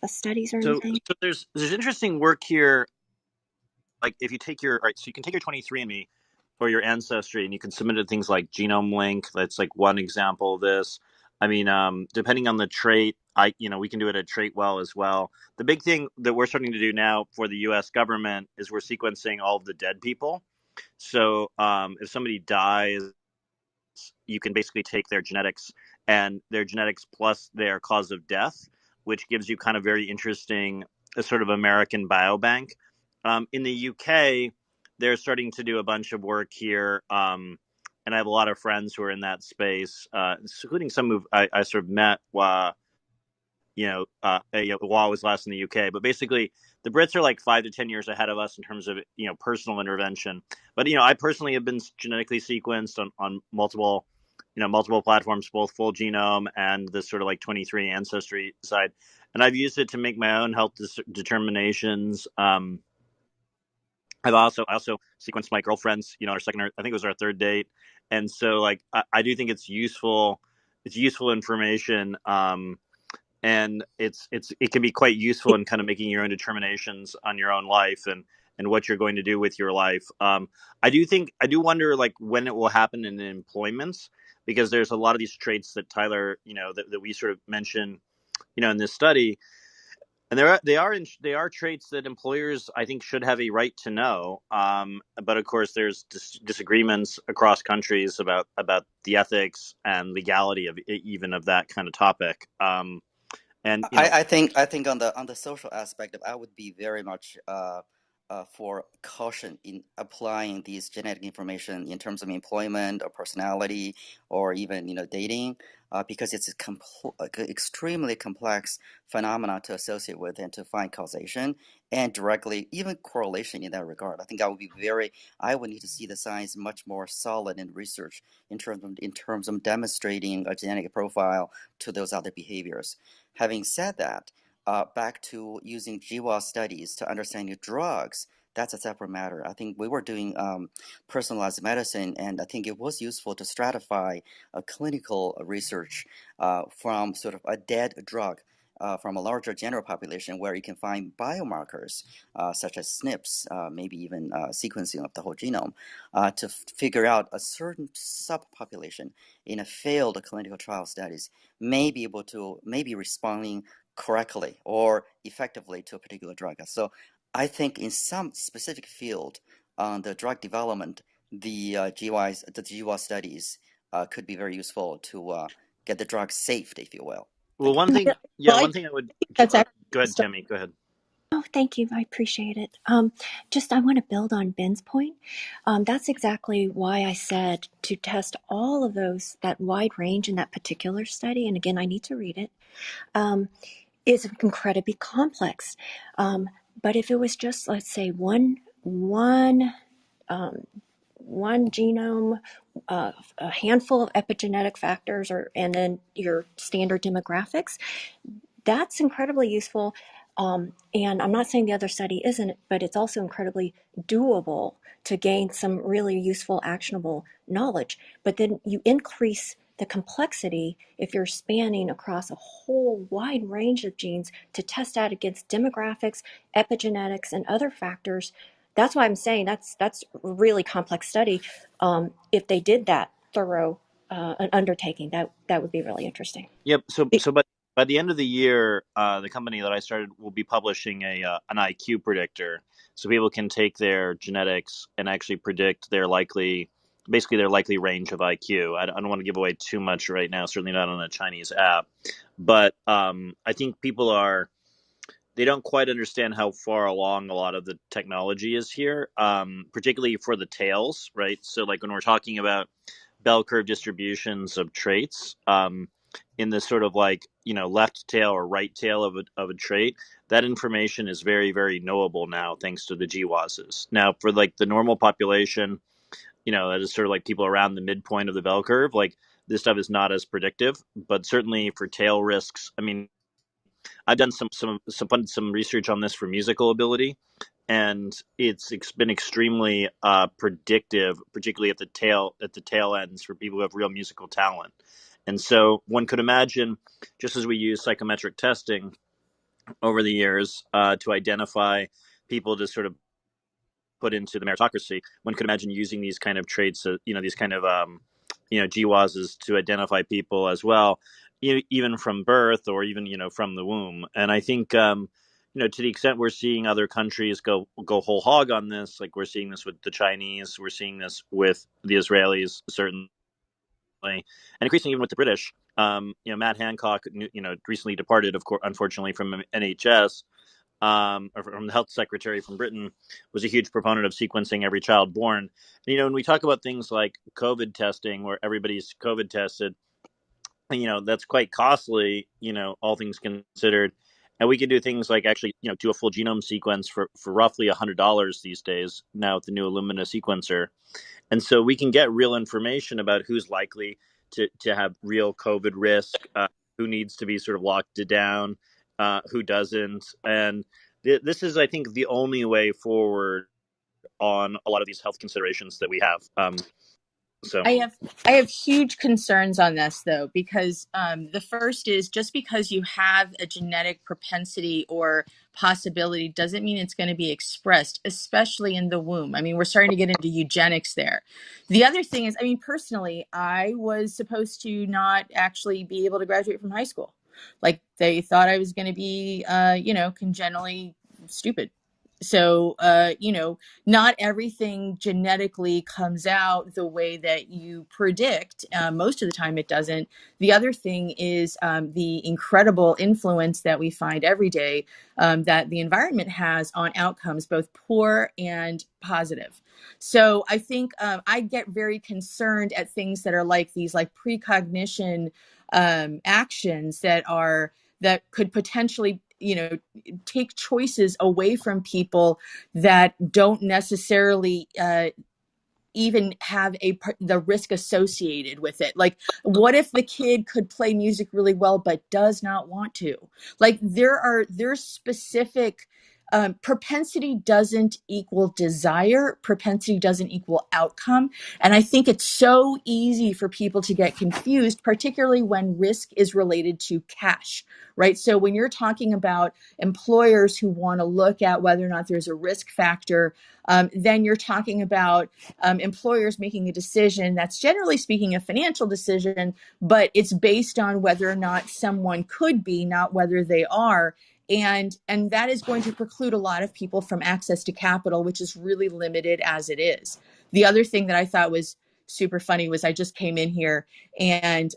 studies or So, anything? so there's interesting work here. Like if you take all right, so you can take your 23andMe or your ancestry, and you can submit it to things like Genome Link. That's like one example of this. I mean, depending on the trait, we can do it at TraitWell as well. The big thing that we're starting to do now for the U.S. government is we're sequencing all of the dead people. So if somebody dies, you can basically take their genetics plus their cause of death, which gives you kind of very interesting a sort of American biobank. In the UK, they're starting to do a bunch of work here. and I have a lot of friends who are in that space, including some who I sort of met while while I was last in the UK. But basically, the Brits are like 5 to 10 years ahead of us in terms of personal intervention. But I personally have been genetically sequenced on multiple platforms, both full genome and this sort of like 23 ancestry side, and I've used it to make my own health determinations. I've also sequenced my girlfriend's, our second, I think it was our third date, and so like I do think it's useful. It's useful information, and it can be quite useful in kind of making your own determinations on your own life and what you're going to do with your life. I do wonder like when it will happen in employments, because there's a lot of these traits that Tyler, that we sort of mentioned, in this study, and they are traits that employers, I think, should have a right to know. But of course, there's disagreements across countries about the ethics and legality of even of that kind of topic. And I think on the social aspect, I would be very much for caution in applying these genetic information in terms of employment or personality or even dating, because it's extremely complex phenomena to associate with and to find causation and directly even correlation in that regard. I think I would need to see the science much more solid in research in terms of demonstrating a genetic profile to those other behaviors. Having said that, back to using GWAS studies to understand your drugs, that's a separate matter. I think we were doing personalized medicine, and I think it was useful to stratify clinical research from sort of a dead drug from a larger general population where you can find biomarkers such as SNPs, maybe even sequencing of the whole genome, to figure out a certain subpopulation in a failed clinical trial studies may be responding correctly or effectively to a particular drug. So I think in some specific field on the drug development, the GWAS studies could be very useful to get the drug safe, if you will. well, one thing, one thing I would That's actually go ahead, Tammy. Go ahead. Oh, thank you. I appreciate it. I want to build on Ben's point. That's exactly why I said to test all of that wide range in that particular study. And again, I need to read it. Is incredibly complex. But if it was just, let's say, one genome, a handful of epigenetic factors, and then your standard demographics, that's incredibly useful. And I'm not saying the other study isn't, but it's also incredibly doable to gain some really useful, actionable knowledge. But then you increase the complexity if you're spanning across a whole wide range of genes to test out against demographics, epigenetics, and other factors. That's why I'm saying that's a really complex study. If they did that thorough an undertaking, that would be really interesting. Yep. So by the end of the year, the company that I started will be publishing an IQ predictor, so people can take their genetics and actually predict basically their likely range of IQ. I don't want to give away too much right now, certainly not on a Chinese app, but I think they don't quite understand how far along a lot of the technology is here, particularly for the tails, right? So like when we're talking about bell curve distributions of traits, in the sort of like left tail or right tail of a trait, that information is very, very knowable now thanks to the GWASs. Now for like the normal population, that is sort of like people around the midpoint of the bell curve, like this stuff is not as predictive. But certainly for tail risks, I mean, I've done some research on this for musical ability, and it's been extremely predictive, particularly at the tail ends for people who have real musical talent. And so one could imagine, just as we use psychometric testing over the years to identify people to sort of put into the meritocracy, one could imagine using these kind of traits, these kind of GWASs to identify people as well, even from birth or even from the womb. And I think to the extent we're seeing other countries go whole hog on this, like we're seeing this with the Chinese, we're seeing this with the Israelis certainly, and increasingly even with the British. Matt Hancock, recently departed, of course, unfortunately, from NHS. or from the health secretary from Britain, was a huge proponent of sequencing every child born. And, when we talk about things like COVID testing, where everybody's COVID tested, that's quite costly, all things considered. And we can do things like actually, do a full genome sequence for roughly $100 these days now with the new Illumina sequencer. And so we can get real information about who's likely to have real COVID risk, who needs to be sort of locked down, who doesn't. And this is, I think, the only way forward on a lot of these health considerations that we have. So I have huge concerns on this though, because the first is just because you have a genetic propensity or possibility doesn't mean it's going to be expressed, especially in the womb. I mean, we're starting to get into eugenics there. The other thing is, I mean, personally, I was supposed to not actually be able to graduate from high school. Like they thought I was going to be, congenitally stupid. So, not everything genetically comes out the way that you predict. Most of the time it doesn't. The other thing is the incredible influence that we find every day that the environment has on outcomes, both poor and positive. So I think I get very concerned at things that are like these, like precognition actions that could potentially, take choices away from people that don't necessarily even have the risk associated with it. Like, what if the kid could play music really well but does not want to? Like, there's specific propensity doesn't equal desire. Propensity doesn't equal outcome. And I think it's so easy for people to get confused, particularly when risk is related to cash, right? So when you're talking about employers who want to look at whether or not there's a risk factor, then you're talking about employers making a decision that's generally speaking a financial decision, but it's based on whether or not someone could be, not whether they are. And that is going to preclude a lot of people from access to capital, which is really limited as it is. The other thing that I thought was super funny was I just came in here and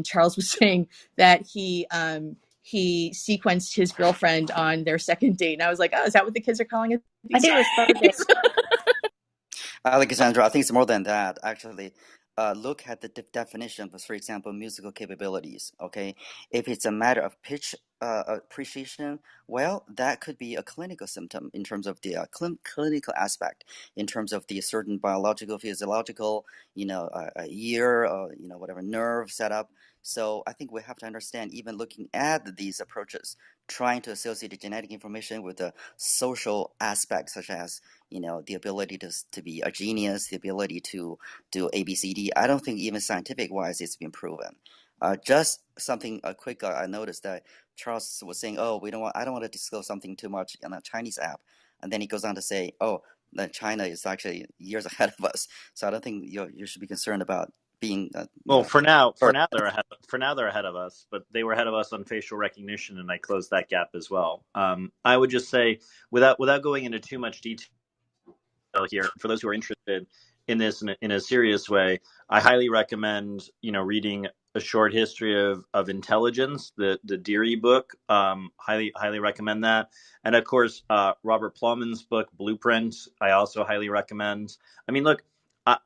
Charles was saying that he sequenced his girlfriend on their second date. And I was like, oh, is that what the kids are calling it I these think it was third date. days? Alexandra, I think it's more than that. Actually, look at the definition of, for example, musical capabilities. Okay, if it's a matter of pitch appreciation, well, that could be a clinical symptom in terms of the clinical aspect, in terms of the certain biological, physiological, ear, whatever nerve setup. So I think we have to understand, even looking at these approaches, trying to associate the genetic information with the social aspects, such as the ability to be a genius, the ability to do ABCD. I don't think even scientific wise it's been proven. Just something quick. I noticed that Charles was saying, "Oh, I don't want to disclose something too much in a Chinese app," and then he goes on to say, "Oh, that China is actually years ahead of us." So I don't think you should be concerned about being. well, for now Or they're ahead. For now they're ahead of us, but they were ahead of us on facial recognition, and I closed that gap as well. I would just say, without going into too much detail here, for those who are interested in this in a serious way, I highly recommend reading A Short History of Intelligence, the Deary book. Highly recommend that, and of course Robert Plowman's book Blueprint. I also highly recommend. I mean, look,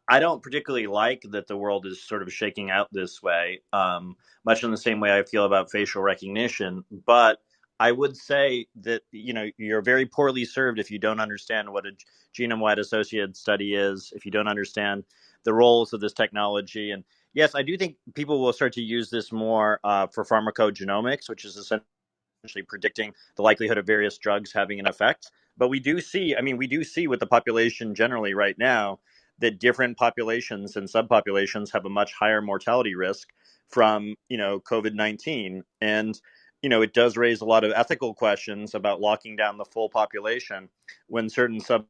I don't particularly like that the world is sort of shaking out this way, much in the same way I feel about facial recognition, but I would say that you're very poorly served if you don't understand what a genome-wide associated study is, if you don't understand the roles of this technology. And yes, I do think people will start to use this more for pharmacogenomics, which is essentially predicting the likelihood of various drugs having an effect. But we do see with the population generally right now that different populations and subpopulations have a much higher mortality risk from COVID-19. And it does raise a lot of ethical questions about locking down the full population when certain subsets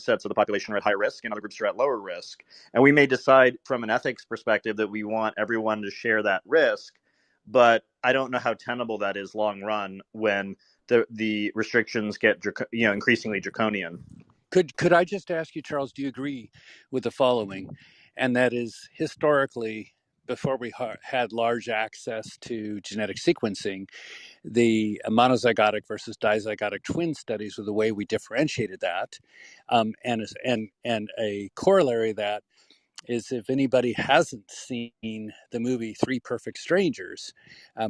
of the population are at high risk and other groups are at lower risk. And we may decide from an ethics perspective that we want everyone to share that risk, but I don't know how tenable that is long run when the restrictions get increasingly draconian. Could I just ask you, Charles, do you agree with the following? And that is, historically, before we had large access to genetic sequencing, the monozygotic versus dizygotic twin studies were the way we differentiated that. And a corollary of that is, if anybody hasn't seen the movie Three Perfect Strangers,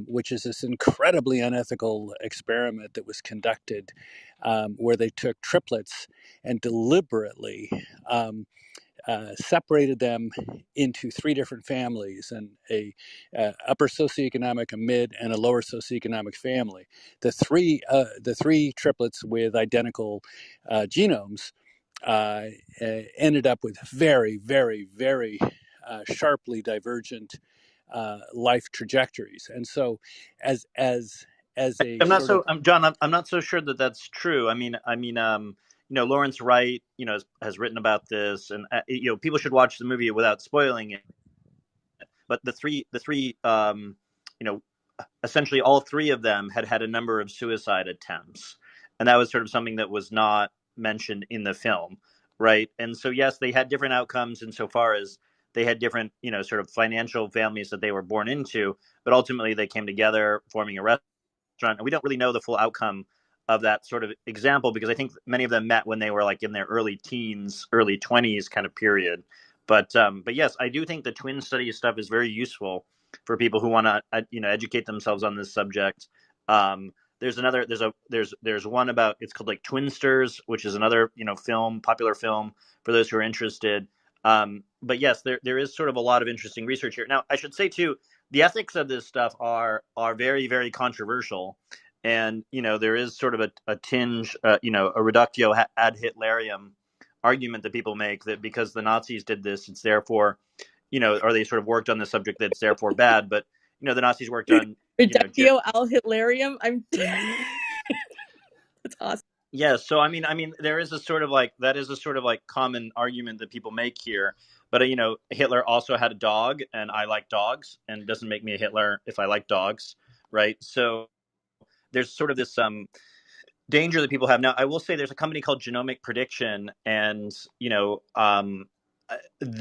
which is this incredibly unethical experiment that was conducted, where they took triplets and deliberately separated them into three different families, and a upper socioeconomic, a mid, and a lower socioeconomic family. The three triplets with identical genomes uh, ended up with very, very, very sharply divergent life trajectories. And so, as a I'm not sort so of John. I'm not so sure that that's true. Lawrence Wright, has written about this, and people should watch the movie without spoiling it. But the three, essentially all three of them had a number of suicide attempts, and that was sort of something that was not mentioned in the film, right? And so yes, they had different outcomes insofar as they had different, sort of financial families that they were born into, but ultimately they came together, forming a restaurant. And we don't really know the full outcome of that sort of example, because I think many of them met when they were like in their early teens, early 20s kind of period. But yes, I do think the twin study stuff is very useful for people who want to educate themselves on this subject. There's another there's one about, it's called like Twinsters, which is another popular film for those who are interested. But yes, there is sort of a lot of interesting research here. Now, I should say too, the ethics of this stuff are very, very controversial, and there is sort of a tinge, a reductio ad Hitlerium argument that people make, that because the Nazis did this, it's therefore, or they sort of worked on the subject, that's therefore bad. But the Nazis worked on Reductio al Hitlerium. I'm that's awesome. yeah, so I mean, there is a sort of like, that is a sort of like common argument that people make here. But Hitler also had a dog, and I like dogs, and it doesn't make me a Hitler if I like dogs, right? So there's sort of this danger that people have. Now, I will say there's a company called Genomic Prediction, and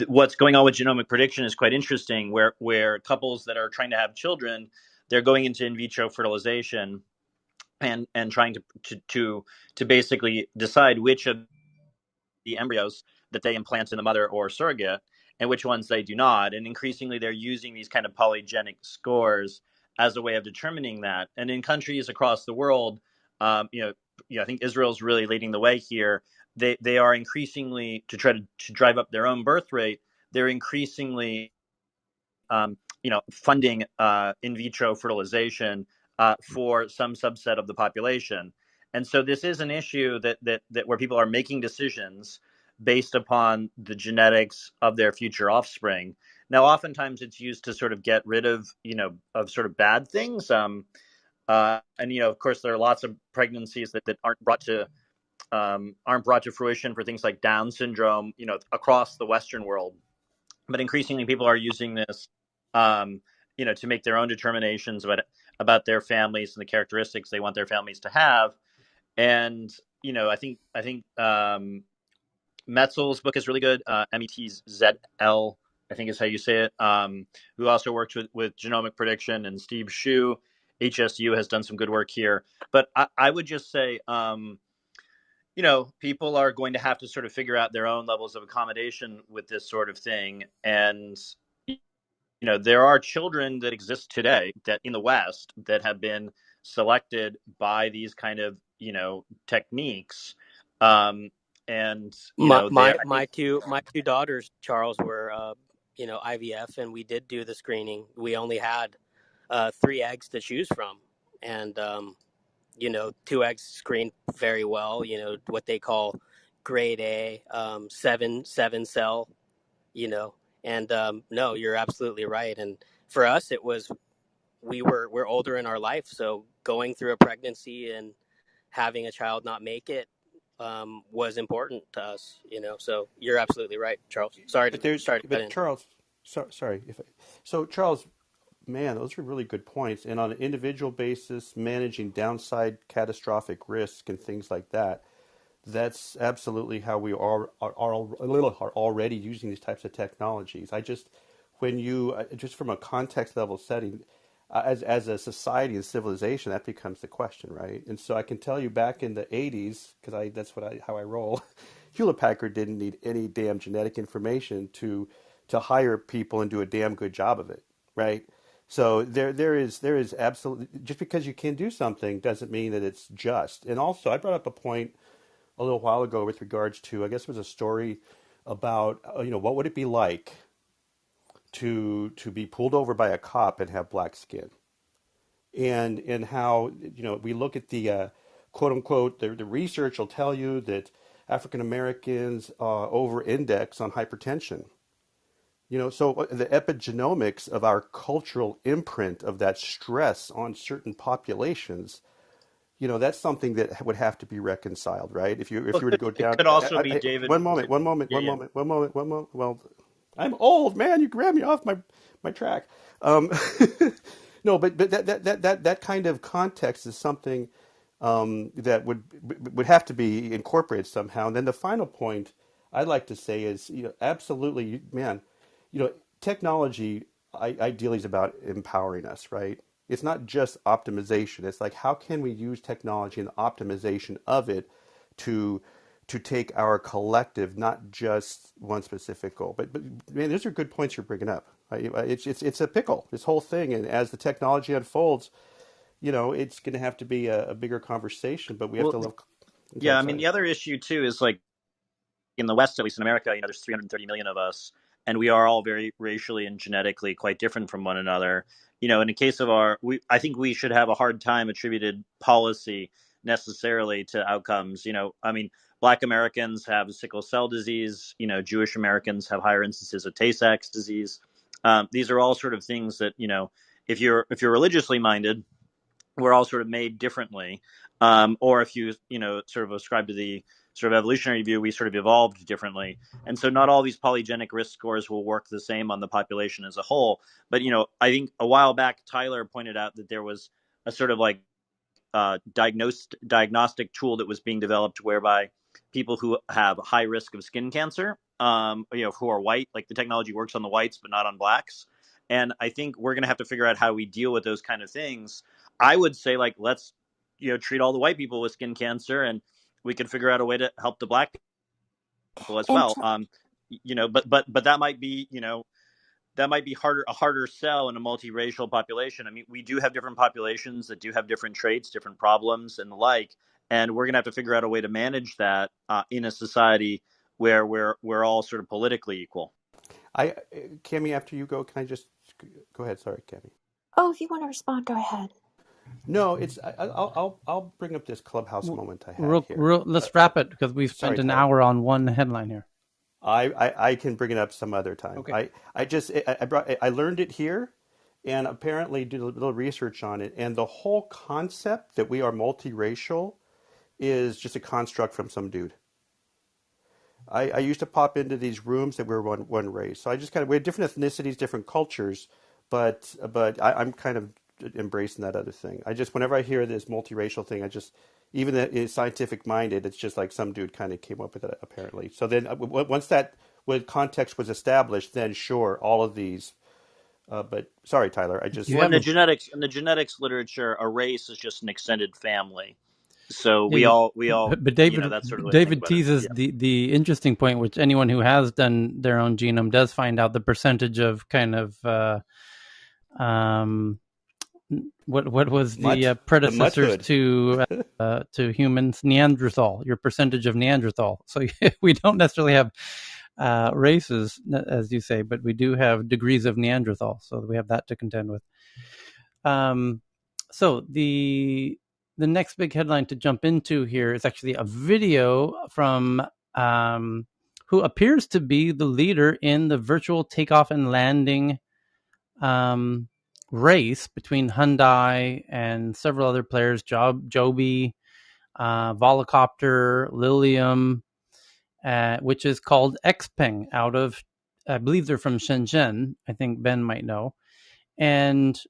what's going on with genomic prediction is quite interesting. Where couples that are trying to have children, they're going into in vitro fertilization, and trying to basically decide which of the embryos that they implant in the mother or surrogate, and which ones they do not. And increasingly, they're using these kind of polygenic scores as a way of determining that. And in countries across the world, I think Israel's really leading the way here. They are increasingly, to try to drive up their own birth rate, they're increasingly funding in vitro fertilization for some subset of the population. And so this is an issue that where people are making decisions based upon the genetics of their future offspring. Now, oftentimes it's used to sort of get rid of sort of bad things. And of course, there are lots of pregnancies that aren't brought to fruition for things like Down syndrome, across the Western world. But increasingly, people are using this, to make their own determinations about their families and the characteristics they want their families to have. And I think Metzel's book is really good. METZL, I think is how you say it. Who also worked with genomic prediction, and Steve Shu, HSU, has done some good work here. But I would just say, people are going to have to sort of figure out their own levels of accommodation with this sort of thing. And there are children that exist today that in the West that have been selected by these kind of techniques, and My they my I think my two my two daughters, Charles, were IVF, and we did do the screening. We only had three eggs to choose from, and two eggs screened very well. What they call grade A, seven cell. And no, you're absolutely right. And for us, it was we're older in our life, so going through a pregnancy and having a child not make it was important to us. So you're absolutely right, Charles. Sorry to cut But in. Charles, sorry so Charles, man, those are really good points. And on an individual basis, managing downside catastrophic risk and things like that, that's absolutely how we are already using these types of technologies. I just, when you just from a context level setting, as a society and civilization, that becomes the question, right? And so I can tell you back in the 80s, because how I roll, Hewlett Packard didn't need any damn genetic information to hire people and do a damn good job of it, right? So there is absolutely, just because you can do something doesn't mean that it's just. And also, I brought up a point a little while ago with regards to, I guess it was a story about what would it be like to be pulled over by a cop and have black skin, and how we look at the quote unquote the research will tell you that African Americans over index on hypertension. So the epigenomics of our cultural imprint of that stress on certain populations, that's something that would have to be reconciled, right? If Well, you were to go it down, could also be David. one moment, one moment, Yeah, one yeah. moment, one moment, one moment. Well, I'm old, man. You grabbed me off my track. Um, no, but that kind of context is something that would have to be incorporated somehow. And then the final point I'd like to say is, absolutely, man, technology ideally is about empowering us, right? It's not just optimization. It's like, how can we use technology and optimization of it to take our collective, not just one specific goal. But man, those are good points you're bringing up. It's a pickle, this whole thing, and as the technology unfolds, it's going to have to be a bigger conversation. But we have Well, to live. Okay, yeah. I mean, sorry. the other issue too is like in the West, at least in America, there's 330 million of us, and we are all very racially and genetically quite different from one another. In the case of I think we should have a hard time attributed policy necessarily to outcomes. I mean, Black Americans have sickle cell disease. Jewish Americans have higher instances of Tay-Sachs disease. These are all sort of things that if you're religiously minded, we're all sort of made differently, or if you sort of ascribe to the sort of evolutionary view, we sort of evolved differently, and so not all these polygenic risk scores will work the same on the population as a whole. But I think a while back Tyler pointed out that there was a sort of like diagnostic tool that was being developed whereby people who have high risk of skin cancer, who are white, like the technology works on the whites but not on blacks. And I think we're going to have to figure out how we deal with those kind of things. I would say, like, let's treat all the white people with skin cancer, and we can figure out a way to help the black people as And well. But that might be a harder sell in a multiracial population. I mean, we do have different populations that do have different traits, different problems, and the like, and we're gonna have to figure out a way to manage that in a society where we're all sort of politically equal. Cami, after you go, can I just go ahead? Sorry, Cami. oh, if you want to respond, go ahead. No, I'll bring up this clubhouse moment I had here. Let's wrap it because we spent Sorry, an Tyler. hour on one headline here. I can bring it up some other time. Okay. I learned it here, and apparently did a little research on it. And the whole concept that we are multiracial is just a construct from some dude. I used to pop into these rooms that were one race. So we had different ethnicities, different cultures, but I'm kind of embracing that other thing. Whenever I hear this multiracial thing, even that is scientific minded, it's just like some dude kind of came up with it apparently. So then once that context was established, then sure, all of these. But sorry, Tyler, Well, in the genetics literature, a race is just an extended family. So we all, but David, that's sort of the way to think about it. teases the interesting point, which anyone who has done their own genome does find out the percentage of kind of what was the predecessors to humans, Neanderthal, your percentage of Neanderthal. So we don't necessarily have races, as you say, but we do have degrees of Neanderthal. So we have that to contend with. So the next big headline to jump into here is actually a video from who appears to be the leader in the virtual takeoff and landing race between Hyundai and several other players, Joby, Volocopter, Lilium, which is called Xpeng out of, I believe they're from Shenzhen. I think Ben might know. And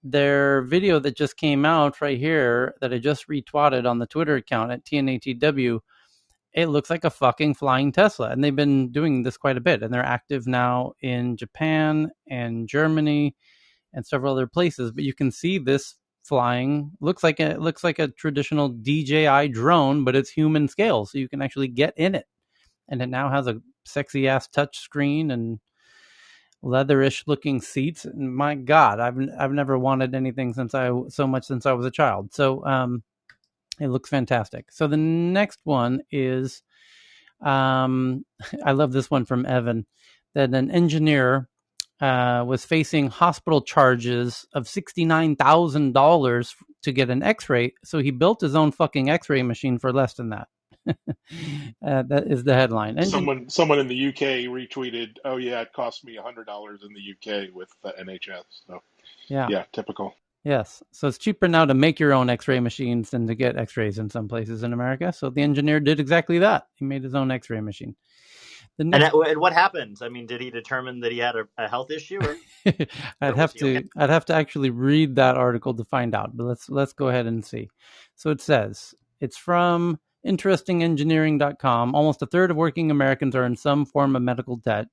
their video that just came out right here that I just retweeted on the Twitter account at TNATW, it looks like a fucking flying Tesla. And they've been doing this quite a bit. And they're active now in Japan and Germany and several other places. But you can see this flying. Looks like a traditional DJI drone, but it's human scale, so you can actually get in it. And it now has a sexy ass touch screen and leatherish looking seats. And my God, I've never wanted anything so much since I was a child. So it looks fantastic. So the next one is, I love this one from Evan, that an engineer was facing hospital charges of $69,000 to get an X-ray, so he built his own fucking X-ray machine for less than that. That is the headline. Someone in the UK retweeted, "Oh yeah, it cost me $100 in the UK with the NHS." So yeah, typical. Yes, so it's cheaper now to make your own X-ray machines than to get X-rays in some places in America. So the engineer did exactly that. He made his own X-ray machine. And what happened? I mean, did he determine that he had a health issue? Or I'd have to actually read that article to find out. But let's go ahead and see. So it says it's from interestingengineering.com. Almost a third of working Americans are in some form of medical debt,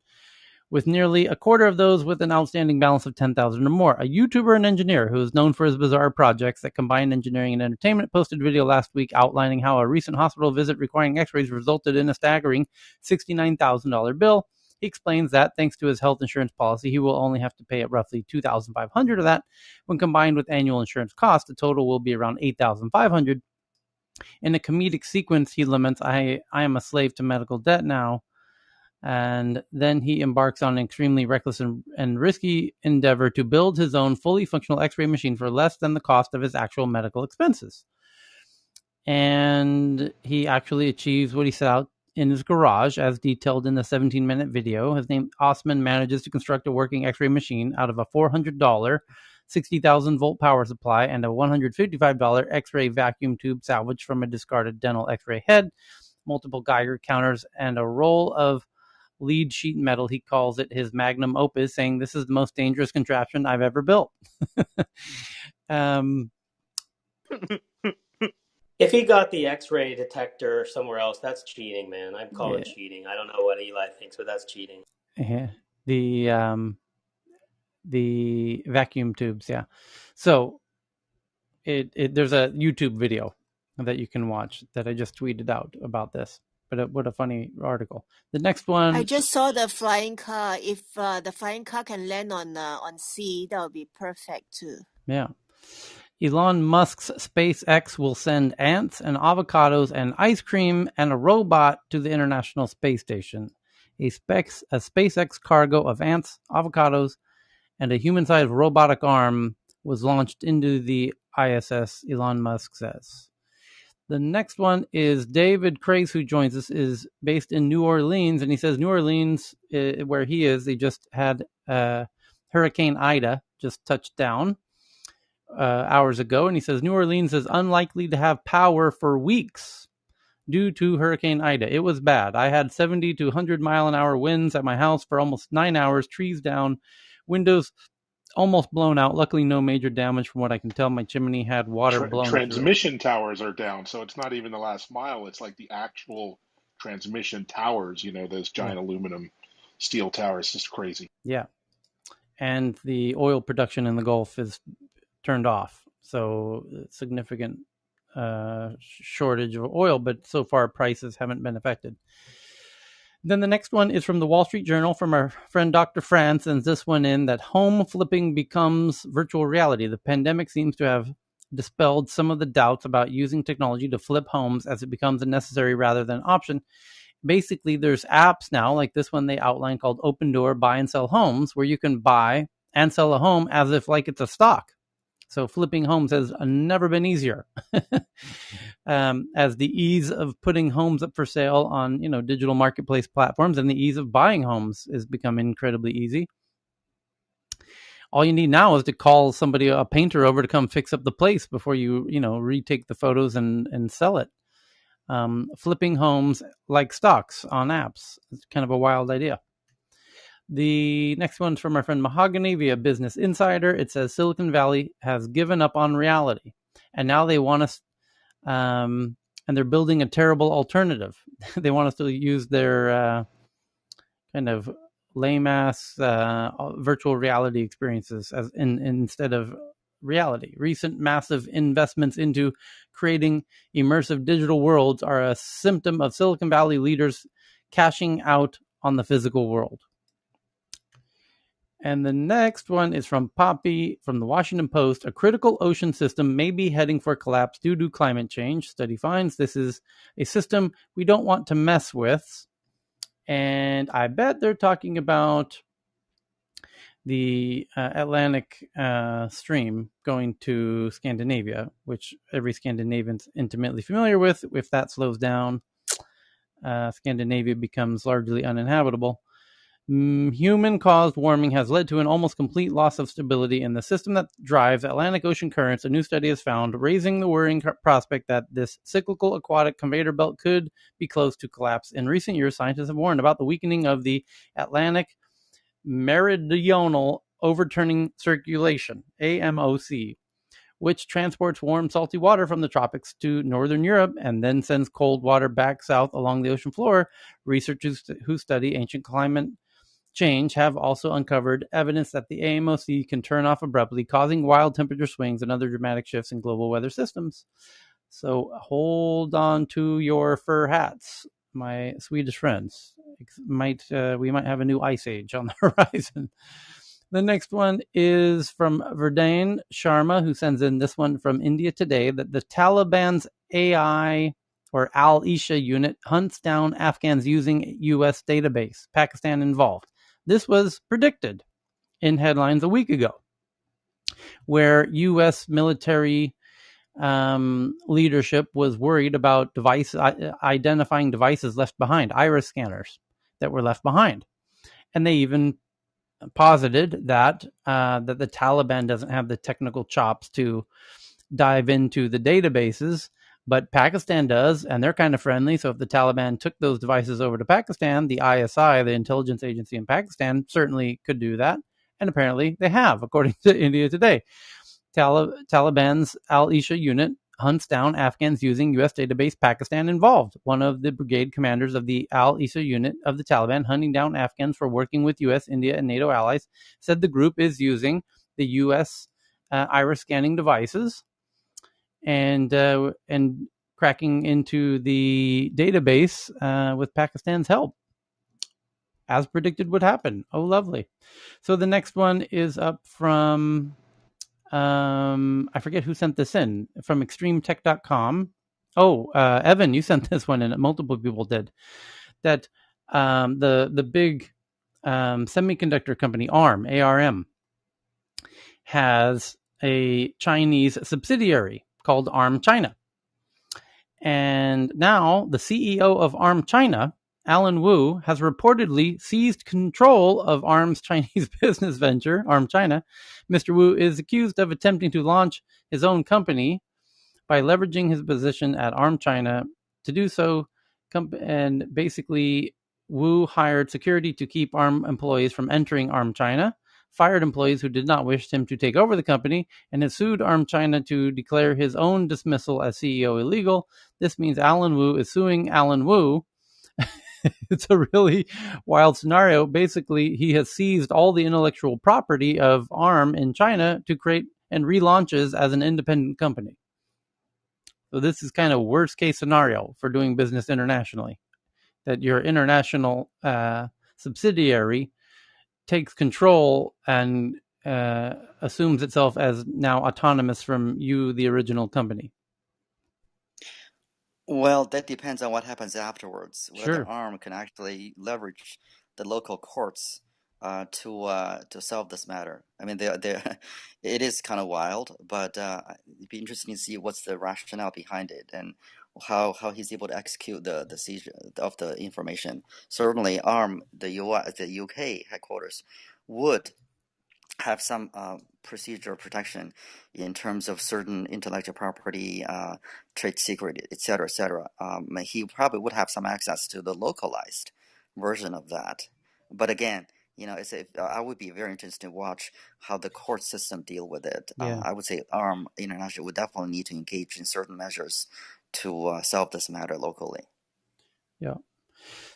with nearly a quarter of those with an outstanding balance of $10,000 or more. A YouTuber and engineer who is known for his bizarre projects that combine engineering and entertainment posted a video last week outlining how a recent hospital visit requiring x-rays resulted in a staggering $69,000 bill. He explains that thanks to his health insurance policy, he will only have to pay roughly $2,500 of that. When combined with annual insurance costs, the total will be around $8,500. In a comedic sequence, he laments, I am a slave to medical debt now. And then he embarks on an extremely reckless and risky endeavor to build his own fully functional X-ray machine for less than the cost of his actual medical expenses. And he actually achieves what he set out in his garage, as detailed in the 17-minute video. His name, Osman, manages to construct a working X-ray machine out of a $400 60,000 volt power supply and a $155 X-ray vacuum tube salvaged from a discarded dental X-ray head, multiple Geiger counters, and a roll of lead sheet metal. He calls it his magnum opus, saying this is the most dangerous contraption I've ever built. If he got the X-ray detector somewhere else, that's cheating, man. I'd call it cheating. I don't know what Eli thinks, but that's cheating. Yeah. The vacuum tubes, yeah. So there's a YouTube video that you can watch that I just tweeted out about this. But what a funny article. The next one, I just saw the flying car. If the flying car can land on sea, that would be perfect too. Yeah. Elon Musk's SpaceX will send ants and avocados and ice cream and a robot to the International Space Station. A SpaceX cargo of ants, avocados, and a human-sized robotic arm was launched into the ISS, Elon Musk says. The next one is David Craze, who joins us, is based in New Orleans, and he says New Orleans, where he is, they just had Hurricane Ida just touched down hours ago, and he says New Orleans is unlikely to have power for weeks due to Hurricane Ida. It was bad. I had 70 to 100 mile an hour winds at my house for almost 9 hours, trees down, windows almost blown out. Luckily, no major damage from what I can tell. My chimney had water blown Transmission towers are down, so it's not even the last mile. It's like the actual transmission towers, those giant aluminum steel towers. It's just crazy. Yeah. And the oil production in the Gulf is turned off. So significant shortage of oil, but so far prices haven't been affected. Then the next one is from the Wall Street Journal from our friend Dr. Franz, sends this one in that home flipping becomes virtual reality. The pandemic seems to have dispelled some of the doubts about using technology to flip homes as it becomes a necessary rather than option. Basically, there's apps now like this one they outlined called Open Door Buy and Sell Homes, where you can buy and sell a home as if like it's a stock. So flipping homes has never been easier. As the ease of putting homes up for sale on digital marketplace platforms and the ease of buying homes has become incredibly easy. All you need now is to call somebody, a painter, over to come fix up the place before you retake the photos and sell it. Flipping homes like stocks on apps. It's kind of a wild idea. The next one's from our friend Mahogany via Business Insider. It says Silicon Valley has given up on reality, and now they want us, and they're building a terrible alternative. They want us to use their kind of lame ass virtual reality experiences instead of reality. Recent massive investments into creating immersive digital worlds are a symptom of Silicon Valley leaders cashing out on the physical world. And the next one is from Poppy from the Washington Post. A critical ocean system may be heading for collapse due to climate change. Study finds this is a system we don't want to mess with. And I bet they're talking about the Atlantic stream going to Scandinavia, which every Scandinavian's intimately familiar with. If that slows down, Scandinavia becomes largely uninhabitable. Human-caused warming has led to an almost complete loss of stability in the system that drives Atlantic Ocean currents. A new study has found, raising the worrying prospect that this cyclical aquatic conveyor belt could be close to collapse. In recent years, scientists have warned about the weakening of the Atlantic Meridional Overturning Circulation, AMOC, which transports warm, salty water from the tropics to northern Europe and then sends cold water back south along the ocean floor. Researchers who study ancient climate change have also uncovered evidence that the AMOC can turn off abruptly, causing wild temperature swings and other dramatic shifts in global weather systems. So hold on to your fur hats, my Swedish friends. We might have a new ice age on the horizon. The next one is from Verdane Sharma, who sends in this one from India Today, that the Taliban's AI or Al-Isha unit hunts down Afghans using U.S. database, Pakistan involved. This was predicted in headlines a week ago, where U.S. military leadership was worried about identifying devices left behind, iris scanners that were left behind. And they even posited that the Taliban doesn't have the technical chops to dive into the databases, but Pakistan does, and they're kind of friendly. So if the Taliban took those devices over to Pakistan, the ISI, the intelligence agency in Pakistan, certainly could do that. And apparently they have, according to India Today. Taliban's Al-Isha unit hunts down Afghans using U.S. database, Pakistan involved. One of the brigade commanders of the Al-Isha unit of the Taliban hunting down Afghans for working with U.S., India, and NATO allies said the group is using the U.S. iris scanning devices and cracking into the database with Pakistan's help, as predicted would happen. Oh, lovely. So the next one is up from, I forget who sent this in, from extremetech.com. Oh, Evan, you sent this one in. Multiple people did. That the big semiconductor company ARM, has a Chinese subsidiary called ARM China. And now the CEO of ARM China, Alan Wu, has reportedly seized control of ARM's Chinese business venture, ARM China. Mr. Wu is accused of attempting to launch his own company by leveraging his position at ARM China. To do so, and basically, Wu hired security to keep ARM employees from entering ARM China, fired employees who did not wish him to take over the company, and has sued ARM China to declare his own dismissal as CEO illegal. This means Alan Wu is suing Alan Wu. It's a really wild scenario. Basically, he has seized all the intellectual property of ARM in China to create and relaunches as an independent company. So this is kind of worst case scenario for doing business internationally, that your international subsidiary takes control and assumes itself as now autonomous from you, the original company. Well, that depends on what happens afterwards. Whether Sure. ARM can actually leverage the local courts to solve this matter. I mean, it is kind of wild, but it'd be interesting to see what's the rationale behind it and how he's able to execute the seizure of the information. Certainly, ARM, the UK headquarters, would have some procedural protection in terms of certain intellectual property, trade secret, et cetera, et cetera. He probably would have some access to the localized version of that. But again, I would be very interested to watch how the court system deal with it. Yeah. I would say ARM International would definitely need to engage in certain measures to solve this matter locally. Yeah.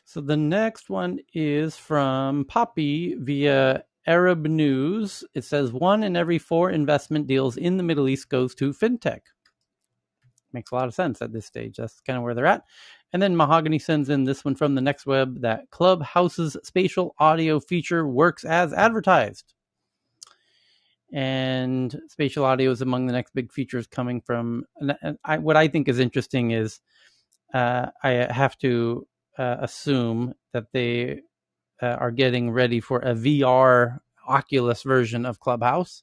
So the next one is from Poppy via Arab News. It says 1 in every 4 investment deals in the Middle East goes to fintech. Makes a lot of sense at this stage. That's kind of where they're at. And then Mahogany sends in this one from the Next Web that Clubhouse's spatial audio feature works as advertised. And spatial audio is among the next big features coming from. What I think is interesting is I have to assume that they are getting ready for a VR Oculus version of Clubhouse,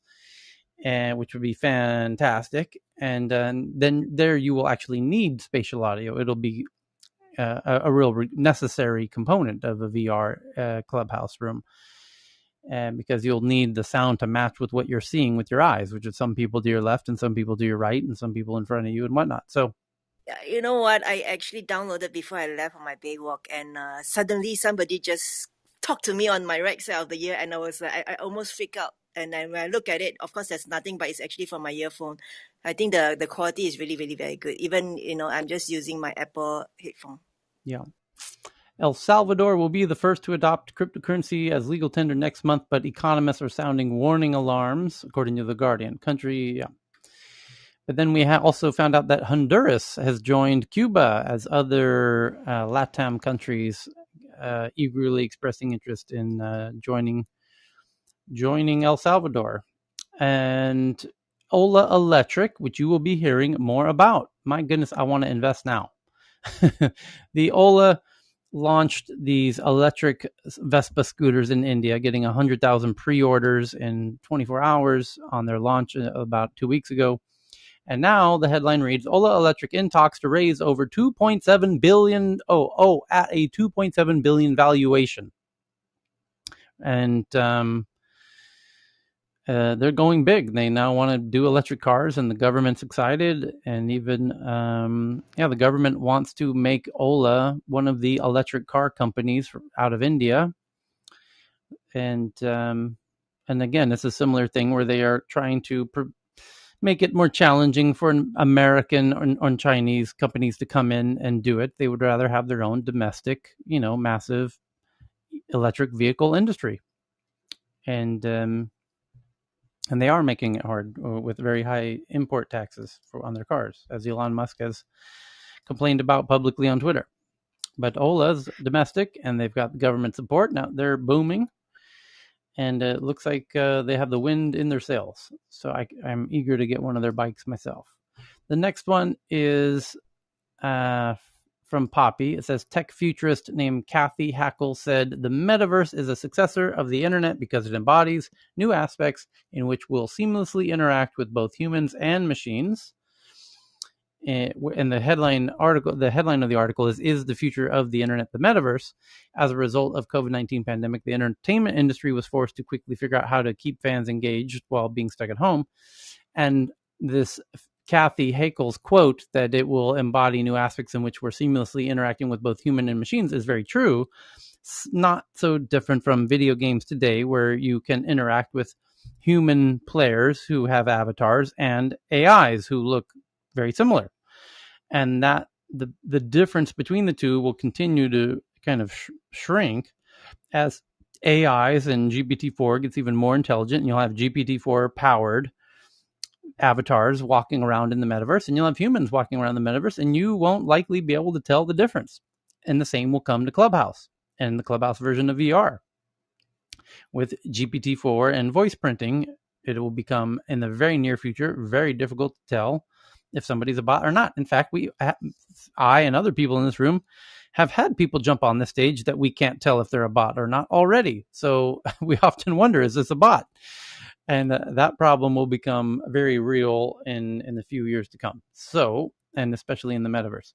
which would be fantastic. And then there you will actually need spatial audio. It'll be a real necessary component of a VR Clubhouse room. Because you'll need the sound to match with what you're seeing with your eyes, which is some people to your left and some people to your right and some people in front of you and whatnot. So, you know what? I actually downloaded before I left on my Baywalk, and suddenly somebody just talked to me on my right side of the ear, and I was like, I almost freaked out. And then when I look at it, of course, there's nothing, but it's actually from my earphone. I think the quality is really, really very good. Even, I'm just using my Apple headphone. Yeah. El Salvador will be the first to adopt cryptocurrency as legal tender next month, but economists are sounding warning alarms, according to The Guardian. But then we also found out that Honduras has joined Cuba as other LATAM countries eagerly expressing interest in joining El Salvador. And Ola Electric, which you will be hearing more about. My goodness, I want to invest now. The Ola launched these electric Vespa scooters in India, getting 100,000 pre-orders in 24 hours on their launch about 2 weeks ago. And now the headline reads, Ola Electric in talks to raise over $2.7 billion, at a $2.7 billion valuation. And they're going big. They now want to do electric cars, and the government's excited. And even, the government wants to make Ola one of the electric car companies out of India. And again, it's a similar thing where they are trying to make it more challenging for American or Chinese companies to come in and do it. They would rather have their own domestic, massive electric vehicle industry. And they are making it hard with very high import taxes on their cars, as Elon Musk has complained about publicly on Twitter. But Ola's domestic, and they've got government support. Now they're booming, and it looks like they have the wind in their sails. So I'm eager to get one of their bikes myself. The next one is from Poppy. It says, tech futurist named Kathy Hackle said, the metaverse is a successor of the internet because it embodies new aspects in which we'll seamlessly interact with both humans and machines. And the headline of the article is the future of the internet the metaverse? As a result of COVID-19 pandemic, the entertainment industry was forced to quickly figure out how to keep fans engaged while being stuck at home. And this Kathy Hakel's quote that it will embody new aspects in which we're seamlessly interacting with both human and machines is very true. It's not so different from video games today, where you can interact with human players who have avatars and AIs who look very similar. And that the difference between the two will continue to kind of shrink as AIs and GPT-4 gets even more intelligent, and you'll have GPT-4 powered avatars walking around in the metaverse, and you'll have humans walking around the metaverse, and you won't likely be able to tell the difference. And the same will come to Clubhouse and the Clubhouse version of VR. With GPT-4 and voice printing, it will become, in the very near future, very difficult to tell if somebody's a bot or not. In fact, I and other people in this room have had people jump on the stage that we can't tell if they're a bot or not already. So we often wonder, is this a bot? And that problem will become very real in the few years to come. So, and especially in the metaverse.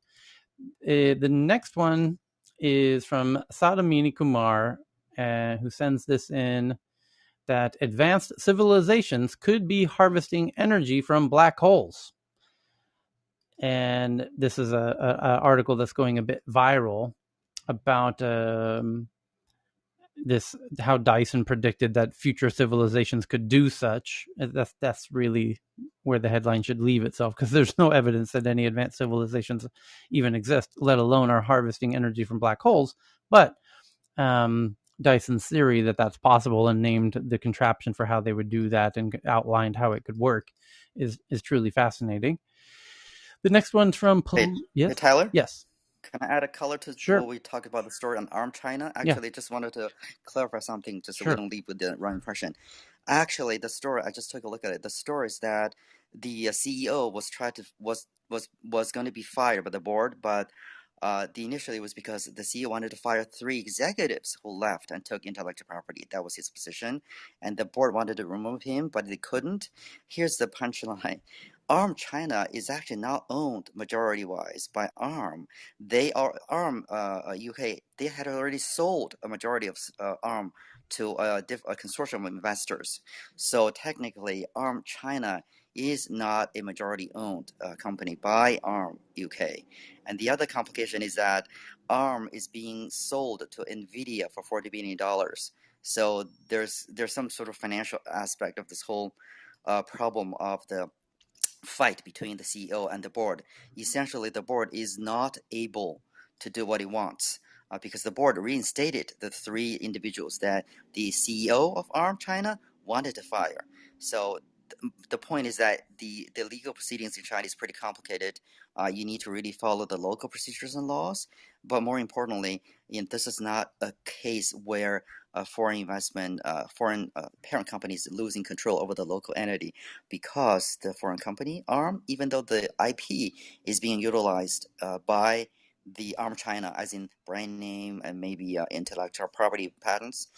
The next one is from Sadamini Kumar, who sends this in, that advanced civilizations could be harvesting energy from black holes. And this is a article that's going a bit viral about how Dyson predicted that future civilizations could do such. That's really where the headline should leave itself, because there's no evidence that any advanced civilizations even exist, let alone are harvesting energy from black holes. But Dyson's theory that that's possible and named the contraption for how they would do that and outlined how it could work is truly fascinating. The next one's from Hey, Tyler? Yes. Can I add a color to Sure. what we talked about the story on ARM China? Yeah. Actually, just wanted to clarify something just so Sure. we don't leave with the wrong impression. Actually, the story, I just took a look at it. The story is that the CEO was going to be fired by the board, but initially it was because the CEO wanted to fire 3 executives who left and took intellectual property. That was his position, and the board wanted to remove him, but they couldn't. Here's the punchline. ARM China is actually now owned majority-wise by ARM. They are ARM UK. They had already sold a majority of ARM to a consortium of investors. So technically, ARM China is not a majority-owned company by ARM UK. And the other complication is that ARM is being sold to NVIDIA for $40 billion. So there's some sort of financial aspect of this whole problem of the fight between the CEO and the board. Essentially, the board is not able to do what it wants because the board reinstated the 3 individuals that the CEO of ARM China wanted to fire. So the point is that the legal proceedings in China is pretty complicated. You need to really follow the local procedures and laws. But more importantly, this is not a case where foreign parent companies losing control over the local entity, because the foreign company ARM, even though the IP is being utilized by the ARM China, as in brand name and maybe intellectual property patents,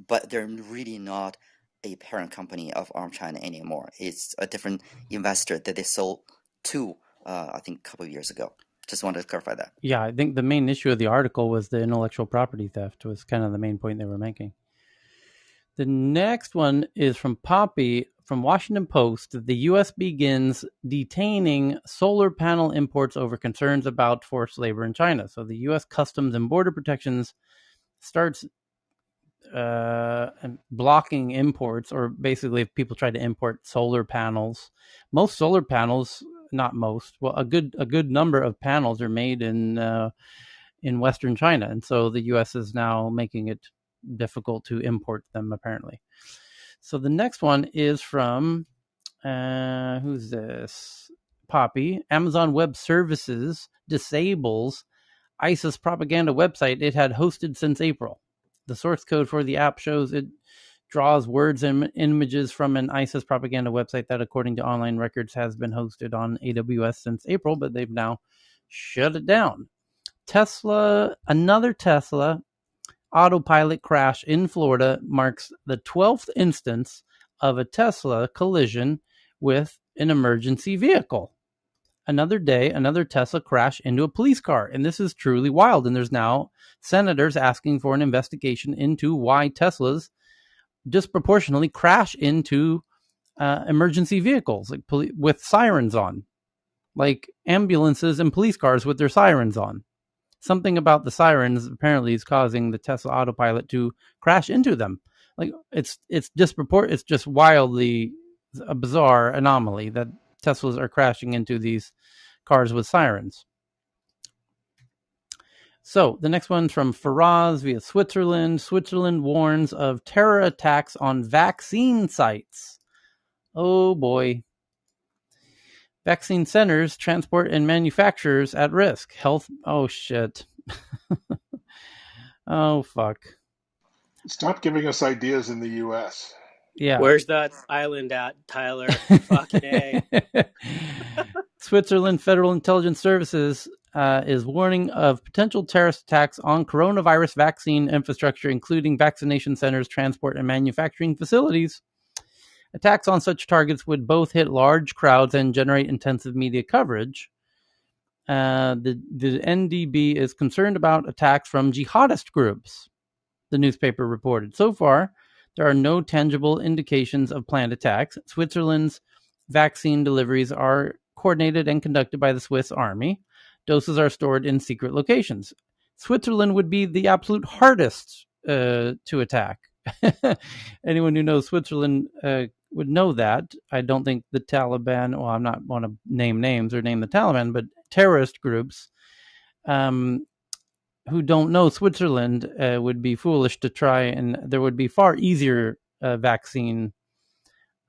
but they're really not a parent company of ARM China anymore. It's a different investor that they sold to, I think, a couple of years ago. Just wanted to clarify that. Yeah, I think the main issue of the article was the intellectual property theft was kind of the main point they were making. The next one is from Poppy from Washington Post. The U.S. begins detaining solar panel imports over concerns about forced labor in China. So the U.S. Customs and Border Protections starts blocking imports, or basically if people try to import solar panels. Most solar panels, not most, well, a good number of panels are made in Western China, and so the U.S. is now making it difficult to import them, apparently. So the next one is from who's this? Poppy. Amazon Web Services disables ISIS propaganda website it had hosted since April. The source code for the app shows it draws words and images from an ISIS propaganda website that, according to online records, has been hosted on AWS since April, but they've now shut it down. Another Tesla autopilot crash in Florida marks the 12th instance of a Tesla collision with an emergency vehicle. Another day, another Tesla crashed into a police car, and this is truly wild. And there's now senators asking for an investigation into why Teslas disproportionately crash into emergency vehicles, like with sirens on, like ambulances and police cars with their sirens on. Something about the sirens apparently is causing the Tesla autopilot to crash into them. Like it's just wildly a bizarre anomaly that Teslas are crashing into these cars with sirens. So the next one's from Faraz via Switzerland. Switzerland warns of terror attacks on vaccine sites. Oh boy. Vaccine centers, transport, and manufacturers at risk. Health. Oh shit. Oh fuck. Stop giving us ideas in the U.S. Yeah. Where's that island at, Tyler? Fucking A. Switzerland Federal Intelligence Services is warning of potential terrorist attacks on coronavirus vaccine infrastructure, including vaccination centers, transport, and manufacturing facilities. Attacks on such targets would both hit large crowds and generate intensive media coverage. The NDB is concerned about attacks from jihadist groups, the newspaper reported. So far, there are no tangible indications of planned attacks. Switzerland's vaccine deliveries are coordinated and conducted by the Swiss Army. Doses are stored in secret locations. Switzerland would be the absolute hardest to attack. Anyone who knows Switzerland would know that. I don't think the Taliban, well, I'm not want to name names or name the Taliban, but terrorist groups who don't know Switzerland would be foolish to try, and there would be far easier vaccine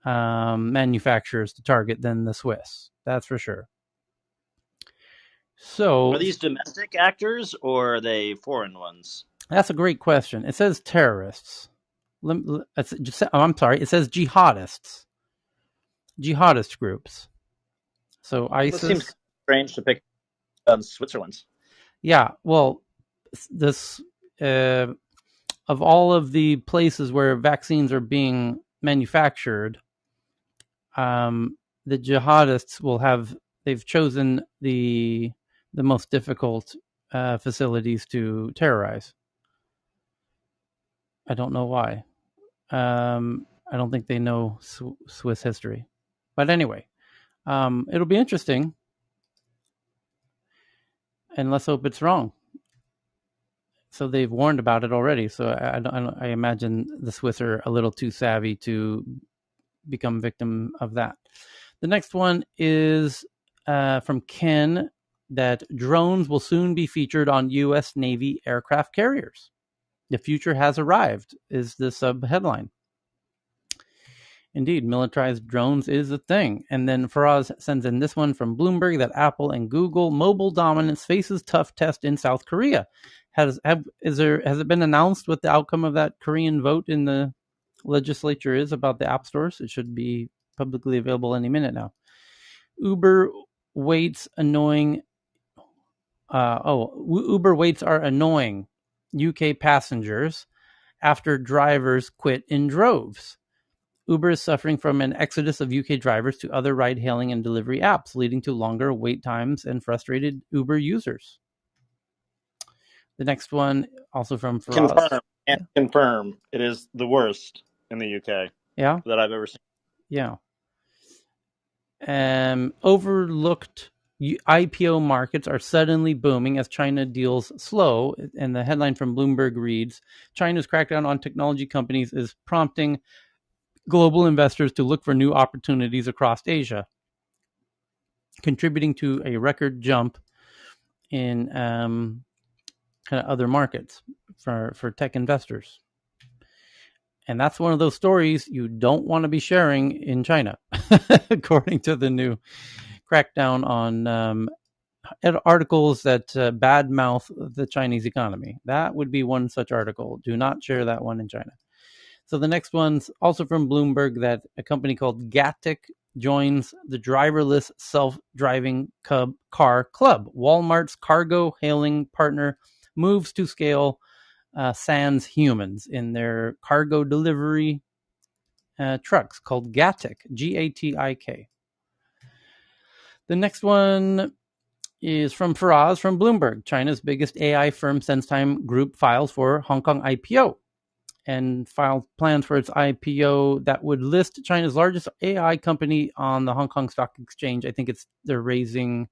manufacturers to target than the Swiss. That's for sure. So, are these domestic actors or are they foreign ones? That's a great question. It says terrorists. I'm sorry. It says jihadists. Jihadist groups. So ISIS. It seems strange to pick Switzerland. Yeah. Well, this of all of the places where vaccines are being manufactured, the jihadists will have. They've chosen the most difficult facilities to terrorize. I don't know why. I don't think they know Swiss history. But anyway, it'll be interesting. And let's hope it's wrong. So they've warned about it already. So I imagine the Swiss are a little too savvy to become victim of that. The next one is from Ken, that drones will soon be featured on U.S. Navy aircraft carriers. The future has arrived is the sub headline. Indeed, militarized drones is a thing. And then Faraz sends in this one from Bloomberg, that Apple and Google mobile dominance faces tough test in South Korea. Has it been announced what the outcome of that Korean vote in the legislature is about the app stores? It should be publicly available any minute now. Uber waits annoying. Uber waits are annoying UK passengers after drivers quit in droves. Uber is suffering from an exodus of UK drivers to other ride-hailing and delivery apps, leading to longer wait times and frustrated Uber users. The next one, also from Faraz. Confirm. It is the worst in the UK that I've ever seen. Yeah. Overlooked IPO markets are suddenly booming as China deals slow. And the headline from Bloomberg reads, China's crackdown on technology companies is prompting global investors to look for new opportunities across Asia, contributing to a record jump in kind of other markets for tech investors. And that's one of those stories you don't want to be sharing in China, according to the new crackdown on articles that badmouth the Chinese economy. That would be one such article. Do not share that one in China. So the next one's also from Bloomberg, that a company called Gatik joins the driverless self-driving car club. Walmart's cargo hailing partner moves to scale sans humans in their cargo delivery trucks called Gatik, Gatik. The next one is from Faraz from Bloomberg. China's biggest AI firm, SenseTime Group, files for Hong Kong IPO and filed plans for its IPO that would list China's largest AI company on the Hong Kong Stock Exchange. I think they're raising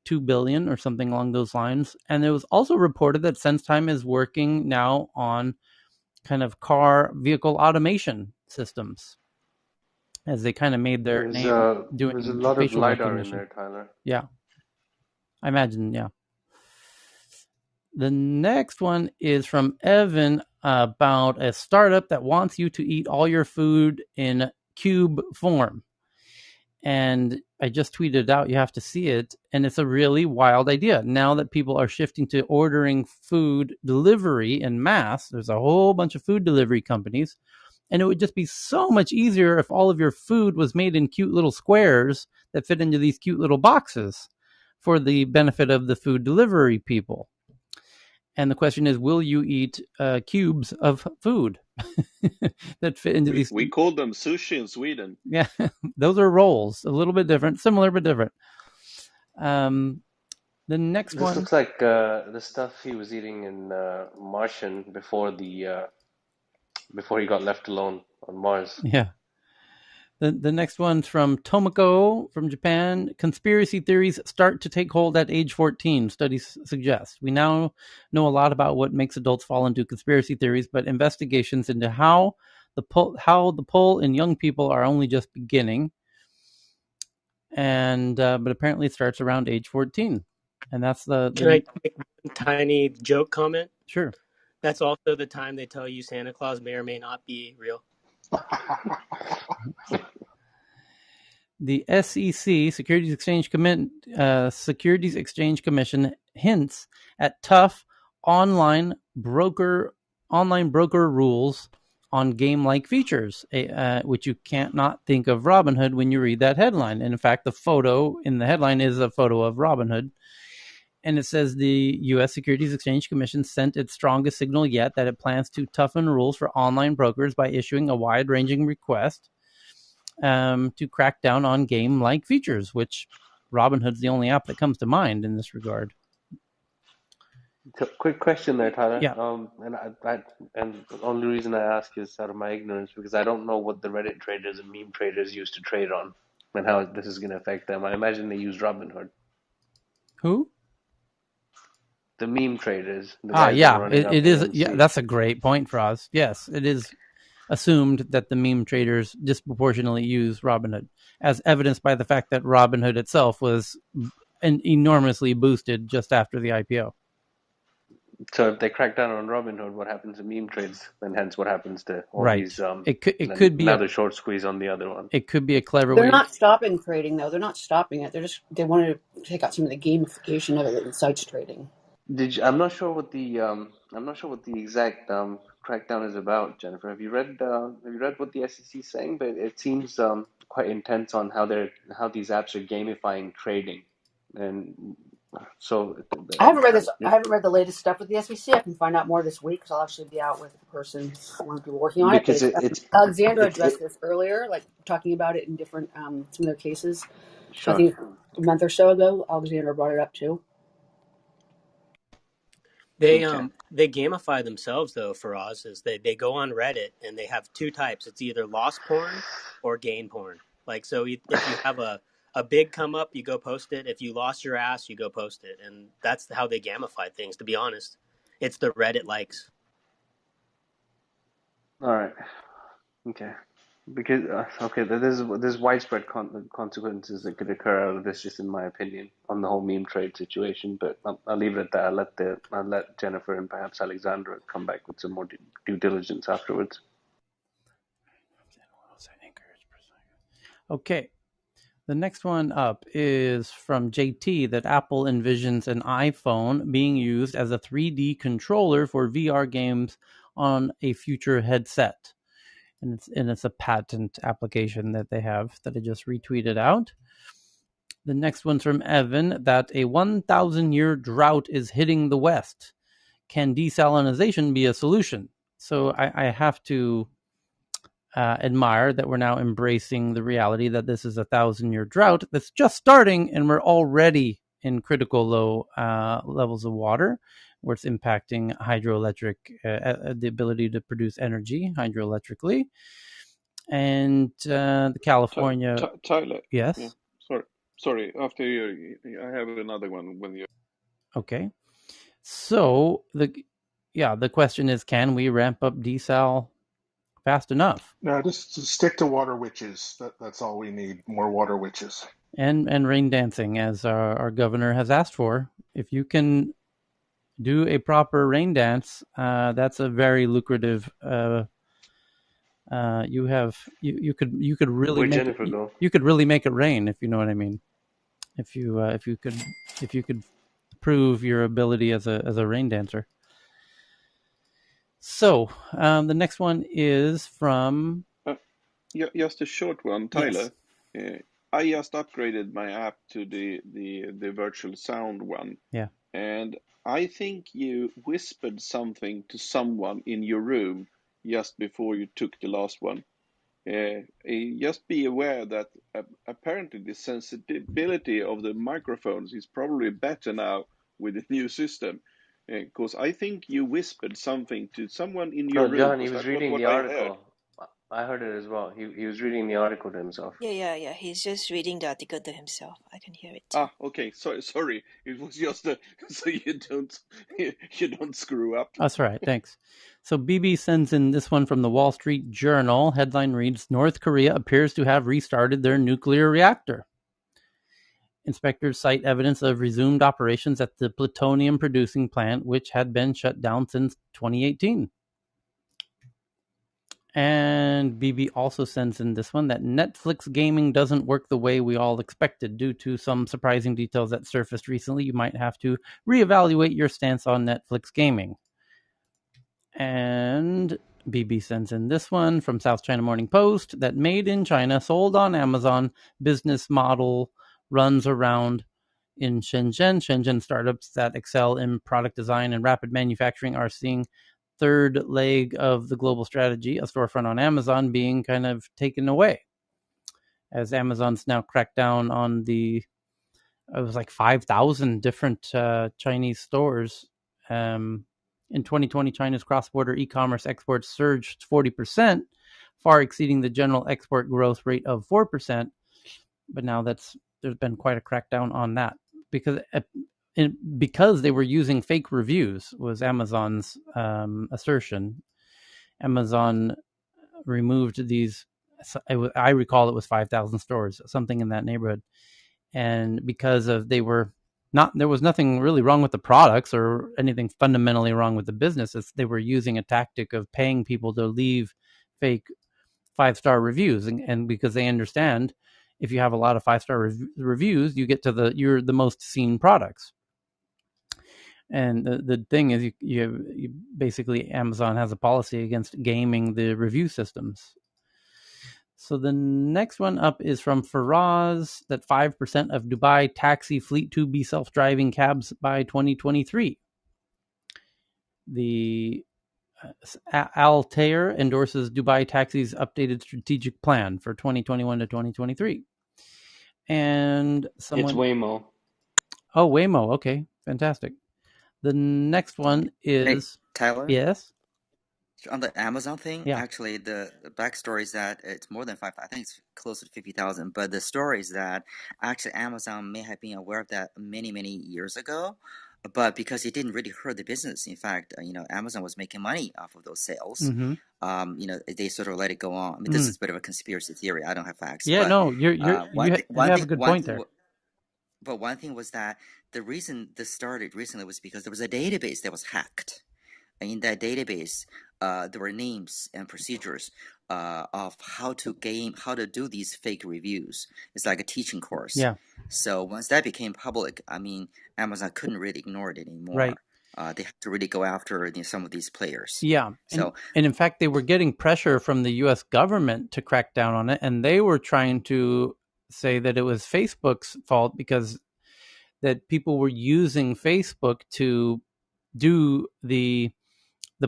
$2 billion or something along those lines. And it was also reported that SenseTime is working now on kind of vehicle automation systems, as they kind of made their name doing there's a lot of facial LiDAR recognition. in there, Tyler. Yeah. I imagine, yeah. The next one is from Evan about a startup that wants you to eat all your food in cube form. And I just tweeted it out. You have to see it. And it's a really wild idea. Now that people are shifting to ordering food delivery in mass, there's a whole bunch of food delivery companies. And it would just be so much easier if all of your food was made in cute little squares that fit into these cute little boxes for the benefit of the food delivery people. And the question is, will you eat cubes of food that fit into these? We call them sushi in Sweden. Yeah, those are rolls. A little bit different, similar but different. The next one. This looks like the stuff he was eating in Martian before he got left alone on Mars. Yeah. The next one's from Tomoko from Japan. Conspiracy theories start to take hold at age 14, studies suggest. We now know a lot about what makes adults fall into conspiracy theories, but investigations into how the pull in young people are only just beginning. And but apparently it starts around age 14. And that's the Can I make one tiny joke comment? Sure. That's also the time they tell you Santa Claus may or may not be real. The SEC, Securities Exchange Commission, hints at tough online broker rules on game-like features, which you can't not think of Robinhood when you read that headline. And in fact, the photo in the headline is a photo of Robinhood. And it says the U.S. Securities Exchange Commission sent its strongest signal yet that it plans to toughen rules for online brokers by issuing a wide-ranging request to crack down on game-like features, which Robinhood's the only app that comes to mind in this regard. So, quick question there, Tyler. Yeah. And the only reason I ask is out of my ignorance because I don't know what the Reddit traders and meme traders used to trade on, and how this is going to affect them. I imagine they use Robinhood. Who? The meme traders, the guys that Yeah, are running up it is. AMC. Yeah, that's a great point, Froz. Yes, it is assumed that the meme traders disproportionately use Robinhood, as evidenced by the fact that Robinhood itself was enormously boosted just after the IPO. So if they crack down on Robinhood, what happens to meme trades? And hence what happens to all Right. these It could be another short squeeze on the other one. It could be a clever They're way. not stopping trading though. They're not stopping it. They wanted to take out some of the gamification of it in sites trading. I'm not sure what the exact crackdown is about, Jennifer. Have you read what the SEC is saying? But it seems quite intense on how these apps are gamifying trading, and so I haven't read this. I haven't read the latest stuff with the SEC. I can find out more this week because I'll actually be out with the person, one of the people working on it. But because Alexandra it addressed this earlier, like talking about it in different some of their cases. I sure. think a month or so ago, Alexandra brought it up too. They Okay. they gamify themselves though. For Oz, is they go on Reddit and they have two types. It's either loss porn or gain porn. Like, so if you have a big come up, you go post it. If you lost your ass, you go post it, and that's how they gamify things. To be honest, it's the Reddit likes. All right. Okay. Because there's widespread consequences that could occur out of this, just in my opinion, on the whole meme trade situation. But I'll leave it at that. I'll let Jennifer and perhaps Alexandra come back with some more due diligence afterwards. Okay. The next one up is from JT that Apple envisions an iPhone being used as a 3D controller for VR games on a future headset. And it's a patent application that they have that I just retweeted out. The next one's from Evan that a 1,000-year drought is hitting the West. Can desalinization be a solution? So I have to admire that we're now embracing the reality that this is a 1,000-year drought that's just starting, and we're already in critical low levels of water, where it's impacting hydroelectric, the ability to produce energy hydroelectrically. And the California, Tyler. yes, Yeah. Sorry. After you, I have another one. When you. okay. So the question is, can we ramp up desal fast enough? No, just stick to water witches. That's all we need. More water witches. And rain dancing, as our governor has asked for. If you can do a proper rain dance, that's a very lucrative. You could really Where'd make it. Jennifer go? You could really make it rain, if you know what I mean. If you could prove your ability as a rain dancer. So the next one is from. Just a short one, Tyler. Yes. I just upgraded my app to the virtual sound one. Yeah. And I think you whispered something to someone in your room just before you took the last one. Just be aware that apparently the sensitivity of the microphones is probably better now with the new system. Because I think you whispered something to someone in your No, room. John, he Because was that was reading what the I heard. article. I heard it as well. He was reading the article to himself. Yeah. He's just reading the article to himself. I can hear it. Ah, okay. Sorry. It was just so you don't screw up. That's right. Thanks. So BB sends in this one from the Wall Street Journal. Headline reads, North Korea appears to have restarted their nuclear reactor. Inspectors cite evidence of resumed operations at the plutonium producing plant, which had been shut down since 2018. And BB also sends in this one that Netflix gaming doesn't work the way we all expected due to some surprising details that surfaced recently. You might have to reevaluate your stance on Netflix gaming. And BB sends in this one from South China Morning Post that made in China, sold on Amazon business model runs around in Shenzhen. Shenzhen startups that excel in product design and rapid manufacturing are seeing third leg of the global strategy, a storefront on Amazon, being kind of taken away as Amazon's now cracked down on it was like 5,000 different Chinese stores. In 2020, China's cross-border e-commerce exports surged 40%, far exceeding the general export growth rate of 4%. But now there's been quite a crackdown on that because they were using fake reviews, was Amazon's assertion. Amazon removed these. I recall it was 5,000 stores, something in that neighborhood, and because of there was nothing really wrong with the products or anything fundamentally wrong with the business. They were using a tactic of paying people to leave fake 5-star reviews, and because they understand if you have a lot of 5-star reviews, you get to you're the most seen products. And the thing is, you basically, Amazon has a policy against gaming the review systems. So the next one up is from Faraz that 5% of Dubai taxi fleet to be self-driving cabs by 2023. The Altair endorses Dubai Taxi's updated strategic plan for 2021 to 2023. And It's Waymo. Oh, Waymo. Okay, fantastic. The next one Hey, is Tyler? yes. On the Amazon thing, Yeah. actually, the backstory is that it's more than 5. I think it's close to 50,000. But the story is that actually Amazon may have been aware of that many, many years ago, but because it didn't really hurt the business. In fact, Amazon was making money off of those sales. They sort of let it go on. I mean, this is a bit of a conspiracy theory. I don't have facts. Yeah. But No, you have a good point there. But one thing was that the reason this started recently was because there was a database that was hacked. And in that database, there were names and procedures of how to do these fake reviews. It's like a teaching course. Yeah. So once that became public, I mean, Amazon couldn't really ignore it anymore. Right. They had to really go after some of these players. Yeah. So and in fact, they were getting pressure from the U.S. government to crack down on it, and they were trying to say that it was Facebook's fault because that people were using Facebook to do the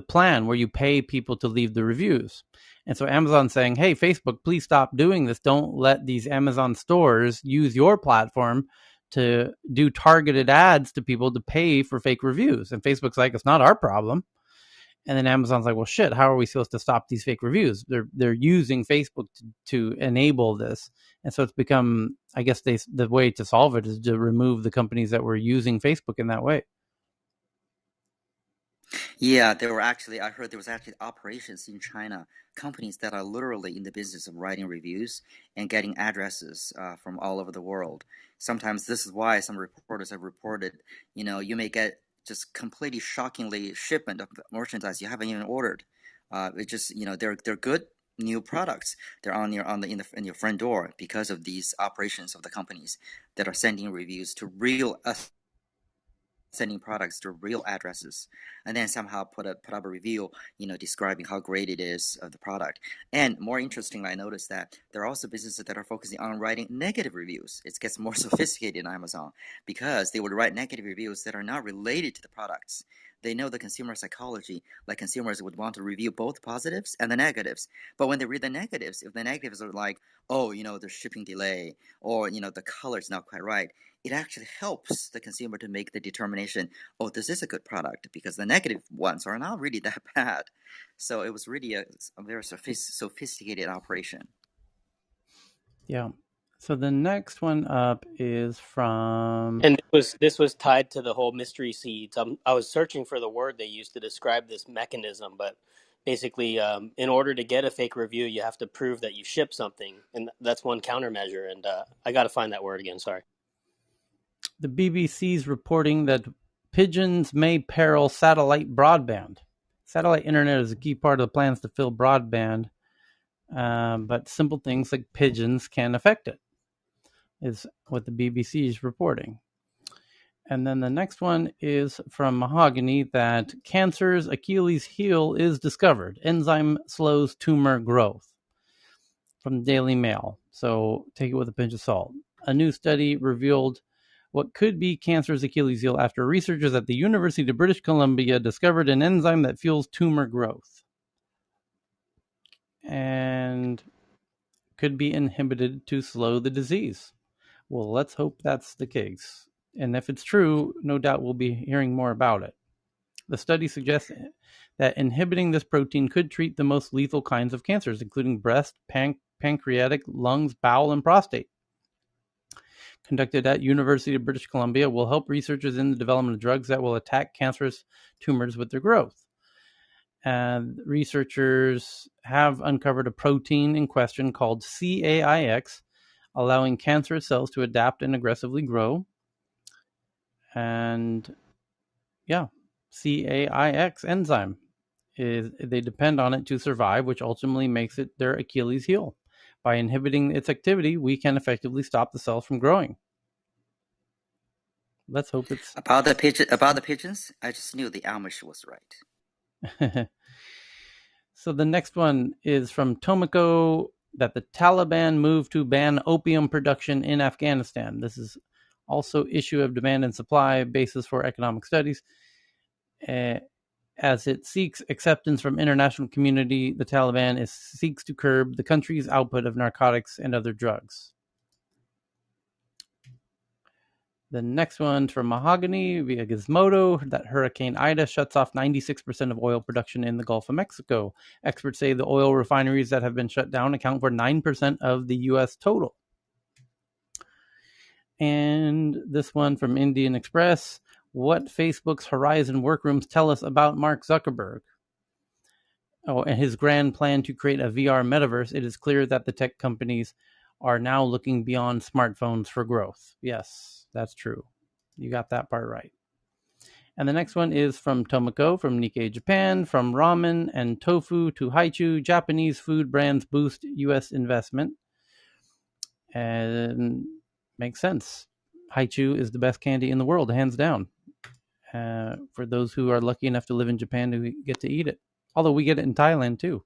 plan where you pay people to leave the reviews. And so Amazon's saying, hey, Facebook, please stop doing this. Don't let these Amazon stores use your platform to do targeted ads to people to pay for fake reviews. And Facebook's like, it's not our problem. And then Amazon's like, well, shit, how are we supposed to stop these fake reviews? They're using Facebook to enable this. And so it's become, I guess the way to solve it is to remove the companies that were using Facebook in that way. yeah, I heard there was actually operations in China, companies that are literally in the business of writing reviews and getting addresses from all over the world. Sometimes this is why some reporters have reported, you may get just completely shockingly shipment of merchandise you haven't even ordered. It just, they're good new products. They're in your front door because of these operations of the companies that are sending reviews to sending products to real addresses, and then somehow put up a review, describing how great it is of the product. And more interestingly, I noticed that there are also businesses that are focusing on writing negative reviews. It gets more sophisticated in Amazon because they would write negative reviews that are not related to the products. They know the consumer psychology, like consumers would want to review both positives and the negatives. But when they read the negatives, if the negatives are like, oh, there's shipping delay, or, the color's not quite right, it actually helps the consumer to make the determination, oh, this is a good product, because the negative ones are not really that bad. So it was really a very sophisticated operation. Yeah. So the next one up is from... And this was tied to the whole mystery seeds. I was searching for the word they used to describe this mechanism, but basically, in order to get a fake review, you have to prove that you ship something, and that's one countermeasure. And I got to find that word again. Sorry. The BBC's reporting that pigeons may peril satellite broadband. Satellite internet is a key part of the plans to fill broadband, but simple things like pigeons can affect it, is what the BBC is reporting. And then the next one is from Mahogany that cancer's Achilles heel is discovered. Enzyme slows tumor growth. From the Daily Mail. So take it with a pinch of salt. A new study revealed what could be cancer's Achilles heel after researchers at the University of British Columbia discovered an enzyme that fuels tumor growth and could be inhibited to slow the disease. Well, let's hope that's the case. And if it's true, no doubt we'll be hearing more about it. The study suggests that inhibiting this protein could treat the most lethal kinds of cancers, including breast, pancreatic, lungs, bowel, and prostate. Conducted at University of British Columbia, will help researchers in the development of drugs that will attack cancerous tumors with their growth. And researchers have uncovered a protein in question called CAIX, allowing cancerous cells to adapt and aggressively grow. And yeah, CAIX enzyme they depend on it to survive, which ultimately makes it their Achilles heel. By inhibiting its activity, we can effectively stop the cells from growing. Let's hope it's about the pigeons. I just knew the Amish was right. So the next one is from Tomoko that the Taliban moved to ban opium production in Afghanistan. This is also issue of demand and supply basis for economic studies. As it seeks acceptance from international community, the Taliban seeks to curb the country's output of narcotics and other drugs. The next one's from Mahogany via Gizmodo that Hurricane Ida shuts off 96% of oil production in the Gulf of Mexico. Experts say the oil refineries that have been shut down account for 9% of the U.S. total. And this one from Indian Express. What Facebook's Horizon workrooms tell us about Mark Zuckerberg? Oh, and his grand plan to create a VR metaverse. It is clear that the tech companies are now looking beyond smartphones for growth. Yes, that's true. You got that part right. And the next one is from Tomoko from Nikkei Japan. From ramen and tofu to haichu, Japanese food brands boost U.S. investment. And makes sense. Haichu is the best candy in the world, hands down. For those who are lucky enough to live in Japan to get to eat it. Although we get it in Thailand too.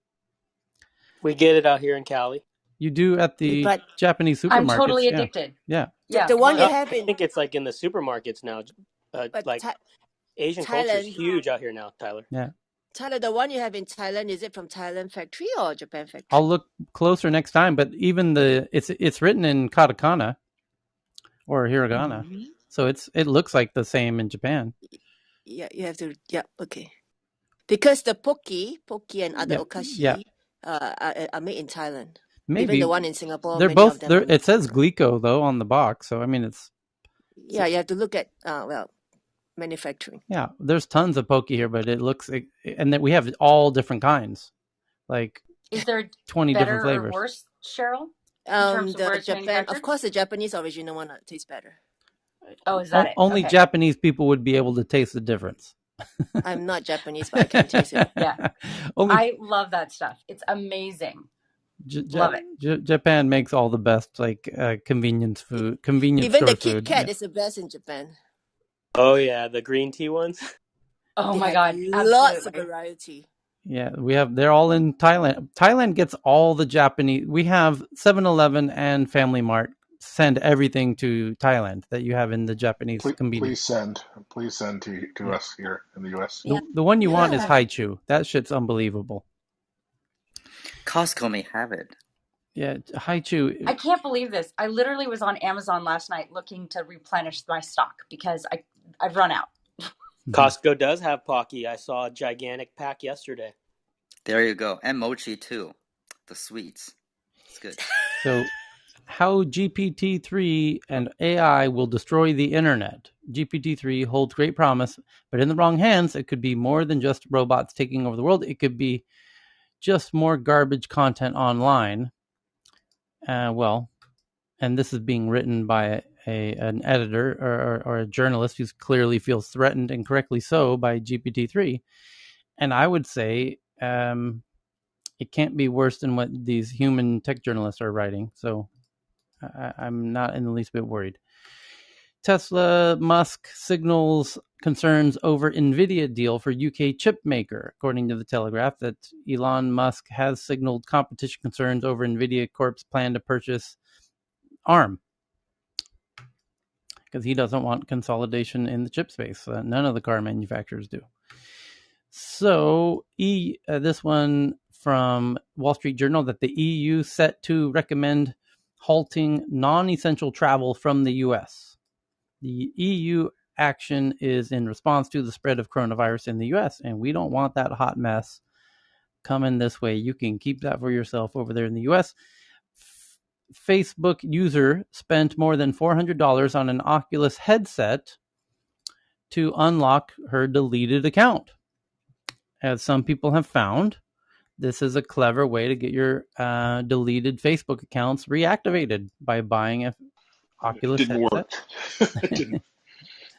We get it out here in Cali. You do at the But Japanese supermarkets. I'm totally addicted. Yeah. Yeah, the one love you it. I have in think it's like in the supermarkets now. but Like Asian culture is Thailand, huge out here now, Tyler. Yeah. Tyler, the one you have in Thailand, is it from Thailand factory or Japan factory? I'll look closer next time, but even it's written in katakana or hiragana. Mm-hmm. So it looks like the same in Japan. Yeah, you have to. Yeah, okay. Because the pocky and other okashi are made in Thailand. Maybe even the one in Singapore, they're many both of them are there. It says Glico though on the box, so I mean it's yeah. You have to look at manufacturing. Yeah, there's tons of poke here, but it looks and that we have all different kinds, like Is there 20 different better or flavors. worse, Cheryl? In terms of where The it's Japan, manufactured? of course, the Japanese original one tastes better. Oh, is that it? Only Okay. Japanese people would be able to taste the difference. I'm not Japanese, but I can taste it. Yeah. I love that stuff. It's amazing. Love it. Japan makes all the best convenience food, convenience Even store the Kit food. Kat is the best in Japan. Oh yeah, the green tea ones. Oh They my have God, lots of absolutely. variety. Yeah, they're all in Thailand. Thailand gets all the Japanese. We have 7-Eleven and Family Mart send everything to Thailand that you have in the Japanese convenience. Please send to us here in the US. The one you want is Haichu. That shit's unbelievable. Costco may have it. Yeah, hi Chu. I can't believe this. I literally was on Amazon last night looking to replenish my stock because I've run out. Costco does have Pocky. I saw a gigantic pack yesterday. There you go. And mochi too. The sweets. It's good. So, how GPT-3 and AI will destroy the internet. GPT-3 holds great promise, but in the wrong hands, it could be more than just robots taking over the world. It could be just more garbage content online. And this is being written by an editor or a journalist who clearly feels threatened, and correctly so, by GPT-3. And I would say it can't be worse than what these human tech journalists are writing. So I'm not in the least bit worried. Tesla, Musk signals concerns over NVIDIA deal for UK chip maker. According to the Telegraph, that Elon Musk has signaled competition concerns over NVIDIA Corp's plan to purchase ARM, because he doesn't want consolidation in the chip space. None of the car manufacturers do. So this one from Wall Street Journal, that the EU set to recommend halting non-essential travel from the US. The EU action is in response to the spread of coronavirus in the US, and we don't want that hot mess coming this way. You can keep that for yourself over there in the US. Facebook user spent more than $400 on an Oculus headset to unlock her deleted account. As some people have found, this is a clever way to get your deleted Facebook accounts reactivated by buying an Oculus Didn't headset. work.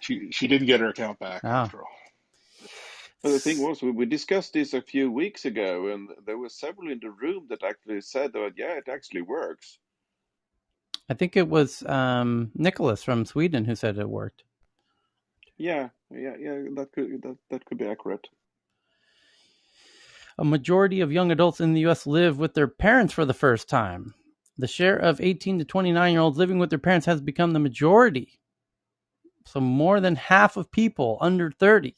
She didn't get her account back after all. But the thing was, we discussed this a few weeks ago, and there were several in the room that actually said that, yeah, it actually works. I think it was Nicholas from Sweden who said it worked. Yeah, that could be accurate. A majority of young adults in the U.S. live with their parents for the first time. The share of 18 to 29-year-olds living with their parents has become the majority. So more than half of people under 30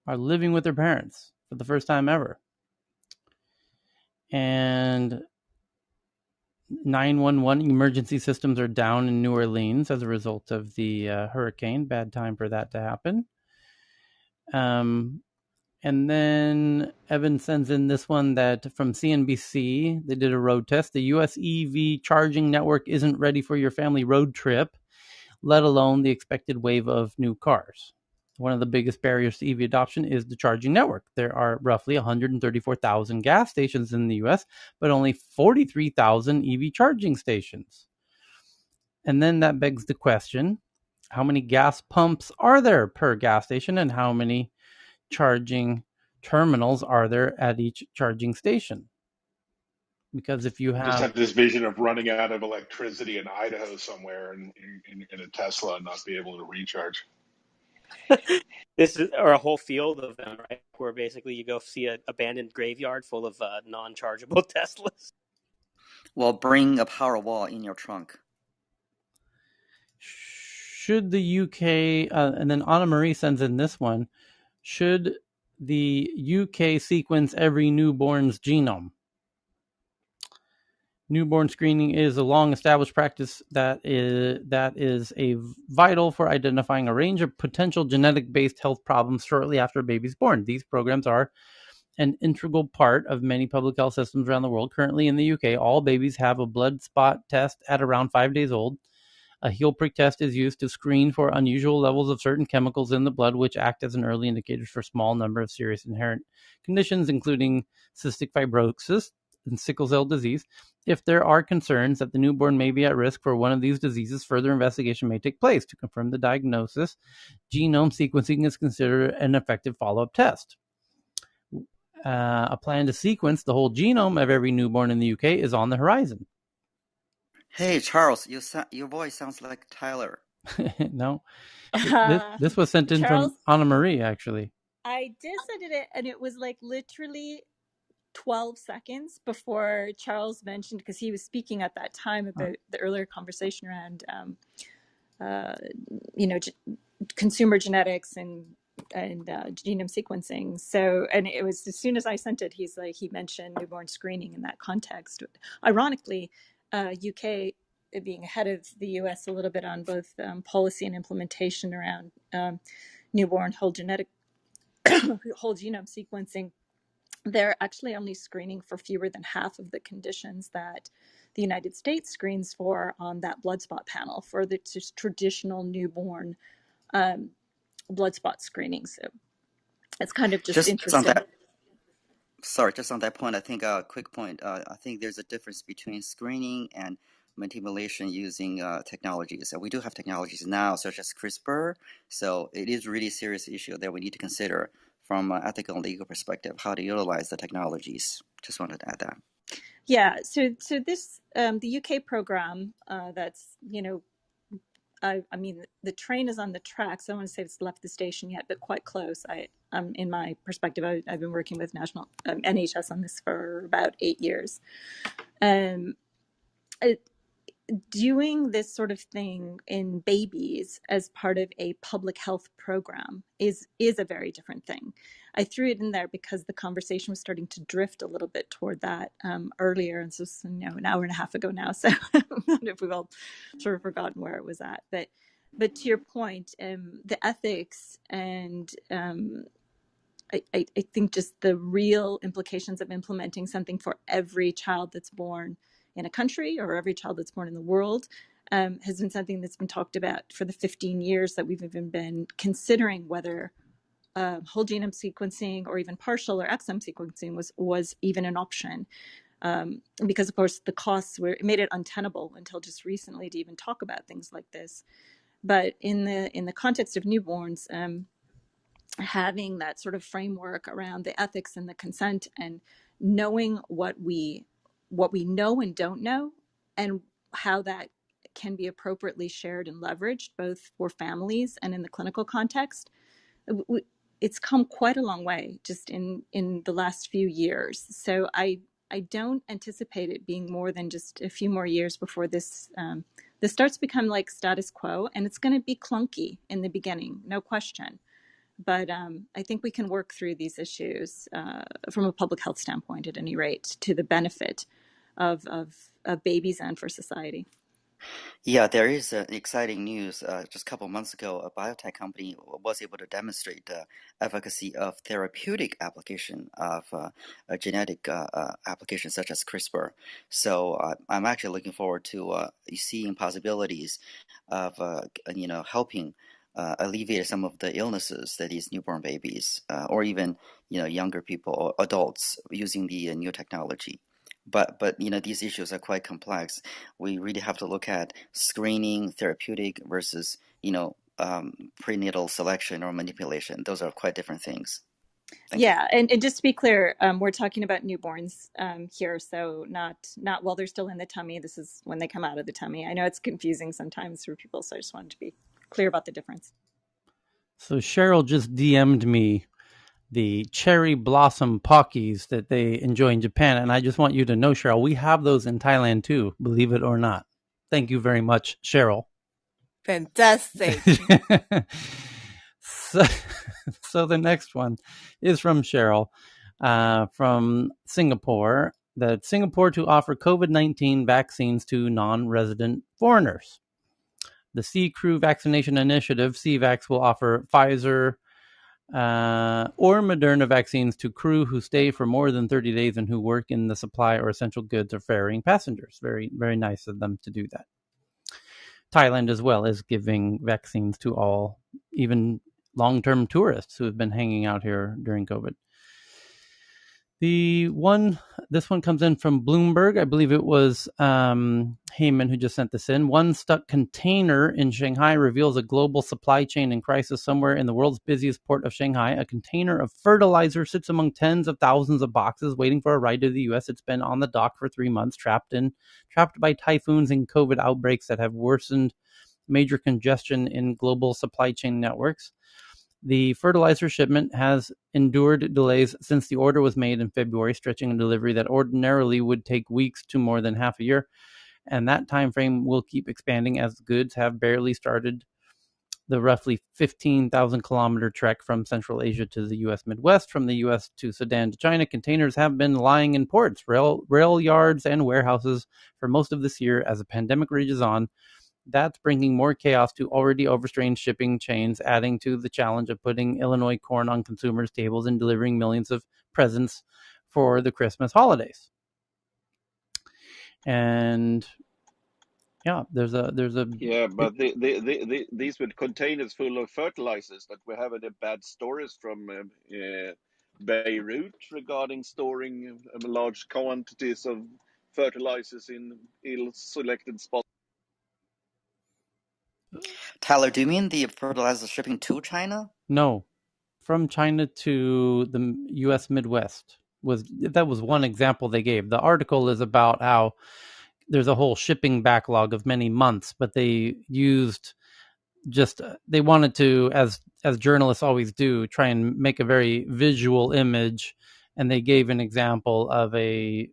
are living with their parents for the first time ever. And 911 emergency systems are down in New Orleans as a result of the hurricane. Bad time for that to happen. And then Evan sends in this one that from CNBC, they did a road test. The US EV charging network isn't ready for your family road trip, let alone the expected wave of new cars. One of the biggest barriers to EV adoption is the charging network. There are roughly 134,000 gas stations in the US, but only 43,000 EV charging stations. And then that begs the question, how many gas pumps are there per gas station, and how many charging terminals are there at each charging station? Because if you I just have had this vision of running out of electricity in Idaho somewhere in a Tesla and not be able to recharge. This is or a whole field of them, right? Where basically you go see an abandoned graveyard full of non-chargeable Teslas. Well, bring a power wall in your trunk. should the UK, and then Anna Marie sends in this one, should the UK sequence every newborn's genome? Newborn screening is a long-established practice that is a vital for identifying a range of potential genetic-based health problems shortly after a baby's born. These programs are an integral part of many public health systems around the world. Currently in the UK, all babies have a blood spot test at around 5 days old. A heel prick test is used to screen for unusual levels of certain chemicals in the blood, which act as an early indicator for a small number of serious inherent conditions, including cystic fibrosis and sickle cell disease. If there are concerns that the newborn may be at risk for one of these diseases, further investigation may take place. To confirm the diagnosis, genome sequencing is considered an effective follow-up test. A plan to sequence the whole genome of every newborn in the UK is on the horizon. Hey, Charles, your voice sounds like Tyler. No, this was sent in Charles, from Anna Marie, actually. I did send it, and it was like literally 12 seconds before Charles mentioned, because he was speaking at that time about the earlier conversation around, consumer genetics and genome sequencing. So, and it was as soon as I sent it, he mentioned newborn screening in that context. Ironically, UK being ahead of the US a little bit on both policy and implementation around newborn whole genome sequencing. They're actually only screening for fewer than half of the conditions that the United States screens for on that blood spot panel for the just traditional newborn blood spot screening. So it's kind of just Just on interesting. that, sorry, just on that point, I think a quick point. I think there's a difference between screening and manipulation using technologies. So we do have technologies now, such as CRISPR. So it is really a serious issue that we need to consider from an ethical and legal perspective, how to utilize the technologies. Just wanted to add that. Yeah. So this the UK program that's I mean, the train is on the tracks. I don't want to say it's left the station yet, but quite close. In my perspective, I've been working with national NHS on this for about 8 years. Doing this sort of thing in babies as part of a public health program is a very different thing. I threw it in there because the conversation was starting to drift a little bit toward that earlier, and so an hour and a half ago now. So I don't know if we've all sort of forgotten where it was at. But to your point, the ethics and I think just the real implications of implementing something for every child that's born in a country or every child that's born in the world has been something that's been talked about for the 15 years that we've even been considering whether whole genome sequencing or even partial or exome sequencing was even an option. Because of course the costs made it untenable until just recently to even talk about things like this. But in the context of newborns, having that sort of framework around the ethics and the consent and knowing what we know and don't know and how that can be appropriately shared and leveraged both for families and in the clinical context, it's come quite a long way just in the last few years. So I don't anticipate it being more than just a few more years before this starts to become like status quo, and it's going to be clunky in the beginning, no question. But I think we can work through these issues from a public health standpoint, at any rate, to the benefit of babies and for society. Yeah, there is exciting news. Just a couple of months ago, a biotech company was able to demonstrate the efficacy of therapeutic application of a genetic application such as CRISPR. So I'm actually looking forward to seeing possibilities of helping alleviate some of the illnesses that these newborn babies or even younger people or adults using the new technology. But these issues are quite complex. We really have to look at screening, therapeutic versus prenatal selection or manipulation. Those are quite different things. Thank you. And just to be clear, we're talking about newborns here, so not while they're still in the tummy. This is when they come out of the tummy. I know it's confusing sometimes for people, so I just wanted to be clear about the difference. So Cheryl just DM'd me the cherry blossom pockies that they enjoy in Japan. And I just want you to know, Cheryl, we have those in Thailand too, believe it or not. Thank you very much, Cheryl. Fantastic. So the next one is from Cheryl from Singapore, that Singapore to offer COVID-19 vaccines to non-resident foreigners. The Sea Crew Vaccination Initiative, CVAX, will offer Pfizer or Moderna vaccines to crew who stay for more than 30 days and who work in the supply or essential goods or ferrying passengers. Very, very nice of them to do that. Thailand as well is giving vaccines to all, even long-term tourists who have been hanging out here during COVID. This one comes in from Bloomberg. I believe it was Heyman who just sent this in. One stuck container in Shanghai reveals a global supply chain in crisis somewhere in the world's busiest port of Shanghai. A container of fertilizer sits among tens of thousands of boxes waiting for a ride to the U.S. It's been on the dock for 3 months, trapped by typhoons and COVID outbreaks that have worsened major congestion in global supply chain networks. The fertilizer shipment has endured delays since the order was made in February, stretching a delivery that ordinarily would take weeks to more than half a year. And that time frame will keep expanding as goods have barely started the roughly 15,000 kilometer trek from Central Asia to the U.S. Midwest, from the U.S. to Sudan to China, containers have been lying in ports, rail yards, and warehouses for most of this year as the pandemic rages on. That's bringing more chaos to already overstrained shipping chains, adding to the challenge of putting Illinois corn on consumers' tables and delivering millions of presents for the Christmas holidays. And yeah, there's a but these with containers full of fertilizers that we have the bad stories from Beirut regarding storing large quantities of fertilizers in ill-selected spots. Tyler, do you mean the fertilizer shipping to China? No, from China to the U.S. Midwest. That was one example they gave. The article is about how there's a whole shipping backlog of many months, but they used they wanted to, as journalists always do, try and make a very visual image, and they gave an example of a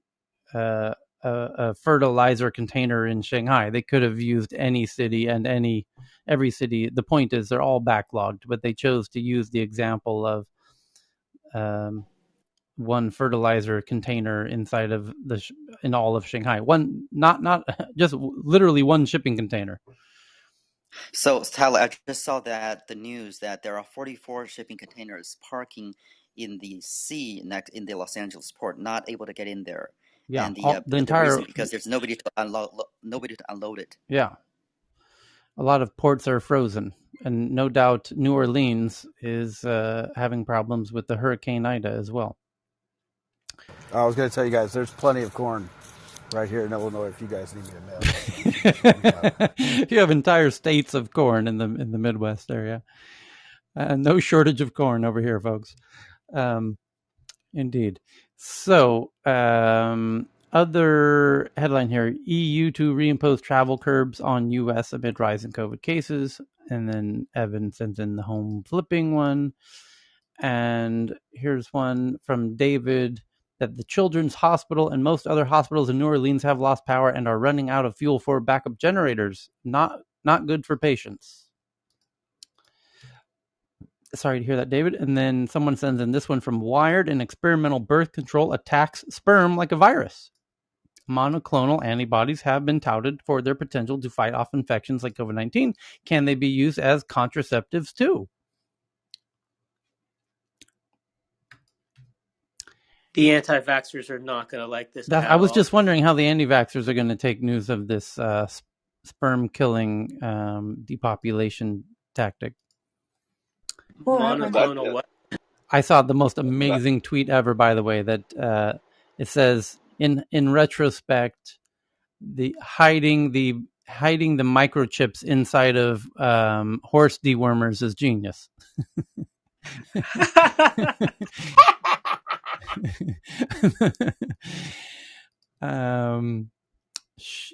fertilizer container in Shanghai. They could have used any city and every city. The point is they're all backlogged, but they chose to use the example of one fertilizer container inside of in all of Shanghai. One, not just literally one shipping container. So, Tyler, I just saw that the news that there are 44 shipping containers parking in the sea in the Los Angeles port, not able to get in there. Yeah, and the entire reason because there's nobody to unload it. Yeah, a lot of ports are frozen, and no doubt New Orleans is having problems with the Hurricane Ida as well. I was going to tell you guys, there's plenty of corn right here in Illinois if you guys need me to mail. You have entire states of corn in the Midwest area. No shortage of corn over here, folks. Indeed. So, other headline here: EU to reimpose travel curbs on U.S. amid rise in COVID cases. And then Evan sends in the home flipping one. And here's one from David, that the Children's Hospital and most other hospitals in New Orleans have lost power and are running out of fuel for backup generators. Not good for patients. Sorry to hear that, David. And then someone sends in this one from Wired: an experimental birth control attacks sperm like a virus. Monoclonal antibodies have been touted for their potential to fight off infections like COVID-19. Can they be used as contraceptives too? The anti-vaxxers are not going to like this. I was just wondering how the anti-vaxxers are going to take news of this sperm-killing depopulation tactic. Monoclonal what? I saw the most amazing tweet ever, by the way, that it says, in retrospect, hiding the microchips inside of horse dewormers is genius.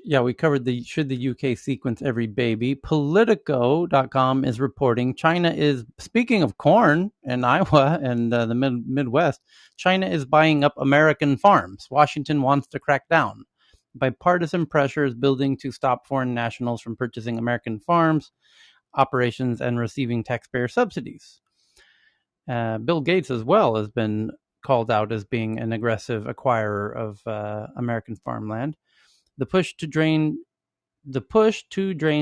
Yeah, we covered should the UK sequence every baby. Politico.com is reporting China is, speaking of corn in Iowa and the Midwest, China is buying up American farms. Washington wants to crack down. Bipartisan pressure is building to stop foreign nationals from purchasing American farms, operations, and receiving taxpayer subsidies. Bill Gates as well has been called out as being an aggressive acquirer of American farmland. The push to drain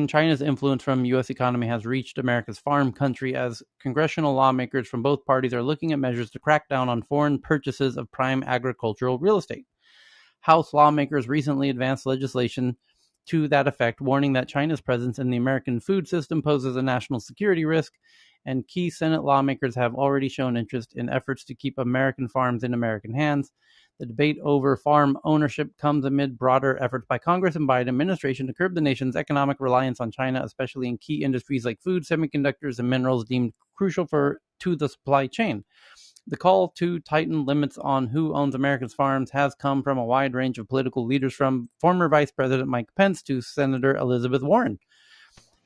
China's influence from U.S. economy has reached America's farm country as congressional lawmakers from both parties are looking at measures to crack down on foreign purchases of prime agricultural real estate. House lawmakers recently advanced legislation to that effect, warning that China's presence in the American food system poses a national security risk, and key Senate lawmakers have already shown interest in efforts to keep American farms in American hands. The debate over farm ownership comes amid broader efforts by Congress and Biden administration to curb the nation's economic reliance on China, especially in key industries like food, semiconductors, and minerals deemed crucial to the supply chain. The call to tighten limits on who owns America's farms has come from a wide range of political leaders, from former Vice President Mike Pence to Senator Elizabeth Warren,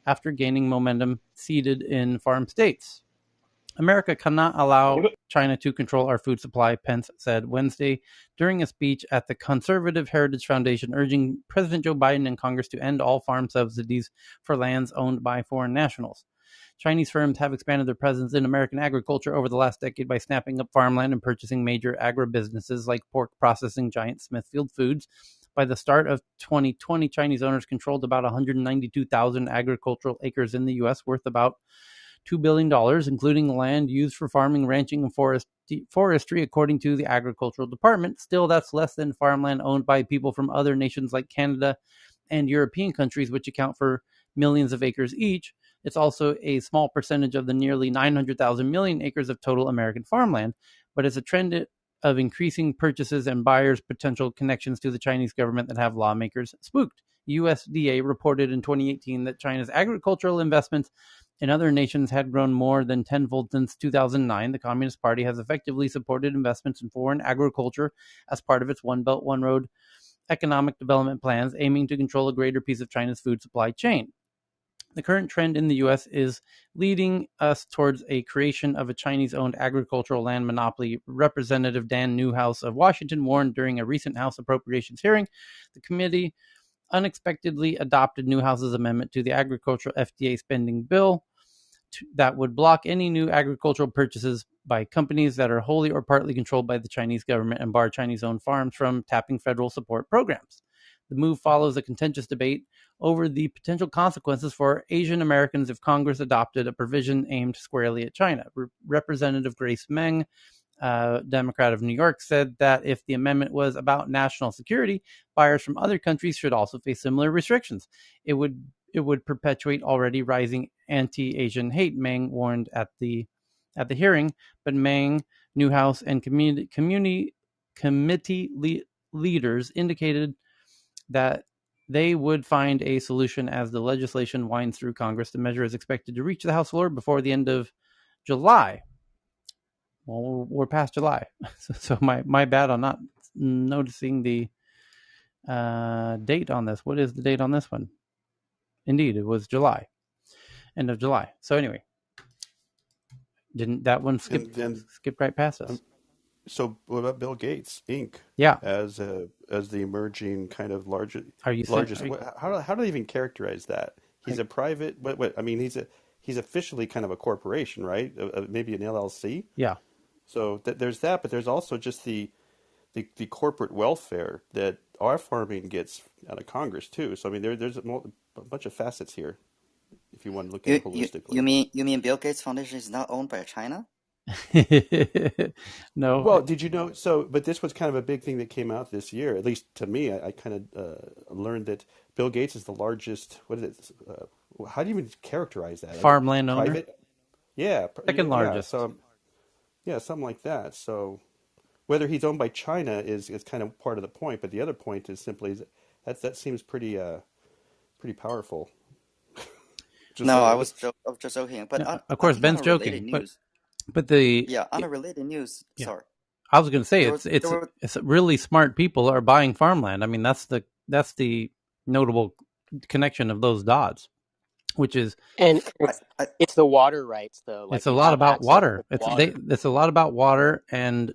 after gaining momentum seated in farm states. America cannot allow China to control our food supply, Pence said Wednesday during a speech at the Conservative Heritage Foundation, urging President Joe Biden and Congress to end all farm subsidies for lands owned by foreign nationals. Chinese firms have expanded their presence in American agriculture over the last decade by snapping up farmland and purchasing major agribusinesses like pork processing giant Smithfield Foods. By the start of 2020, Chinese owners controlled about 192,000 agricultural acres in the U.S., worth about $2 billion, including land used for farming, ranching, and forestry, according to the Agricultural Department. Still, that's less than farmland owned by people from other nations like Canada and European countries, which account for millions of acres each. It's also a small percentage of the nearly 900,000 million acres of total American farmland, but it's a trend of increasing purchases and buyers' potential connections to the Chinese government that have lawmakers spooked. USDA reported in 2018 that China's agricultural investments in other nations had grown more than tenfold since 2009. The Communist Party has effectively supported investments in foreign agriculture as part of its One Belt, One Road economic development plans, aiming to control a greater piece of China's food supply chain. The current trend in the U.S. is leading us towards a creation of a Chinese-owned agricultural land monopoly. Representative Dan Newhouse of Washington warned during a recent House Appropriations hearing. The committee unexpectedly adopted Newhouse's amendment to the agricultural FDA spending bill that would block any new agricultural purchases by companies that are wholly or partly controlled by the Chinese government and bar Chinese-owned farms from tapping federal support programs. The move follows a contentious debate over the potential consequences for Asian Americans if Congress adopted a provision aimed squarely at China. Representative Grace Meng, Democrat of New York, said that if the amendment was about national security, buyers from other countries should also face similar restrictions. It would perpetuate already rising anti-Asian hate, Meng warned at the hearing. But Meng, Newhouse, and committee leaders indicated that they would find a solution as the legislation winds through Congress. The measure is expected to reach the House floor before the end of July. Well, we're past July, so my bad on not noticing the date on this. What is the date on this one? Indeed, it was July, end of July. So anyway, didn't that one skip right past us? So what about Bill Gates Inc.? Yeah, as the emerging kind of largest. How do they even characterize that? He's a private. What I mean, he's officially kind of a corporation, right? Maybe an LLC. Yeah. So there's that, but there's also just the corporate welfare that our farming gets out of Congress too. So I mean, there's a bunch of facets here. If you want to look at it holistically. You mean Bill Gates Foundation is not owned by China? No. Well, did you know? So, but this was kind of a big thing that came out this year. At least to me, I kind of learned that Bill Gates is the largest. What is it? How do you even characterize that? Farmland owner. Private. Yeah, second largest. So, yeah, something like that. So, whether he's owned by China is kind of part of the point. But the other point is simply that seems pretty powerful. I was just joking. But of course, Ben's joking. But on a related news. Yeah. Sorry, I was going to say it's really smart people are buying farmland. I mean, that's the notable connection of those dots, which is it's the water rights though. Like it's a lot about water. It's a lot about water and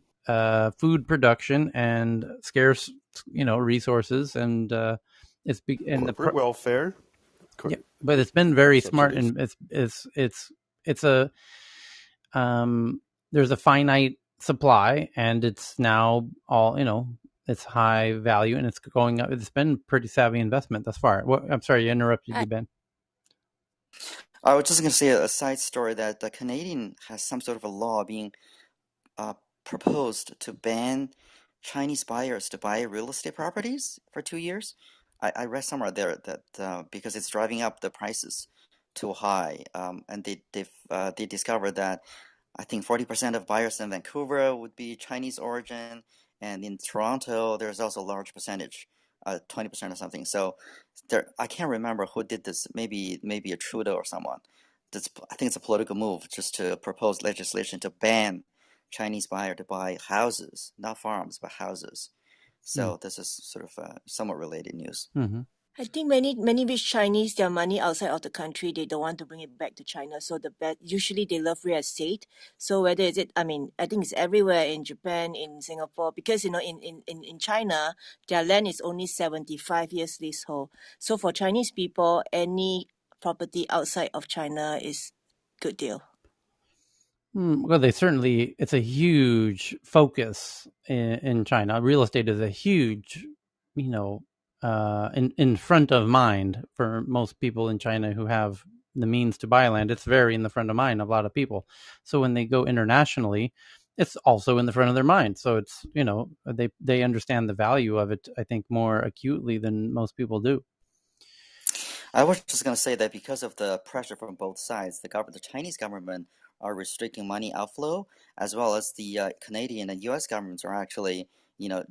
food production and scarce resources and it's and corporate welfare. Yeah, but it's been very smart and it's a there's a finite supply and it's now all it's high value and it's going up. It's been pretty savvy investment thus far. I'm sorry, you interrupted you, Ben. I was just going to say a side story that the Canadian has some sort of a law being proposed to ban Chinese buyers to buy real estate properties for 2 years. I read somewhere there that because it's driving up the prices too high, and they discovered that I think 40% of buyers in Vancouver would be Chinese origin, and in Toronto there's also a large percentage, 20% or something. So I can't remember who did this. Maybe a Trudeau or someone. I think it's a political move just to propose legislation to ban Chinese buyer to buy houses, not farms, but houses. So this is sort of somewhat related news. Mm-hmm. I think many rich Chinese, their money outside of the country, they don't want to bring it back to China. So usually they love real estate. So whether is it, I think it's everywhere in Japan, in Singapore, because in China, their land is only 75 years leasehold. So for Chinese people, any property outside of China is Good deal. Well, it's a huge focus in China. Real estate is a huge, in front of mind for most people in China who have the means to buy land. It's very in the front of mind of a lot of people. So when they go internationally, it's also in the front of their mind. So it's, they understand the value of it, I think, more acutely than most people do. I was just going to say that because of the pressure from both sides, the Chinese government are restricting money outflow, as well as the Canadian and U.S. governments are actually,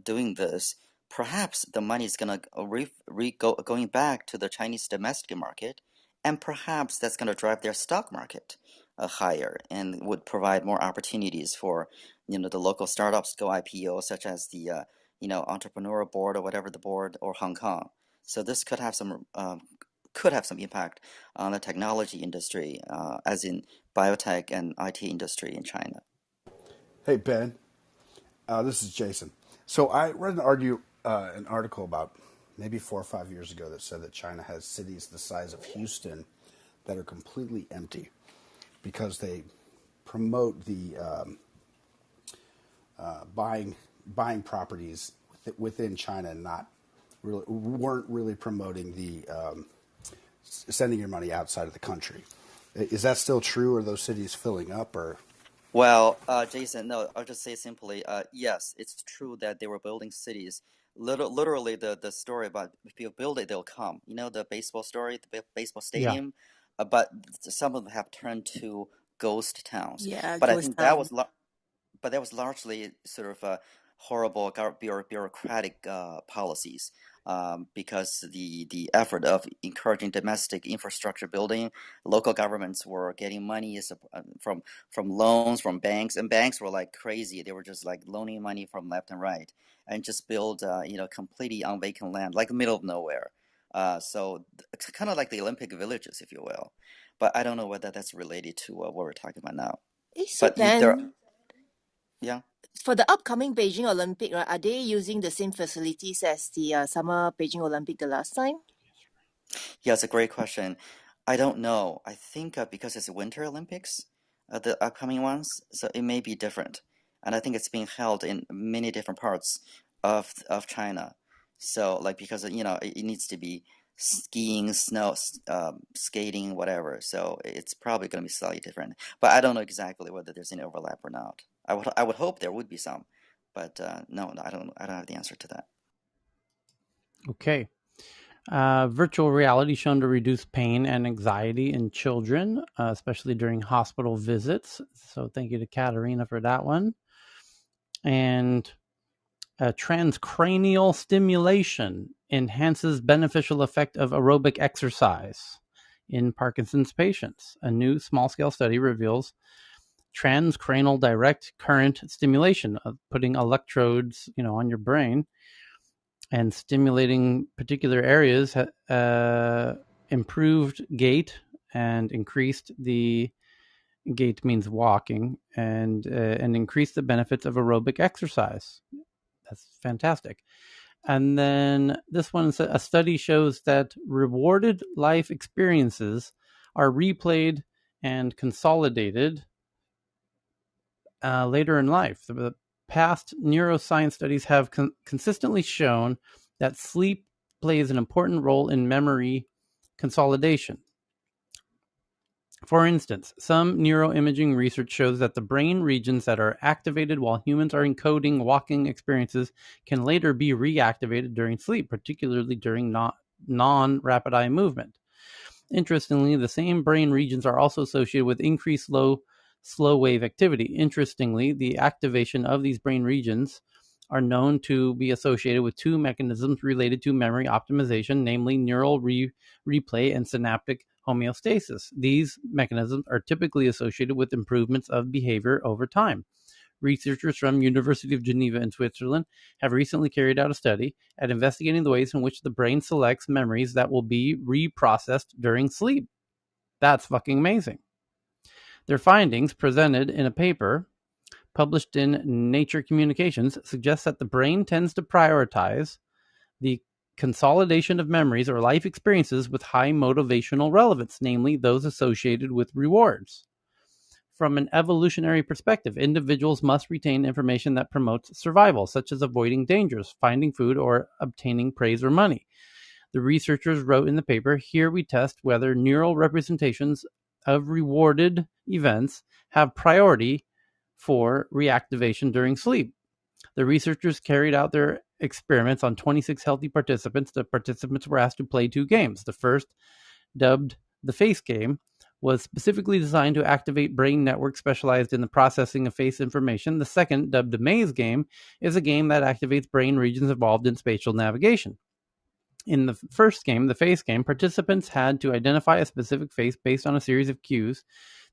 doing this. Perhaps the money is going to going back to the Chinese domestic market, and perhaps that's going to drive their stock market higher and would provide more opportunities for, the local startups to go IPO, such as the, entrepreneur board or whatever the board, or Hong Kong. So this could have some impact on the technology industry, as in biotech and IT industry in China. Hey, Ben. This is Jason. So I read an article about maybe 4 or 5 years ago that said that China has cities the size of Houston that are completely empty because they promote the buying properties within China and weren't really promoting the sending your money outside of the country. Is that still true? Are those cities filling up, or? Well, Jason, no, I'll just say simply, yes, it's true that they were building cities. Literally, the story about if you build it, they'll come. You know, the baseball story, the baseball Yeah. stadium, but some of them have turned to ghost towns. Yeah, But I goes think down. that was largely sort of horrible bureaucratic policies, because the effort of encouraging domestic infrastructure building, local governments were getting money from loans from banks, and banks were like crazy. They were just like loaning money from left and right, and just build completely on vacant land, like the middle of nowhere. So it's kind of like the Olympic villages, if you will. But I don't know whether that's related to what we're talking about now. So But there, Ben, yeah. for the upcoming Beijing Olympic, right, are they using the same facilities as the summer Beijing Olympic the last time? Yeah, it's a great question. I don't know. I think because it's Winter Olympics, the upcoming ones, so it may be different. And I think it's being held in many different parts of China. So like because it needs to be skiing, snow, skating, whatever. So it's probably going to be slightly different. But I don't know exactly whether there's any overlap or not. I would hope there would be some, but no, I don't have the answer to that. Okay. Virtual reality shown to reduce pain and anxiety in children, especially during hospital visits. So thank you to Katarina for that one. And transcranial stimulation enhances beneficial effect of aerobic exercise in Parkinson's patients. A new small-scale study reveals transcranial direct current stimulation of putting electrodes, on your brain and stimulating particular areas improved gait and increased the gait means walking and increased the benefits of aerobic exercise. That's fantastic. And then this one, a study shows that rewarded life experiences are replayed and consolidated later in life. The past neuroscience studies have consistently shown that sleep plays an important role in memory consolidation. For instance, some neuroimaging research shows that the brain regions that are activated while humans are encoding walking experiences can later be reactivated during sleep, particularly during non-rapid eye movement. Interestingly, the same brain regions are also associated with increased slow wave activity. Interestingly, the activation of these brain regions are known to be associated with two mechanisms related to memory optimization, namely neural replay and synaptic homeostasis. These mechanisms are typically associated with improvements of behavior over time. Researchers from University of Geneva in Switzerland have recently carried out a study at investigating the ways in which the brain selects memories that will be reprocessed during sleep. That's fucking amazing. Their findings, presented in a paper published in Nature Communications, suggest that the brain tends to prioritize the consolidation of memories or life experiences with high motivational relevance, namely those associated with rewards. from an evolutionary perspective. Individuals must retain information that promotes survival, such as avoiding dangers, finding food, or obtaining praise or money. The researchers wrote in the paper, here we test whether neural representations of rewarded events have priority for reactivation during sleep. The researchers carried out their experiments on 26 healthy participants. The participants were asked to play 2 games. The first, dubbed the face game, was specifically designed to activate brain networks specialized in the processing of face information. The second, dubbed the maze game, is a game that activates brain regions involved in spatial navigation. In the first game, the face game, participants had to identify a specific face based on a series of cues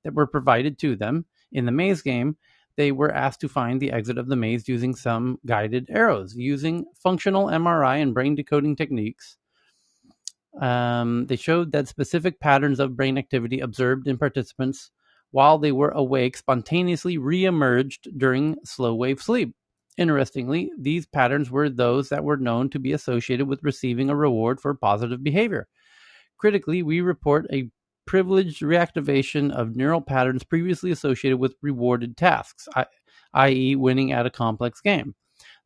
that were provided to them. In the maze game, they were asked to find the exit of the maze using some guided arrows. Using functional MRI and brain decoding techniques, they showed that specific patterns of brain activity observed in participants while they were awake spontaneously re-emerged during slow-wave sleep. Interestingly, these patterns were those that were known to be associated with receiving a reward for positive behavior. Critically, we report a privileged reactivation of neural patterns previously associated with rewarded tasks, i.e. winning at a complex game.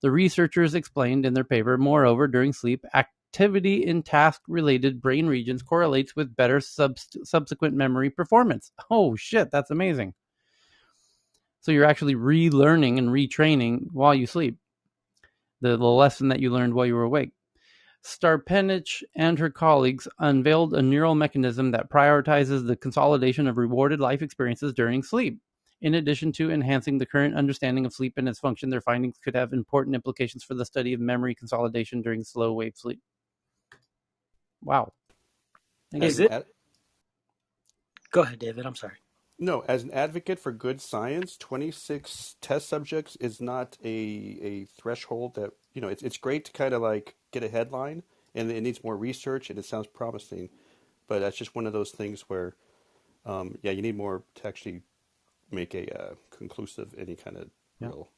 The researchers explained in their paper, moreover, during sleep, activity in task-related brain regions correlates with better subsequent memory performance. Oh shit, that's amazing. So you're actually relearning and retraining while you sleep the lesson that you learned while you were awake. Starpenich and her colleagues unveiled a neural mechanism that prioritizes the consolidation of rewarded life experiences during sleep. In addition to enhancing the current understanding of sleep and its function, their findings could have important implications for the study of memory consolidation during slow-wave sleep. Wow. Is it? Go ahead, David. I'm sorry. No, as an advocate for good science, 26 test subjects is not a threshold that, it's great to kind of like get a headline, and it needs more research, and it sounds promising. But that's just one of those things where, you need more to actually make a conclusive, any kind of real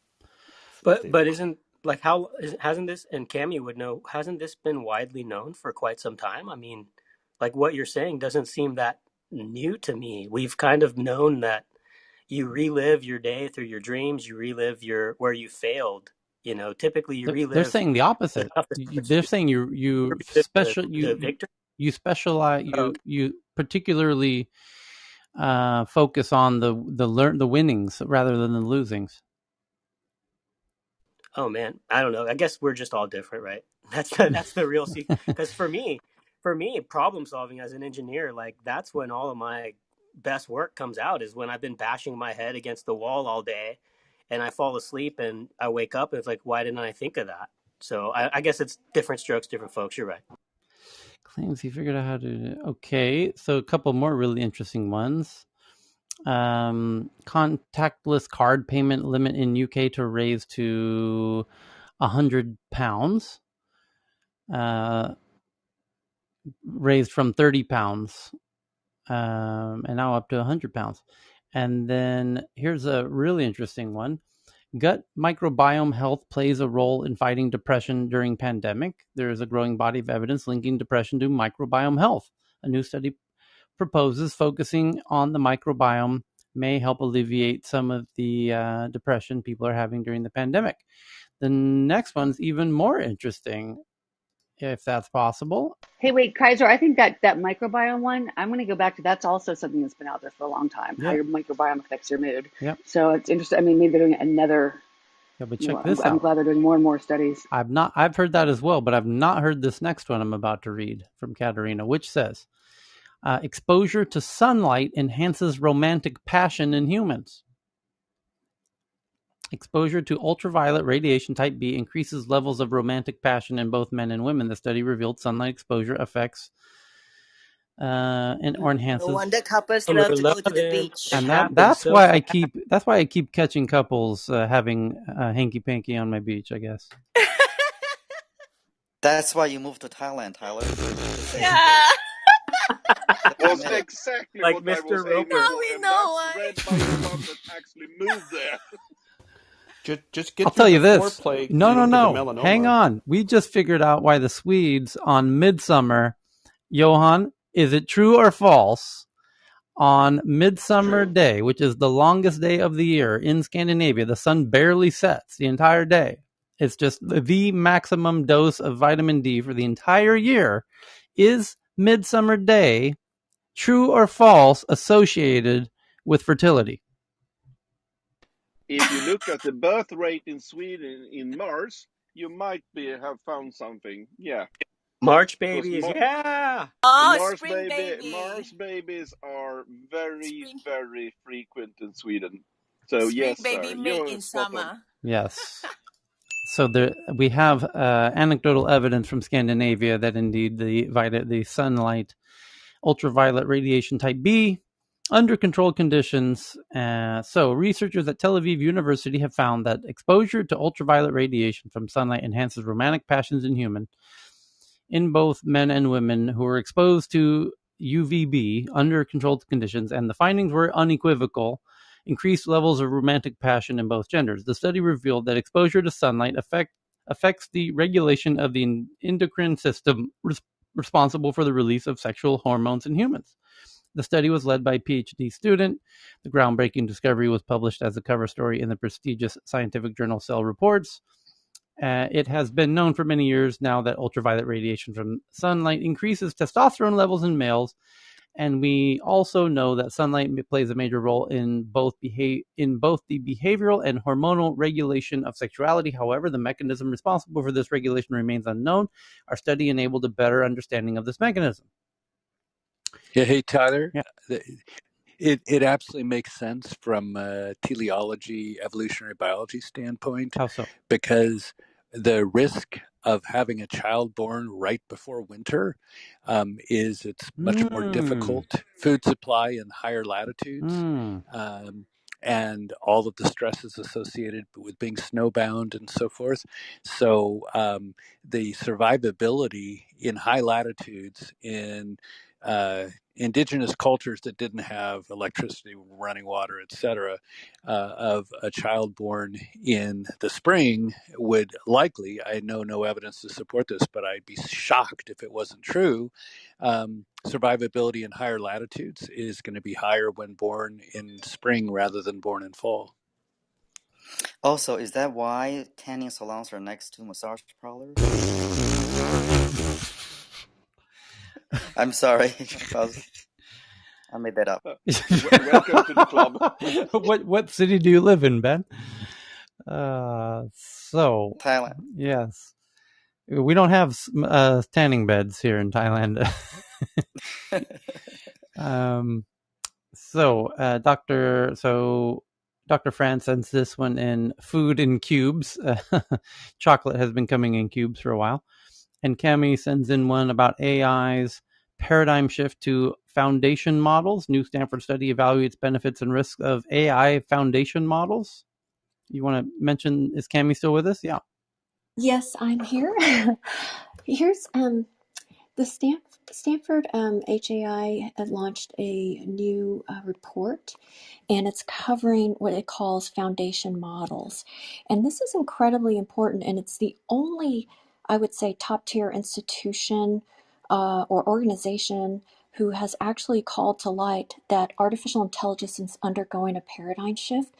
statement. But isn't, like, hasn't this, and Cammie would know, hasn't this been widely known for quite some time? I mean, like, what you're saying doesn't seem that new to me. We've kind of known that you relive your day through your dreams, you relive where you failed. Typically you relive. They're saying the opposite. They're saying you specialize, you particularly focus on the winnings rather than the losings. Oh man, I don't know. I guess we're just all different, right? That's the real secret. Because for me, problem solving as an engineer, like, that's when all of my best work comes out, is when I've been bashing my head against the wall all day, and I fall asleep and I wake up and it's like, why didn't I think of that? So I guess it's different strokes, different folks. You're right. Claims he figured out how to. Okay, so a couple more really interesting ones. Contactless card payment limit in UK to raise to £100, raised from £30, and now up to £100. And then here's a really interesting one. Gut microbiome health plays a role in fighting depression during pandemic. There is a growing body of evidence linking depression to microbiome health. A new study proposes focusing on the microbiome may help alleviate some of the depression people are having during the pandemic. The next one's even more interesting, if that's possible. Hey, wait, Kaiser, I think that microbiome one, I'm going to go back to, that's also something that's been out there for a long time, how your microbiome affects your mood. Yep. So it's interesting. I mean, maybe they're doing another. Yeah, but check this I'm out. glad they're doing more and more studies. I've heard that as well, but I've not heard this next one I'm about to read from Katerina, which says, exposure to sunlight enhances romantic passion in humans. Exposure to ultraviolet radiation type B increases levels of romantic passion in both men and women. The study revealed sunlight exposure affects or enhances. No wonder couples love to go to the beach. And that's why I keep catching couples having hanky panky on my beach, I guess. That's why you moved to Thailand, Tyler. Yeah. That's exactly like what Mr. I was aiming Roper. for, and that's read by the one that actually moved there. Just get I'll tell you this. Foreplay, No. Hang on. We just figured out why the Swedes on Midsummer, Johan, is it true or false? on Midsummer Day, which is the longest day of the year in Scandinavia. The sun barely sets the entire day. It's just the maximum dose of vitamin D for the entire year. Is Midsummer Day, true or false, associated with fertility? If you look at the birth rate in Sweden in Mars, you might have found something. Yeah, March because babies, yeah. Oh, Mars spring baby. babies are very, Spring very frequent in Sweden. So spring yes, baby sir, made you're in spot on. summer. Yes. So we have anecdotal evidence from Scandinavia that indeed the sunlight, ultraviolet radiation type B, under controlled conditions. So researchers at Tel Aviv University have found that exposure to ultraviolet radiation from sunlight enhances romantic passions in both men and women who were exposed to UVB under controlled conditions, and the findings were unequivocal. Increased levels of romantic passion in both genders. The study revealed that exposure to sunlight affects the regulation of the endocrine system responsible for the release of sexual hormones in humans. The study was led by a PhD student. The groundbreaking discovery was published as a cover story in the prestigious scientific journal Cell Reports. It has been known for many years now that ultraviolet radiation from sunlight increases testosterone levels in males, and we also know that sunlight plays a major role in both the behavioral and hormonal regulation of sexuality. However, the mechanism responsible for this regulation remains unknown. Our study enabled a better understanding of this mechanism. Yeah, hey Tyler, Yeah. it absolutely makes sense from a teleology, evolutionary biology standpoint, How so? because the risk of having a child born right before winter is it's much more difficult food supply in higher latitudes. Um, and all of the stresses associated with being snowbound and so forth. So the survivability in high latitudes in indigenous cultures that didn't have electricity, running water, etc., of a child born in the spring would likely, I know no evidence to support this, but I'd be shocked if it wasn't true. Survivability in higher latitudes is going to be higher when born in spring rather than born in fall. Also, is that why tanning salons are next to massage parlors? I'm sorry, I made that up. Welcome to the club. What city do you live in, Ben? So Thailand. yes, we don't have tanning beds here in Thailand. Dr. Fran sends this one in food in cubes. Chocolate has been coming in cubes for a while. And Cami sends in one about AI's paradigm shift to foundation models. New Stanford study evaluates benefits and risks of AI foundation models. You want to mention, is Cami still with us? Yeah. Yes, I'm here. Here's the Stanford HAI had launched a new report, and it's covering what it calls foundation models. And this is incredibly important, and it's the only, I would say, top tier institution or organization who has actually called to light that artificial intelligence is undergoing a paradigm shift,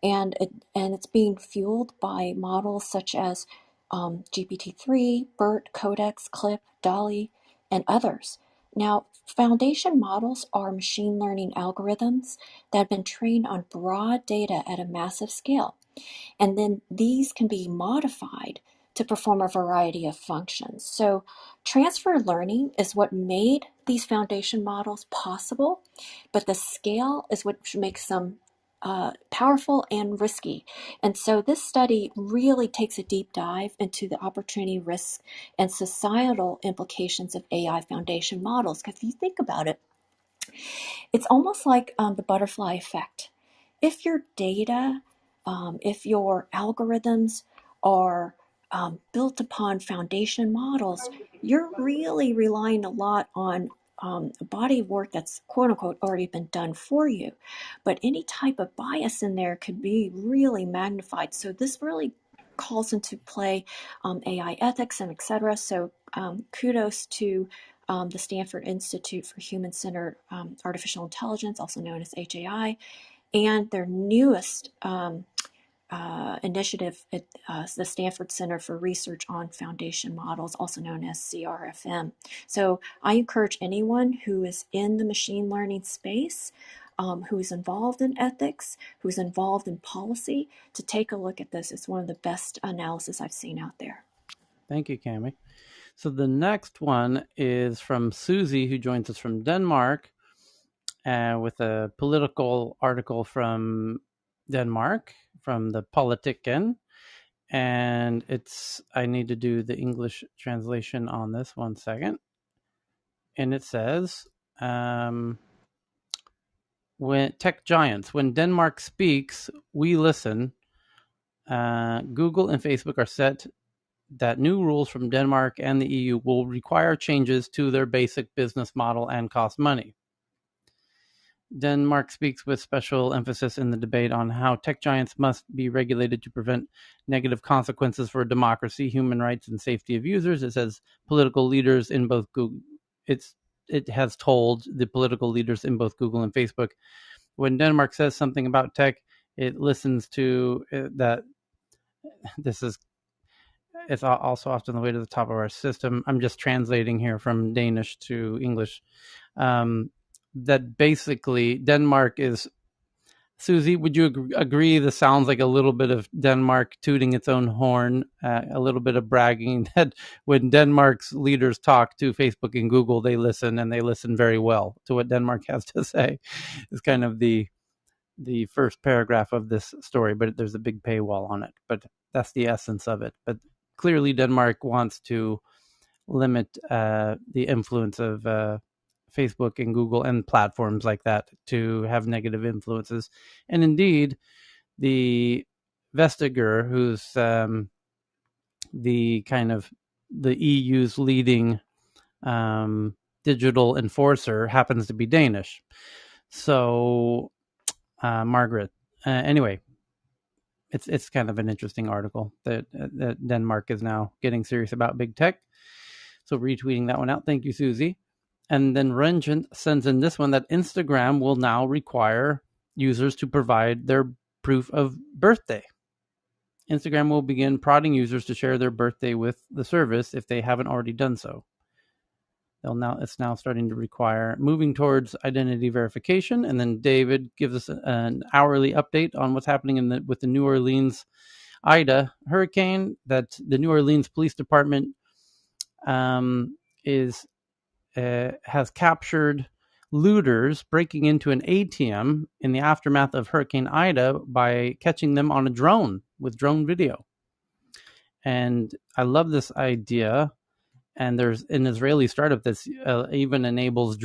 and it's being fueled by models such as GPT-3, BERT, Codex, CLIP, DALI, and others. Now, foundation models are machine learning algorithms that have been trained on broad data at a massive scale. And then these can be modified to perform a variety of functions. So transfer learning is what made these foundation models possible, but the scale is what makes them powerful and risky. And so this study really takes a deep dive into the opportunity, risks, and societal implications of AI foundation models. Because if you think about it, it's almost like the butterfly effect. If your data, if your algorithms are built upon foundation models, you're really relying a lot on a body of work that's quote unquote already been done for you. But any type of bias in there could be really magnified. So this really calls into play AI ethics and et cetera. So kudos to the Stanford Institute for Human-Centered Artificial Intelligence, also known as HAI, and their newest initiative at the Stanford Center for Research on Foundation Models, also known as CRFM. So I encourage anyone who is in the machine learning space, who is involved in ethics, who's involved in policy, to take a look at this. It's one of the best analysis I've seen out there. Thank you, Cami. So the next one is from Susie, who joins us from Denmark, with a political article from Denmark, from the Politiken. And I need to do the English translation on this, 1 second. And it says, when tech giants, when Denmark speaks, we listen. Google and Facebook are set that new rules from Denmark and the EU will require changes to their basic business model and cost money. Denmark speaks with special emphasis in the debate on how tech giants must be regulated to prevent negative consequences for democracy, human rights, and safety of users. It says political leaders in both Google. It has told the political leaders in both Google and Facebook, when Denmark says something about tech, it listens to that. It's also often the way to the top of our system. I'm just translating here from Danish to English. That basically Denmark is, Susie, would you agree this sounds like a little bit of Denmark tooting its own horn, a little bit of bragging that when Denmark's leaders talk to Facebook and Google, they listen, and they listen very well to what Denmark has to say? Is kind of the first paragraph of this story, but there's a big paywall on it. But that's the essence of it. But clearly Denmark wants to limit the influence of Facebook and Google and platforms like that to have negative influences. And indeed, the Vestager, who's the kind of the EU's leading digital enforcer, happens to be Danish. So, Margaret, anyway, it's kind of an interesting article that Denmark is now getting serious about big tech. So retweeting that one out. Thank you, Susie. And then Renjant sends in this one that Instagram will now require users to provide their proof of birthday. Instagram will begin prodding users to share their birthday with the service if they haven't already done so. It's now starting to require moving towards identity verification. And then David gives us an hourly update on what's happening with the New Orleans Ida hurricane. That the New Orleans Police Department has captured looters breaking into an ATM in the aftermath of Hurricane Ida by catching them on a drone with drone video. And I love this idea. And there's an Israeli startup that's even enables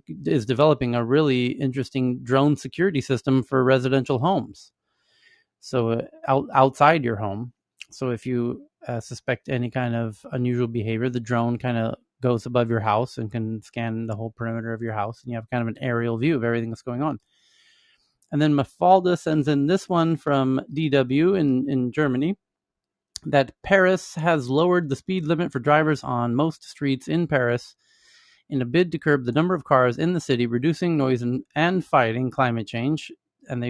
is developing a really interesting drone security system for residential homes. So outside your home. So if you suspect any kind of unusual behavior, the drone kind of goes above your house and can scan the whole perimeter of your house, and you have kind of an aerial view of everything that's going on. And then Mafalda sends in this one from DW in Germany, that Paris has lowered the speed limit for drivers on most streets in Paris in a bid to curb the number of cars in the city, reducing noise and fighting climate change. And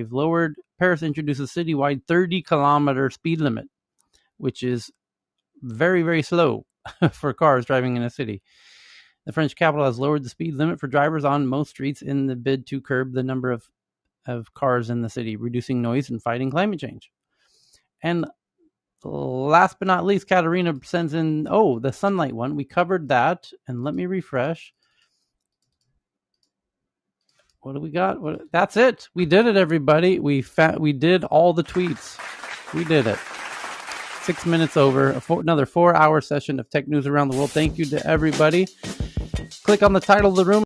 Paris introduces a citywide 30-kilometer speed limit, which is very, very slow for cars driving in a city. The French capital has lowered the speed limit for drivers on most streets in the bid to curb the number of cars in the city, reducing noise and fighting climate change. And last but not least, Katarina sends in, the sunlight one. We covered that. And let me refresh. What do we got? That's it. We did it, everybody. We did all the tweets. We did it. 6 minutes over. Another 4-hour session of tech news around the world. Thank you to everybody. Click on the title of the room.